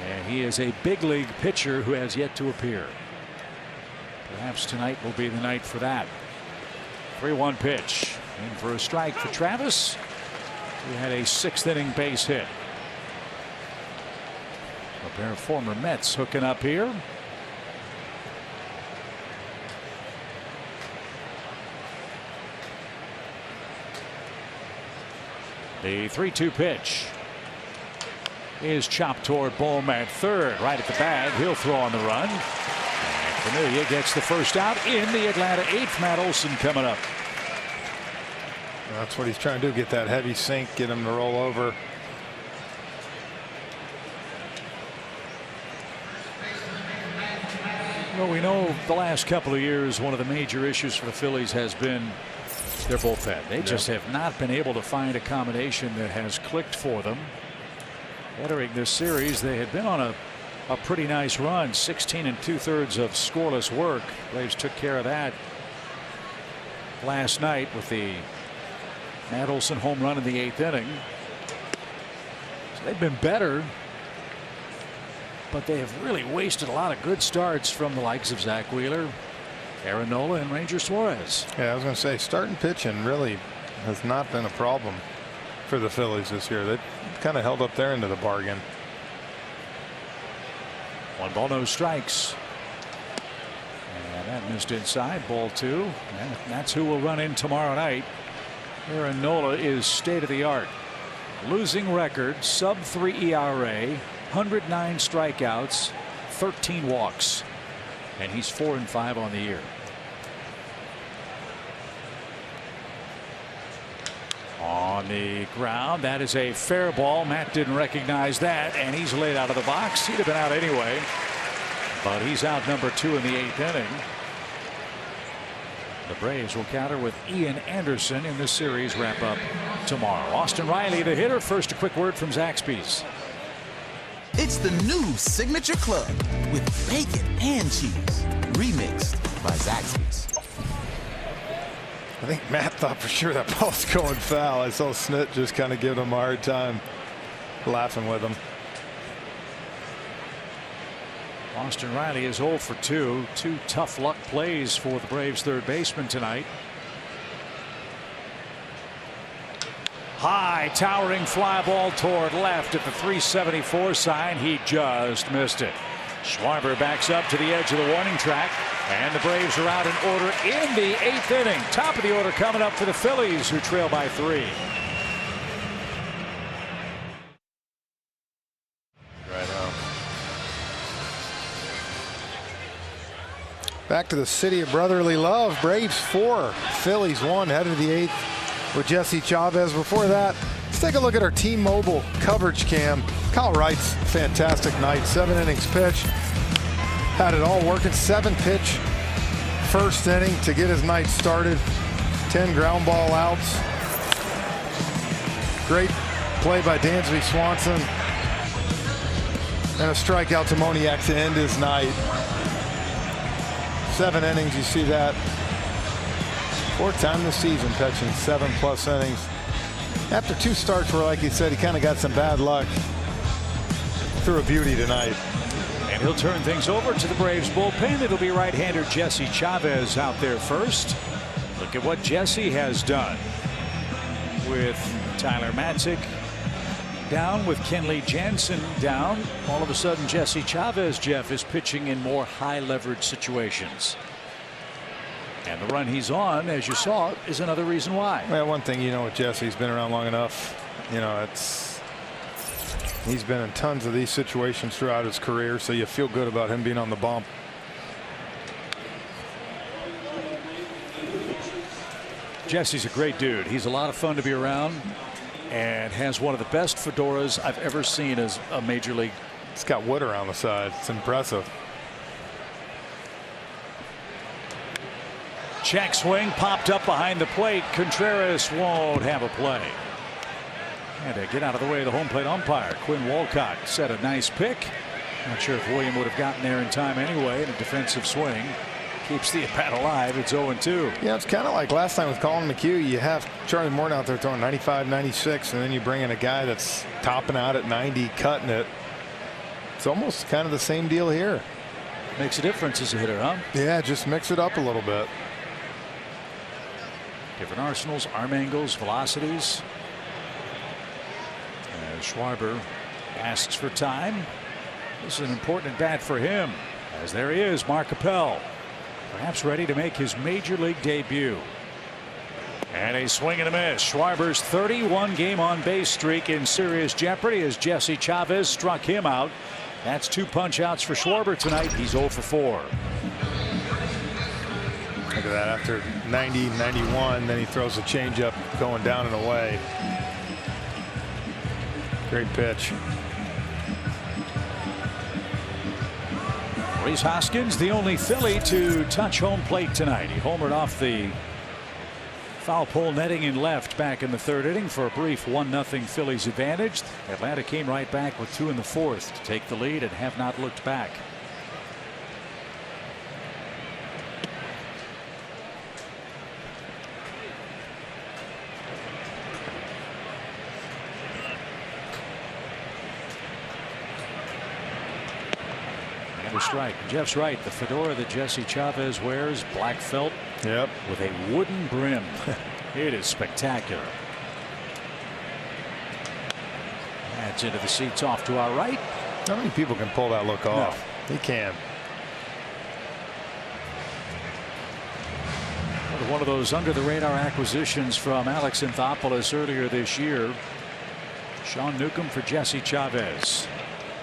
And he is a big league pitcher who has yet to appear. Perhaps tonight will be the night for that. 3-1 pitch. In for a strike for Travis. He had a 6th inning base hit. A pair of former Mets hooking up here. The 3-2 pitch is chopped toward Bohm at third, right at the bag. He'll throw on the run. And Familia gets the first out in the Atlanta 8th. Matt Olson coming up. That's what he's trying to do, get that heavy sink, get him to roll over. Well, we know the last couple of years one of the major issues for the Phillies has been their bullpen. They just have not been able to find a combination that has clicked for them. Entering this series, they had been on a pretty nice run, 16 2/3 of scoreless work. Braves took care of that last night with the Matt Olson home run in the 8th inning. So they've been better, but they have really wasted a lot of good starts from the likes of Zach Wheeler, Aaron Nola, and Ranger Suarez. Yeah, I was going to say, starting pitching really has not been a problem for the Phillies this year. They kind of held up their end of the bargain. 1 ball, no strikes. And that missed inside. Ball 2. And that's who will run in tomorrow night. Aaron Nola is state of the art. Losing record, sub-3 ERA, 109 strikeouts, 13 walks. And he's 4-5 on the year. On the ground, that is a fair ball. Matt didn't recognize that, and he's laid out of the box. He'd have been out anyway, but he's out number 2 in the 8th inning. The Braves will counter with Ian Anderson in the series wrap up tomorrow. Austin Riley, the hitter. First, a quick word from Zaxby's. It's the new Signature Club with bacon and cheese, remixed by Zaxby's. I think Matt thought for sure that ball's going foul. I saw Snit just kind of giving him a hard time, laughing with him. Austin Riley is 0 for 2. 2 tough luck plays for the Braves third baseman tonight. High towering fly ball toward left at the 374 sign. He just missed it. Schwarber backs up to the edge of the warning track, and the Braves are out in order in the 8th inning. Top of the order coming up for the Phillies, who trail by 3. Right on. Back to the city of brotherly love. Braves 4, Phillies 1, headed to the 8th with Jesse Chavez. Before that, let's take a look at our T-Mobile coverage cam. Kyle Wright's fantastic night. 7 innings pitched. Had it all working. 7 pitch first inning to get his night started. 10 ground ball outs. Great play by Dansby Swanson. And a strikeout to Moniak to end his night. 7 innings, you see that. 4th time this season pitching 7+ innings. After 2 starts where, like he said, he kind of got some bad luck. Threw a beauty tonight. And he'll turn things over to the Braves bullpen. It'll be right-hander Jesse Chavez out there first. Look at what Jesse has done with Tyler Matzik down, with Kenley Jansen down. All of a sudden, Jesse Chavez, Jeff, is pitching in more high-leverage situations. And the run he's on, as you saw, is another reason why. Well, one thing, you know, with Jesse, he's been around long enough. You know, he's been in tons of these situations throughout his career, so you feel good about him being on the bump. Jesse's a great dude. He's a lot of fun to be around and has one of the best fedoras I've ever seen as a major league. It's got wood around the side. It's impressive. Check swing popped up behind the plate. Contreras won't have a play. And to get out of the way of the home plate umpire, Quinn Walcott set a nice pick. Not sure if William would have gotten there in time anyway in a defensive swing. keeps the at-bat alive. It's 0-2. Yeah, it's kind of like last time with Colin McHugh. You have Charlie Morton out there throwing 95, 96, and then you bring in a guy that's topping out at 90, cutting it. It's almost kind of the same deal here. Makes a difference as a hitter, huh? Yeah, just mix it up a little bit. Different arsenals, arm angles, velocities. As Schwarber asks for time. This is an important at bat for him. As there he is, Mark Appel, perhaps ready to make his major league debut. And a swing and a miss. Schwarber's 31 game on base streak in serious jeopardy as Jesse Chavez struck him out. That's 2 punch outs for Schwarber tonight. He's 0 for 4. Look at that. After 90, 91, then he throws a changeup going down and away. Great pitch. Rhys Hoskins, the only Philly to touch home plate tonight. He homered off the foul pole netting in left back in the 3rd inning for a brief 1-0 Phillies advantage. Atlanta came right back with 2 in the 4th to take the lead and have not looked back. And a strike. Jeff's right. The fedora that Jesse Chavez wears, black felt. Yep. With a wooden brim. It is spectacular. Adds into the seats off to our right. How many people can pull that look off? He can. One of those under the radar acquisitions from Alex Anthopoulos earlier this year. Sean Newcomb for Jesse Chavez.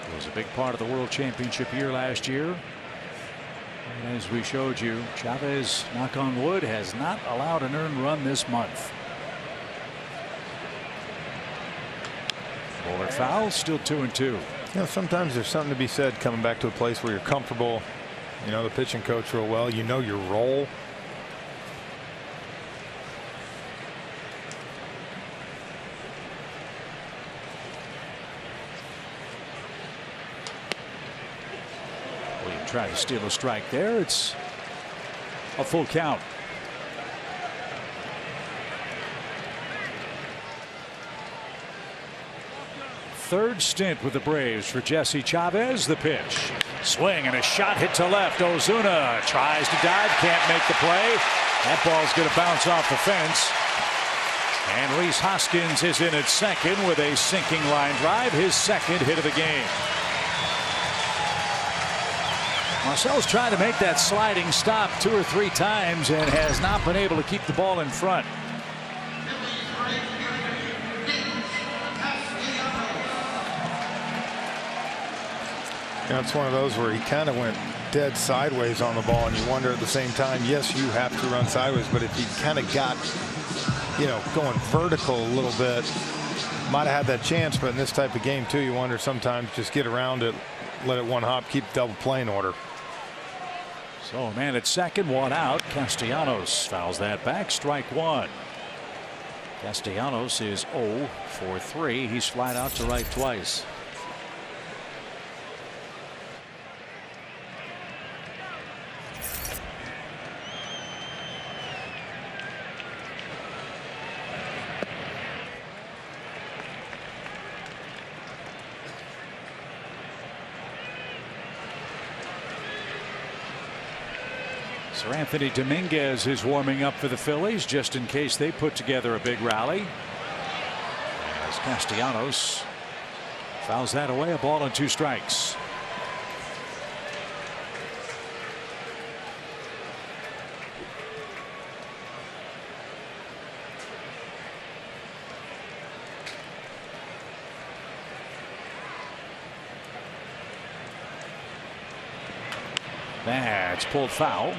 It was a big part of the World Championship year last year. And as we showed you, Chavez, knock on wood, has not allowed an earned run this month. Bowler foul, still 2-2. You know, sometimes there's something to be said coming back to a place where you're comfortable. You know the pitching coach real well. You know your role. Try to steal a strike there. It's a full count. Third stint with the Braves for Jesse Chavez. The pitch. Swing and a shot hit to left. Ozuna tries to dive, can't make the play. That ball's going to bounce off the fence. And Rhys Hoskins is in at second with a sinking line drive, his 2nd hit of the game. Marcel's tried to make that sliding stop 2 or 3 times and has not been able to keep the ball in front. That's one of those where he kind of went dead sideways on the ball, and you wonder at the same time, yes, you have to run sideways, but if he kind of got, you know, going vertical a little bit, might have had that chance. But in this type of game too, you wonder sometimes, just get around it, let it one hop, keep double play in order. So a man at second, 1 out. Castellanos fouls that back, strike 1. Castellanos is 0 for 3. He's flied out to right twice. Sir Anthony Dominguez is warming up for the Phillies just in case they put together a big rally. As Castellanos fouls that away, a ball and 2 strikes. That's pulled foul.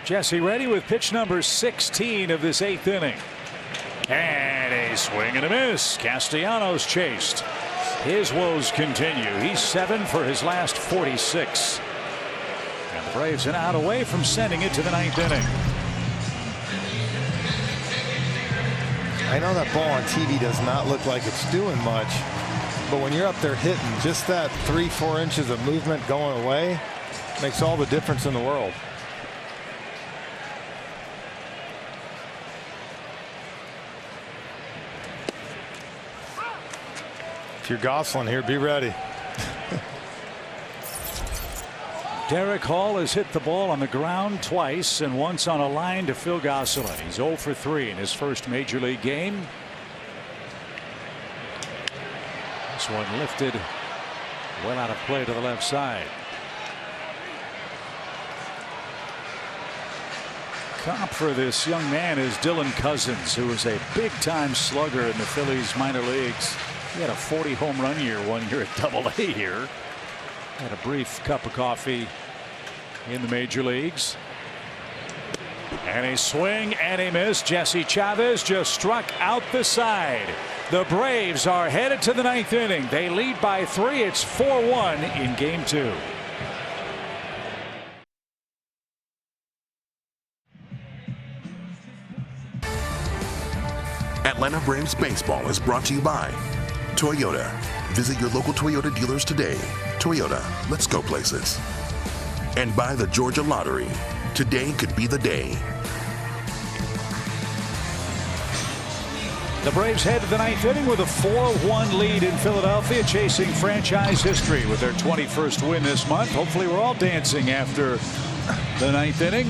Jesse ready with pitch number 16 of this 8th inning. And a swing and a miss. Castellanos chased. His woes continue. He's 7 for his last 46. And the Braves an out away from sending it to the 9th inning. I know that ball on TV does not look like it's doing much, but when you're up there hitting, just that 3-4 inches of movement going away makes all the difference in the world. If you're Gosselin here, be ready. Derek Hall has hit the ball on the ground twice and once on a line to Phil Gosselin. He's 0 for 3 in his first major league game. This one lifted well out of play to the left side. Comp for this young man is Dylan Cousins, who was a big-time slugger in the Phillies minor leagues. He had a 40 home run year one year at Double-A here. Had a brief cup of coffee in the major leagues. And a swing and a miss. Jesse Chavez just struck out the side. The Braves are headed to the 9th inning. They lead by 3. It's 4-1 in game 2. Atlanta Braves baseball is brought to you by Toyota. Visit your local Toyota dealers today. Toyota, let's go places. And by the Georgia Lottery. Today could be the day. The Braves head to the 9th inning with a 4-1 lead in Philadelphia, chasing franchise history with their 21st win this month. Hopefully we're all dancing after the 9th inning.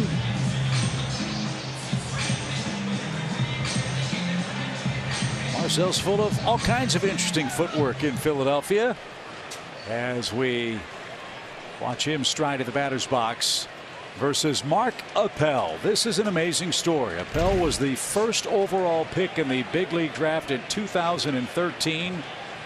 Marcel's full of all kinds of interesting footwork in Philadelphia as we watch him stride at the batter's box versus Mark Appel. This is an amazing story. Appel was the first overall pick in the big league draft in 2013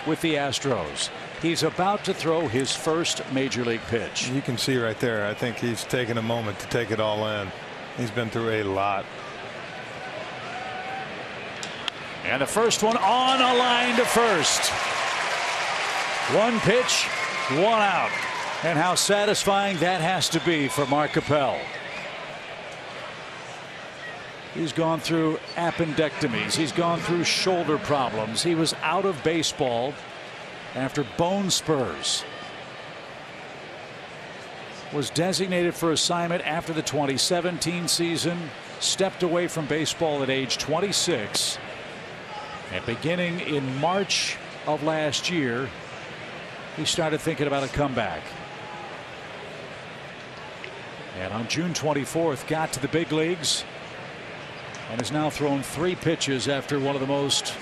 with the Astros. He's about to throw his first major league pitch. You can see right there, I think he's taken a moment to take it all in. He's been through a lot. And the first one on a line to first. One pitch, one out. And how satisfying that has to be for Mark Appel. He's gone through appendectomies. He's gone through shoulder problems. He was out of baseball after bone spurs. Was designated for assignment after the 2017 season. Stepped away from baseball at age 26. And beginning in March of last year, he started thinking about a comeback. And on June 24th, got to the big leagues and has now thrown 3 pitches after one of the most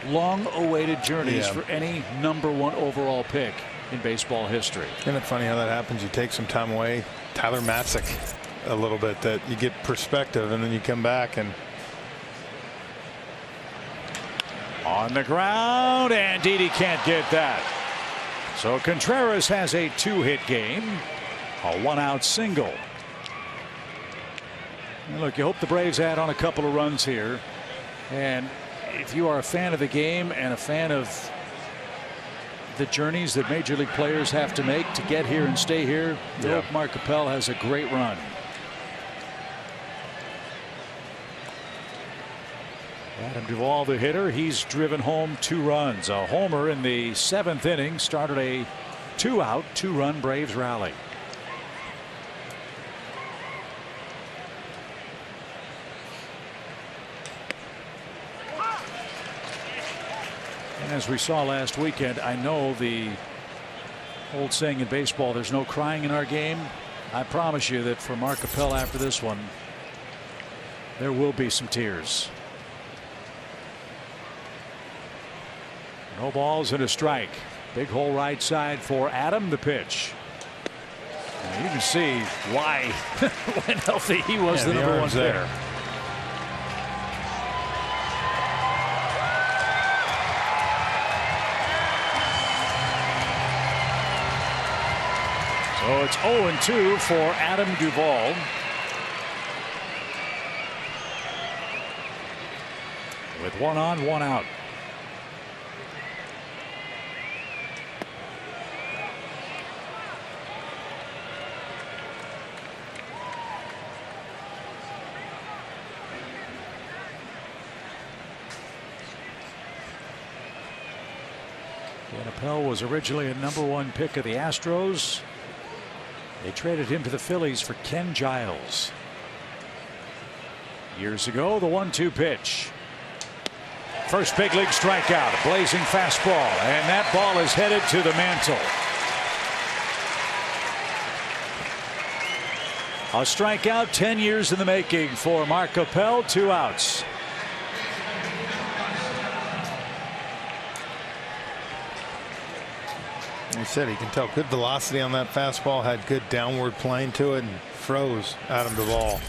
long-awaited journeys for any #1 overall pick in baseball history. Isn't it funny how that happens? You take some time away, Tyler Matzik, a little bit, that you get perspective, and then you come back and. On the ground, and Didi can't get that. So Contreras has a 2-hit game, a 1-out single. And look, you hope the Braves add on a couple of runs here. And if you are a fan of the game and a fan of the journeys that major league players have to make to get here and stay here, you hope Mark Appel has a great run. Adam Duvall, the hitter, he's driven home 2 runs. A homer in the 7th inning, started a 2-out, 2-run Braves rally. And as we saw last weekend, I know the old saying in baseball, there's no crying in our game. I promise you that for Mark Appel after this one, there will be some tears. No balls and a strike. Big hole right side for Adam. The pitch. And you can see why when healthy he was the number 1 there. So it's 0-2 for Adam Duvall. With 1 on, 1 out. Appel was originally a #1 pick of the Astros. They traded him to the Phillies for Ken Giles. Years ago, the 1-2 pitch. First big league strikeout, a blazing fastball, and that ball is headed to the mantle. A strikeout, 10 years in the making for Mark Appel, 2 outs. He said he can tell good velocity on that fastball, had good downward plane to it, and froze Adam Duvall.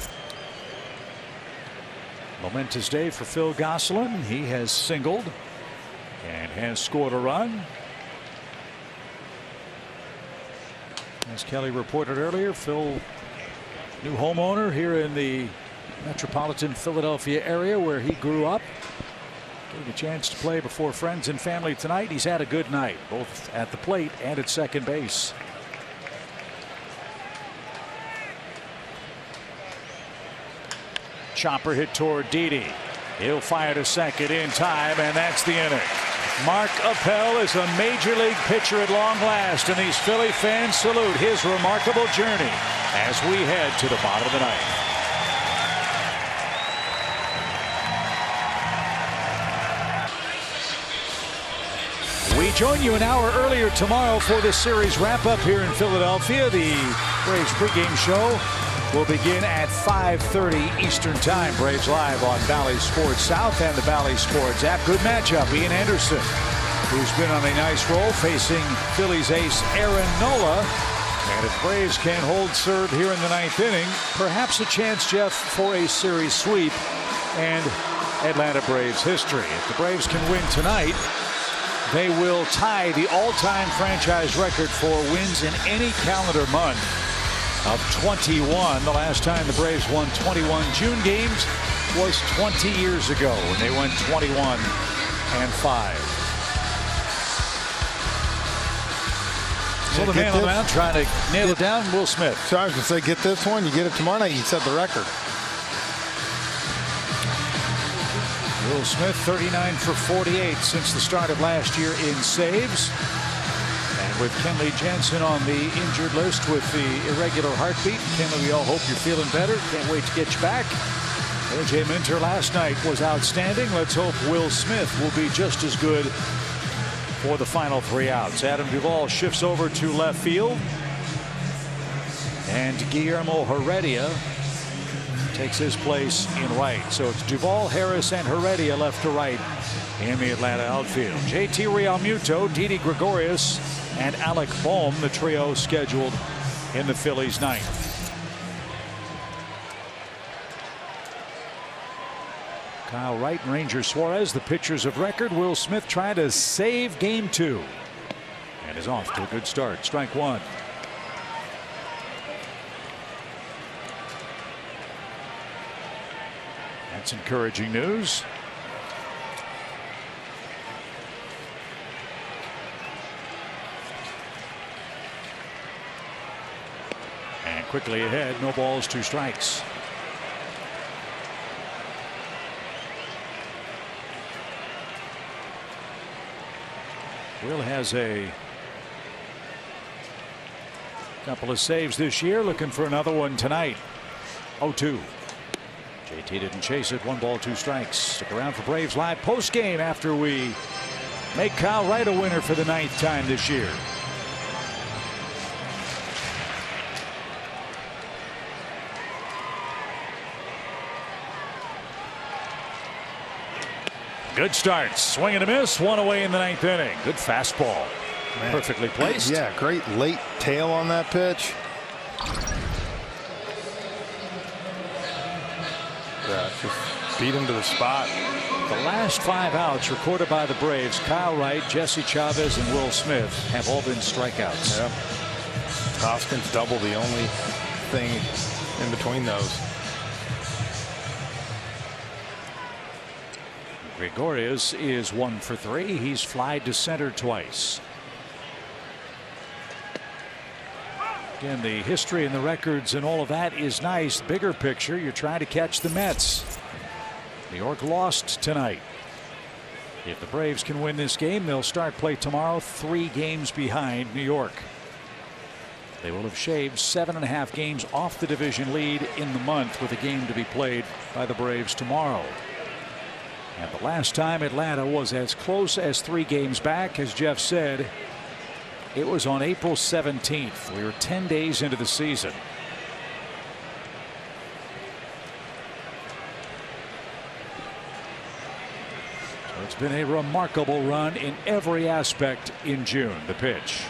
Momentous day for Phil Gosselin. He has singled and has scored a run. As Kelly reported earlier, Phil, new homeowner here in the metropolitan Philadelphia area where he grew up. Getting a chance to play before friends and family tonight. He's had a good night, both at the plate and at second base. Chopper hit toward Didi. He'll fire to second in time, and that's the inning. Mark Appel is a major league pitcher at long last, and these Philly fans salute his remarkable journey as we head to the bottom of the ninth. We join you an hour earlier tomorrow for the series wrap-up here in Philadelphia. The Braves pregame show will begin at 5:30 Eastern Time. Braves live on Bally Sports South and the Bally Sports app. Good matchup. Ian Anderson, who's been on a nice roll, facing Phillies ace Aaron Nola. And if Braves can hold serve here in the ninth inning, perhaps a chance, Jeff, for a series sweep and Atlanta Braves history. If the Braves can win tonight, they will tie the all-time franchise record for wins in any calendar month of 21. The last time the Braves won 21 June games was 20 years ago when they went 21-5. So the man on the mound trying to nail it down, Will Smith. So I was going to say, get this one, you get it tomorrow night, you set the record. Will Smith 39 for 48 since the start of last year in saves. And with Kenley Jansen on the injured list with the irregular heartbeat, Kenley, we all hope you're feeling better. Can't wait to get you back. A.J. Minter last night was outstanding. Let's hope Will Smith will be just as good for the final 3 outs. Adam Duvall shifts over to left field. And Guillermo Heredia takes his place in right. So it's Duvall, Harris, and Heredia left to right in the Atlanta outfield. JT Realmuto, Didi Gregorius, and Alec Bohm, the trio scheduled in the Phillies ninth. Kyle Wright and Ranger Suarez, the pitchers of record. Will Smith trying to save game 2 and is off to a good start. Strike 1. That's encouraging news. And quickly ahead, no balls, 2 strikes. Will has a couple of saves this year, looking for another one tonight. 0-2. JT didn't chase it. 1 ball, 2 strikes. Stick around for Braves Live post game after we make Kyle Wright a winner for the 9th time this year. Good start. Swing and a miss. 1 away in the 9th inning. Good fastball. Man. Perfectly placed. Yeah, great late tail on that pitch. Just beat him to the spot. The last 5 outs recorded by the Braves, Kyle Wright, Jesse Chavez, and Will Smith, have all been strikeouts. Yeah. Hoskins double, the only thing in between those. Gregorius is 1 for 3. He's flied to center twice. Again, the history and the records and all of that is nice. Bigger picture, you're trying to catch the Mets. New York lost tonight. If the Braves can win this game, they'll start play tomorrow 3 games behind New York. They will have shaved 7.5 games off the division lead in the month, with a game to be played by the Braves tomorrow. And the last time Atlanta was as close as 3 games back, as Jeff said, it was on April 17th. We were 10 days into the season. So it's been a remarkable run in every aspect in June. The pitch.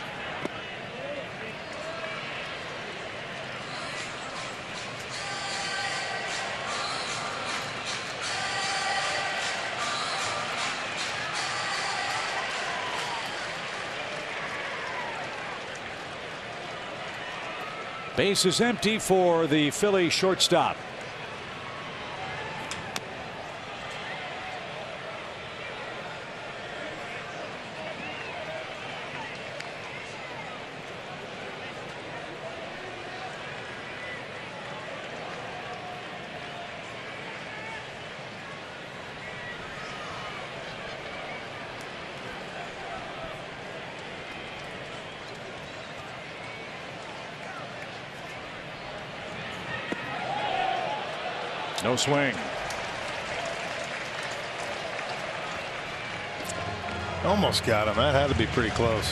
Base is empty for the Philly shortstop. No swing. Almost got him. That had to be pretty close.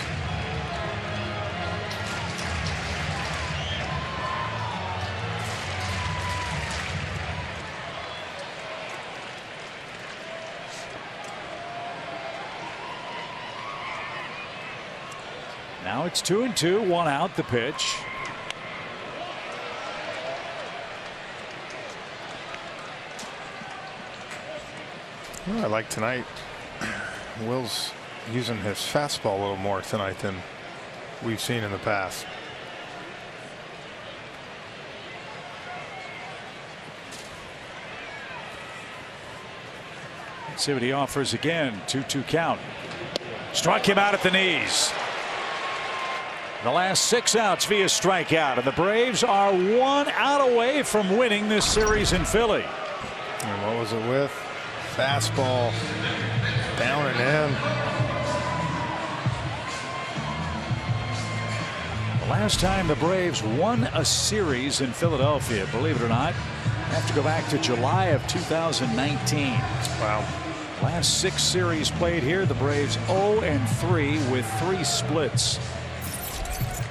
Now it's 2-2, 1 out. The pitch. I like tonight. Will's using his fastball a little more tonight than we've seen in the past. Let's see what he offers again. 2-2 count. Struck him out at the knees. The last 6 outs via strikeout, and the Braves are 1 out away from winning this series in Philly. And what was it with? Fastball down and in. The last time the Braves won a series in Philadelphia, believe it or not, have to go back to July of 2019. Wow. Last 6 series played here, the Braves 0-3 with 3 splits.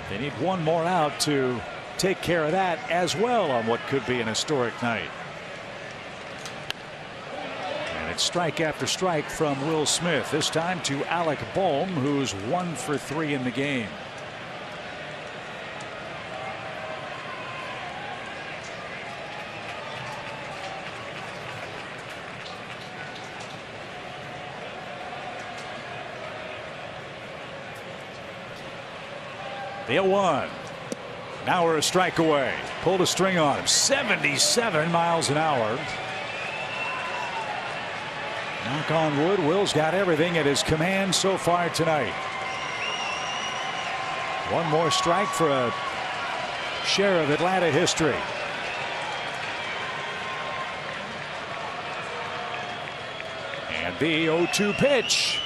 They need 1 more out to take care of that as well on what could be an historic night. Strike after strike from Will Smith, this time to Alec Bohm, who's 1 for 3 in the game. The 0-1. Now we're a strike away. Pulled a string on him. 77 miles an hour. Knock on wood, Will's got everything at his command so far tonight. 1 more strike for a share of Atlanta history. And the 0-2 pitch.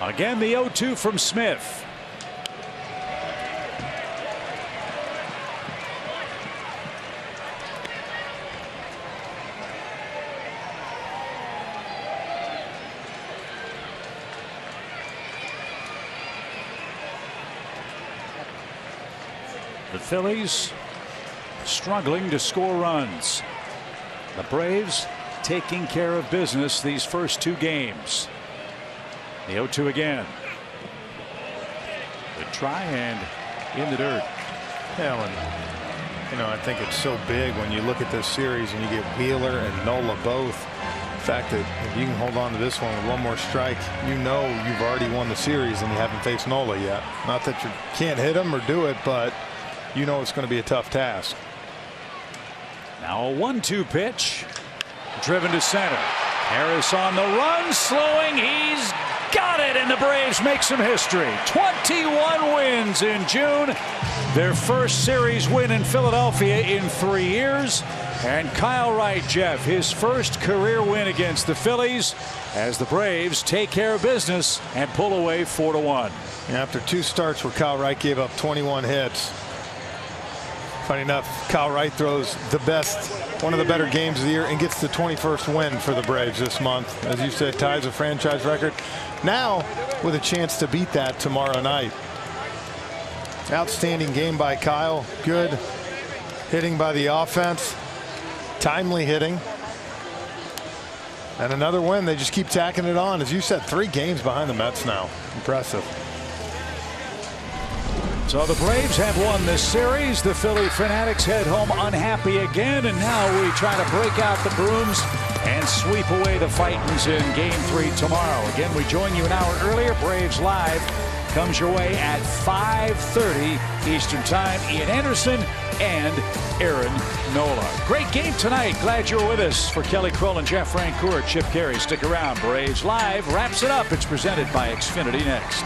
Again, the 0-2 from Smith. The Phillies struggling to score runs. The Braves taking care of business these first 2 games. The 0-2 again. Good try and in the dirt. Yeah, and I think it's so big when you look at this series and you get Wheeler and Nola both. The fact that if you can hold on to this one with 1 more strike, you've already won the series and you haven't faced Nola yet. Not that you can't hit him or do it, but it's going to be a tough task. Now a 1-2 pitch. Driven to center. Harris on the run, slowing. He's got it, and the Braves make some history. 21 wins in June. Their first series win in Philadelphia in 3 years. And Kyle Wright, Jeff, his first career win against the Phillies as the Braves take care of business and pull away 4-1. After 2 starts where Kyle Wright gave up 21 hits. Funny enough, Kyle Wright throws one of the better games of the year and gets the 21st win for the Braves this month. As you said, ties a franchise record. Now with a chance to beat that tomorrow night. Outstanding game by Kyle. Good hitting by the offense. Timely hitting. And another win. They just keep tacking it on. As you said, 3 games behind the Mets now. Impressive. So the Braves have won this series. The Philly Fanatics head home unhappy again, and now we try to break out the brooms and sweep away the Fightins in Game 3 tomorrow. Again, we join you an hour earlier. Braves Live comes your way at 5:30 Eastern Time. Ian Anderson and Aaron Nola. Great game tonight. Glad you're with us. For Kelly Kroll and Jeff Francoeur, Chip Carey, stick around. Braves Live wraps it up. It's presented by Xfinity next.